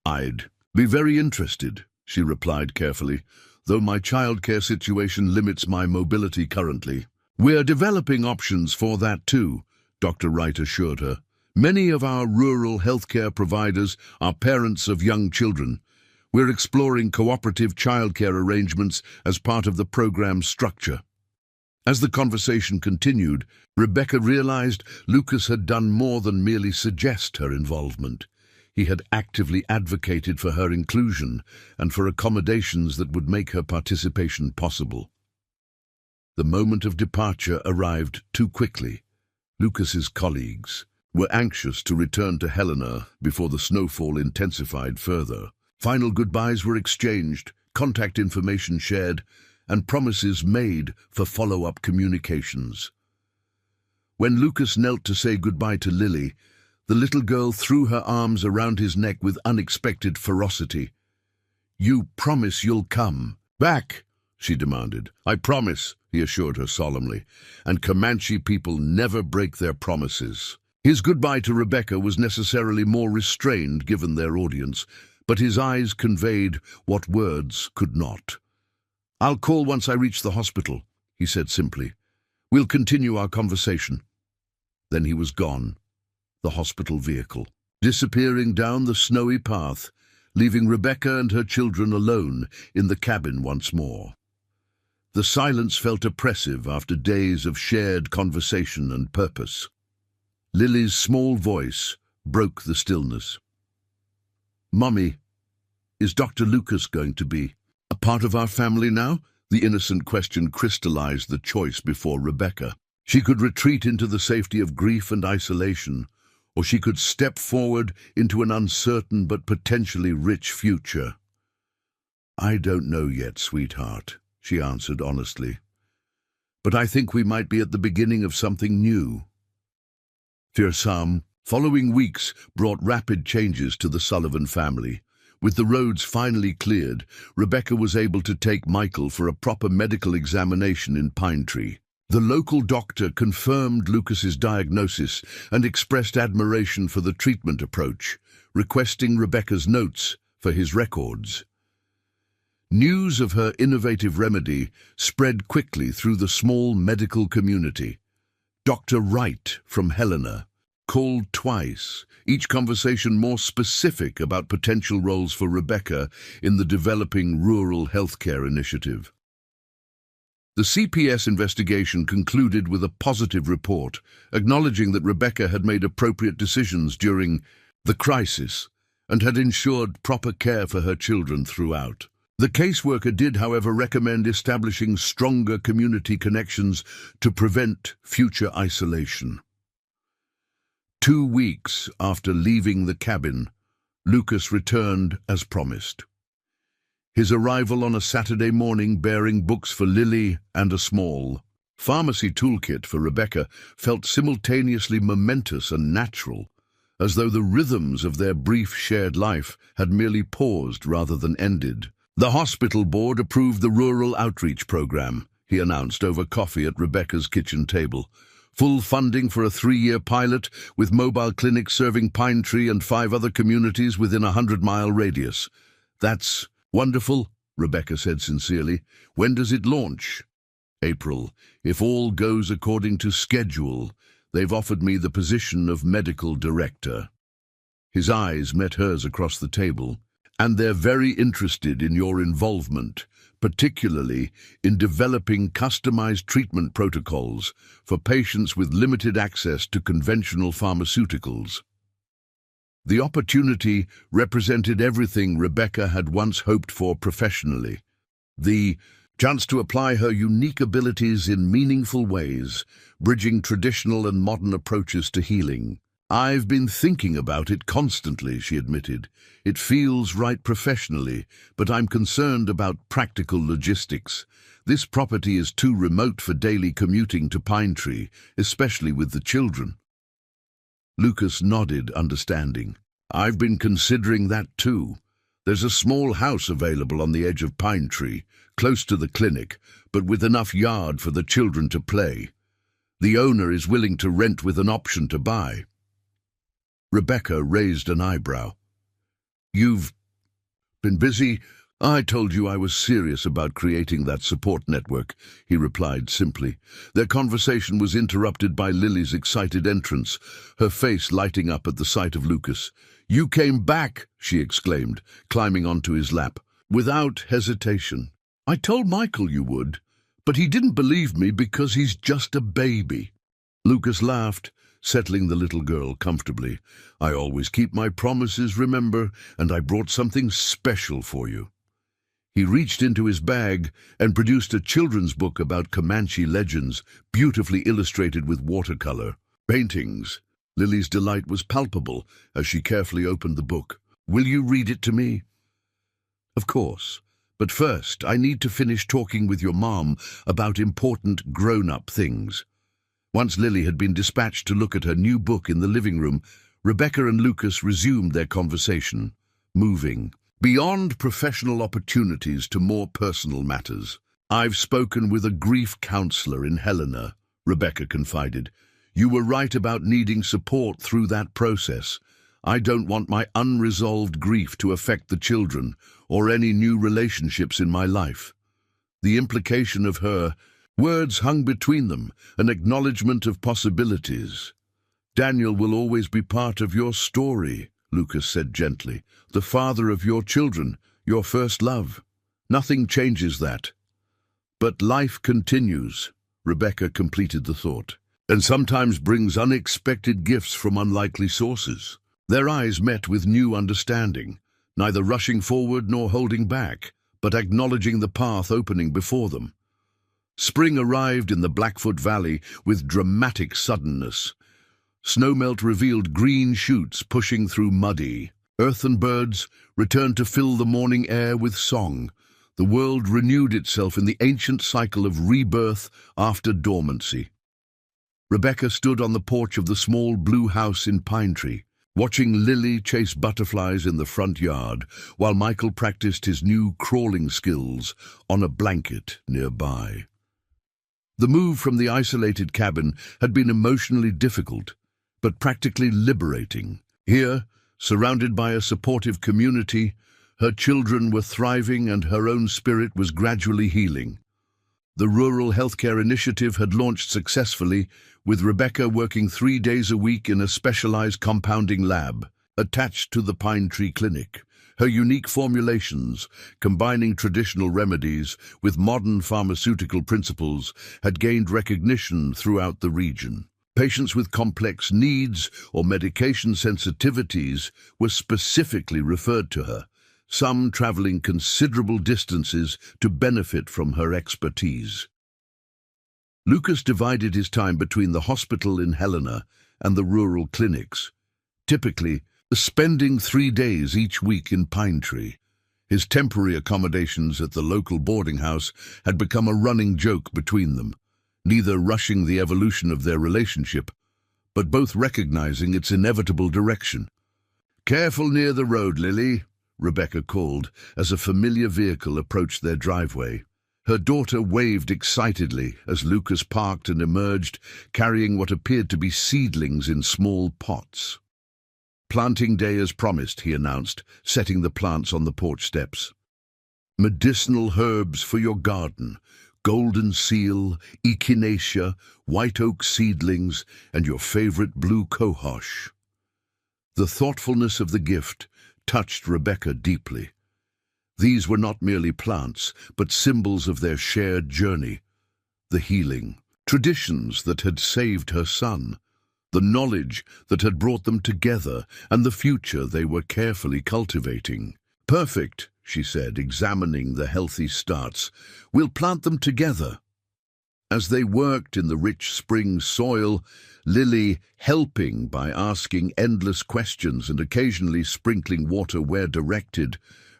"I'd be very interested," she replied carefully, though my childcare situation limits my mobility currently. We're developing options for that too, Dr. Wright assured her. Many of our rural healthcare providers are parents of young children. We're exploring cooperative childcare arrangements as part of the program's structure. As the conversation continued, Rebecca realized Lucas had done more than merely suggest her involvement. He had actively advocated for her inclusion and for accommodations that would make her participation possible. The moment of departure arrived too quickly. Lucas's colleagues were anxious to return to Helena before the snowfall intensified further. Final goodbyes were exchanged, contact information shared, and promises made for follow-up communications. When Lucas knelt to say goodbye to Lily, the little girl threw her arms around his neck with unexpected ferocity. "You promise you'll come back?" she demanded. "I promise," he assured her solemnly, "and Comanche people never break their promises." His goodbye to Rebecca was necessarily more restrained given their audience, but his eyes conveyed what words could not. "I'll call once I reach the hospital," he said simply. "We'll continue our conversation." Then he was gone, the hospital vehicle, disappearing down the snowy path, leaving Rebecca and her children alone in the cabin once more. The silence felt oppressive after days of shared conversation and purpose. Lily's small voice broke the stillness. "Mummy, is Dr. Lucas going to be a part of our family now?" The innocent question crystallized the choice before Rebecca. She could retreat into the safety of grief and isolation, or she could step forward into an uncertain but potentially rich future. "I don't know yet, sweetheart," she answered honestly. "But I think we might be at the beginning of something new." For some, following weeks brought rapid changes to the Sullivan family. With the roads finally cleared, Rebecca was able to take Michael for a proper medical examination in Pine Tree. The local doctor confirmed Lucas's diagnosis and expressed admiration for the treatment approach, requesting Rebecca's notes for his records. News of her innovative remedy spread quickly through the small medical community. Dr. Wright from Helena called twice, each conversation more specific about potential roles for Rebecca in the developing rural healthcare initiative. The CPS investigation concluded with a positive report, acknowledging that Rebecca had made appropriate decisions during the crisis and had ensured proper care for her children throughout. The caseworker did, however, recommend establishing stronger community connections to prevent future isolation. 2 weeks after leaving the cabin, Lucas returned as promised. His arrival on a Saturday morning bearing books for Lily and a small pharmacy toolkit for Rebecca felt simultaneously momentous and natural, as though the rhythms of their brief shared life had merely paused rather than ended. The hospital board approved the rural outreach program, he announced over coffee at Rebecca's kitchen table. Full funding for a 3-year pilot with mobile clinics serving Pine Tree and 5 other communities within a 100-mile radius. "That's wonderful," Rebecca said sincerely. "When does it launch?" "April. If all goes according to schedule, they've offered me the position of medical director." His eyes met hers across the table. "And they're very interested in your involvement, particularly in developing customized treatment protocols for patients with limited access to conventional pharmaceuticals." The opportunity represented everything Rebecca had once hoped for professionally. The chance to apply her unique abilities in meaningful ways, bridging traditional and modern approaches to healing. "I've been thinking about it constantly," she admitted. "It feels right professionally, but I'm concerned about practical logistics. This property is too remote for daily commuting to Pine Tree, especially with the children." Lucas nodded, understanding. "I've been considering that too. There's a small house available on the edge of Pine Tree, close to the clinic, but with enough yard for the children to play. The owner is willing to rent with an option to buy." Rebecca raised an eyebrow. "You've been busy "I told you I was serious about creating that support network," he replied simply. Their conversation was interrupted by Lily's excited entrance, her face lighting up at the sight of Lucas. "You came back," she exclaimed, climbing onto his lap. Without hesitation. "I told Michael you would, but he didn't believe me because he's just a baby." Lucas laughed, settling the little girl comfortably. "I always keep my promises, remember, and I brought something special for you." He reached into his bag and produced a children's book about Comanche legends, beautifully illustrated with watercolor paintings. Lily's delight was palpable as she carefully opened the book. "Will you read it to me?" "Of course. But first, I need to finish talking with your mom about important grown-up things." Once Lily had been dispatched to look at her new book in the living room, Rebecca and Lucas resumed their conversation, moving beyond professional opportunities to more personal matters. "I've spoken with a grief counselor in Helena," Rebecca confided. "You were right about needing support through that process. I don't want my unresolved grief to affect the children or any new relationships in my life." The implication of her words hung between them, an acknowledgement of possibilities. "Daniel will always be part of your story," Lucas said gently. "The father of your children, your first love. Nothing changes that." "But life continues," Rebecca completed the thought, "and sometimes brings unexpected gifts from unlikely sources." Their eyes met with new understanding, neither rushing forward nor holding back, but acknowledging the path opening before them. Spring arrived in the Blackfoot Valley with dramatic suddenness. Snowmelt revealed green shoots pushing through muddy. Earth and birds returned to fill the morning air with song. The world renewed itself in the ancient cycle of rebirth after dormancy. Rebecca stood on the porch of the small blue house in Pine Tree, watching Lily chase butterflies in the front yard, while Michael practiced his new crawling skills on a blanket nearby. The move from the isolated cabin had been emotionally difficult, but practically liberating. Here, surrounded by a supportive community, her children were thriving and her own spirit was gradually healing. The Rural Healthcare Initiative had launched successfully, with Rebecca working 3 days a week in a specialized compounding lab attached to the Pine Tree Clinic. Her unique formulations, combining traditional remedies with modern pharmaceutical principles, had gained recognition throughout the region. Patients with complex needs or medication sensitivities were specifically referred to her, some traveling considerable distances to benefit from her expertise. Lucas divided his time between the hospital in Helena and the rural clinics, typically spending 3 days each week in Pine Tree. His temporary accommodations at the local boarding house had become a running joke between them, neither rushing the evolution of their relationship, but both recognizing its inevitable direction. "Careful near the road, Lily," Rebecca called as a familiar vehicle approached their driveway. Her daughter waved excitedly as Lucas parked and emerged, carrying what appeared to be seedlings in small pots. "Planting day as promised," he announced, setting the plants on the porch steps. "Medicinal herbs for your garden, golden seal, echinacea, white oak seedlings, and your favorite blue cohosh." The thoughtfulness of the gift touched Rebecca deeply. These were not merely plants, but symbols of their shared journey, the healing, traditions that had saved her son, the knowledge that had brought them together, and the future they were carefully cultivating. "Perfect," she said, examining the healthy starts. "We'll plant them together." As they worked in the rich spring soil, Lily helping by asking endless questions and occasionally sprinkling water where directed,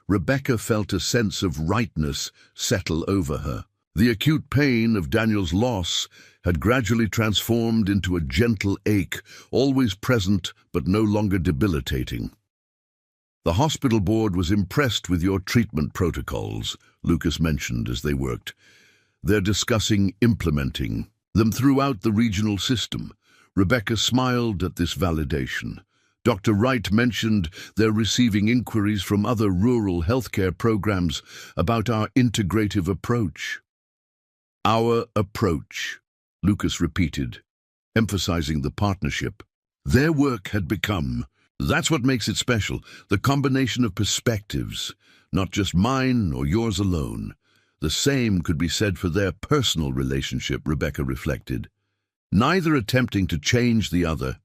Rebecca felt a sense of rightness settle over her. The acute pain of Daniel's loss had gradually transformed into a gentle ache, always present but no longer debilitating. "The hospital board was impressed with your treatment protocols," Lucas mentioned as they worked. "They're discussing implementing them throughout the regional system." Rebecca smiled at this validation. Dr. Wright mentioned they're receiving inquiries from other rural healthcare programs about our integrative approach. Our approach, Lucas repeated, emphasizing the partnership. Their work had become. That's what makes it special, the combination of perspectives, not just mine or yours alone. The same could be said for their personal relationship, Rebecca reflected. Neither attempting to change the other,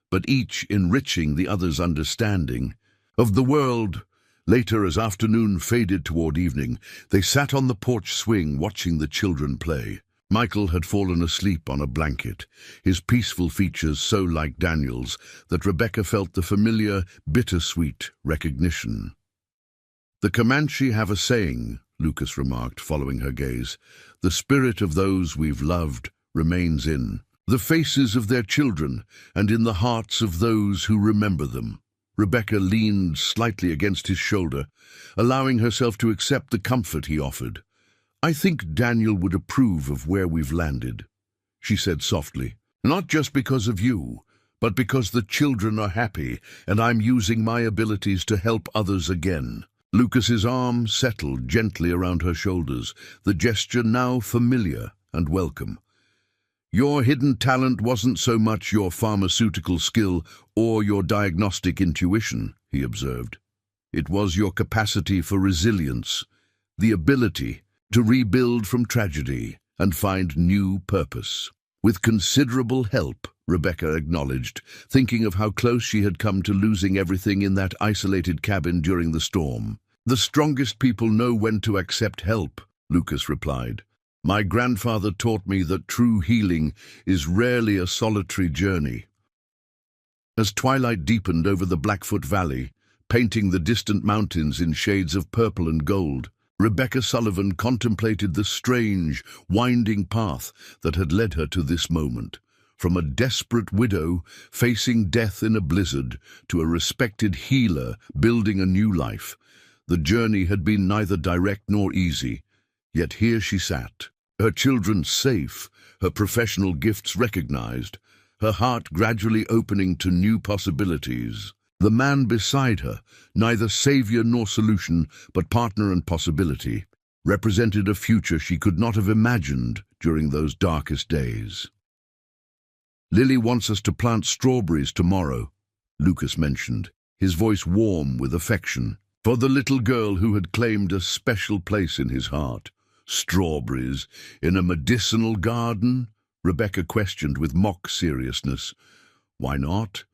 but each enriching the other's understanding of the world. Later, as afternoon faded toward evening, they sat on the porch swing watching the children play. Michael had fallen asleep on a blanket, his peaceful features so like Daniel's that Rebecca felt the familiar, bittersweet recognition. "The Comanche have a saying," Lucas remarked, following her gaze. "The spirit of those we've loved remains in the faces of their children and in the hearts of those who remember them." Rebecca leaned slightly against his shoulder, allowing herself to accept the comfort he offered. "I think Daniel would approve of where we've landed," she said softly. "Not just because of you, but because the children are happy and I'm using my abilities to help others again." Lucas's arm settled gently around her shoulders, the gesture now familiar and welcome. "Your hidden talent wasn't so much your pharmaceutical skill or your diagnostic intuition," he observed. "It was your capacity for resilience, the ability to rebuild from tragedy and find new purpose." With considerable help, Rebecca acknowledged, thinking of how close she had come to losing everything in that isolated cabin during the storm. "The strongest people know when to accept help," Lucas replied. "My grandfather taught me that true healing is rarely a solitary journey." As twilight deepened over the Blackfoot Valley, painting the distant mountains in shades of purple and gold, Rebecca Sullivan contemplated the strange, winding path that had led her to this moment. From a desperate widow facing death in a blizzard to a respected healer building a new life, the journey had been neither direct nor easy. Yet here she sat, her children safe, her professional gifts recognized, her heart gradually opening to new possibilities. The man beside her, neither savior nor solution, but partner and possibility, represented a future she could not have imagined during those darkest days. "Lily wants us to plant strawberries tomorrow," Lucas mentioned, his voice warm with affection, for the little girl who had claimed a special place in his heart. "Strawberries in a medicinal garden?" Rebecca questioned with mock seriousness. "Why not?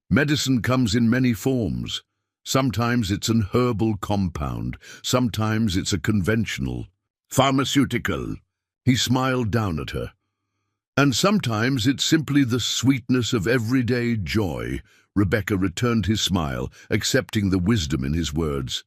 Medicine comes in many forms. Sometimes it's an herbal compound, sometimes it's a conventional, pharmaceutical." He smiled down at her. "And sometimes it's simply the sweetness of everyday joy." Rebecca returned his smile, accepting the wisdom in his words.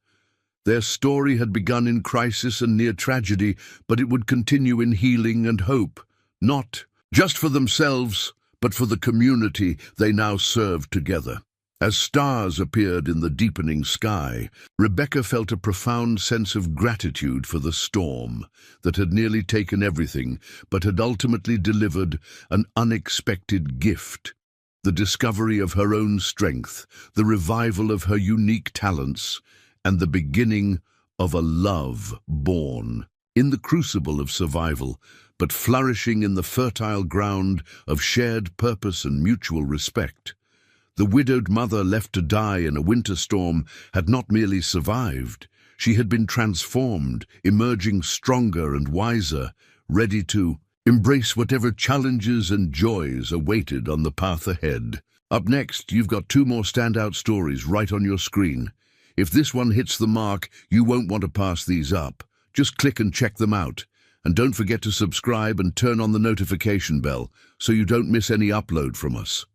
Their story had begun in crisis and near tragedy, but it would continue in healing and hope, not just for themselves, but for the community they now served together. As stars appeared in the deepening sky, Rebecca felt a profound sense of gratitude for the storm that had nearly taken everything, but had ultimately delivered an unexpected gift: the discovery of her own strength, the revival of her unique talents, and the beginning of a love born in the crucible of survival, but flourishing in the fertile ground of shared purpose and mutual respect. The widowed mother left to die in a winter storm had not merely survived, she had been transformed, emerging stronger and wiser, ready to embrace whatever challenges and joys awaited on the path ahead. Up next, you've got 2 more standout stories right on your screen. If this one hits the mark, you won't want to pass these up. Just click and check them out. And don't forget to subscribe and turn on the notification bell so you don't miss any upload from us.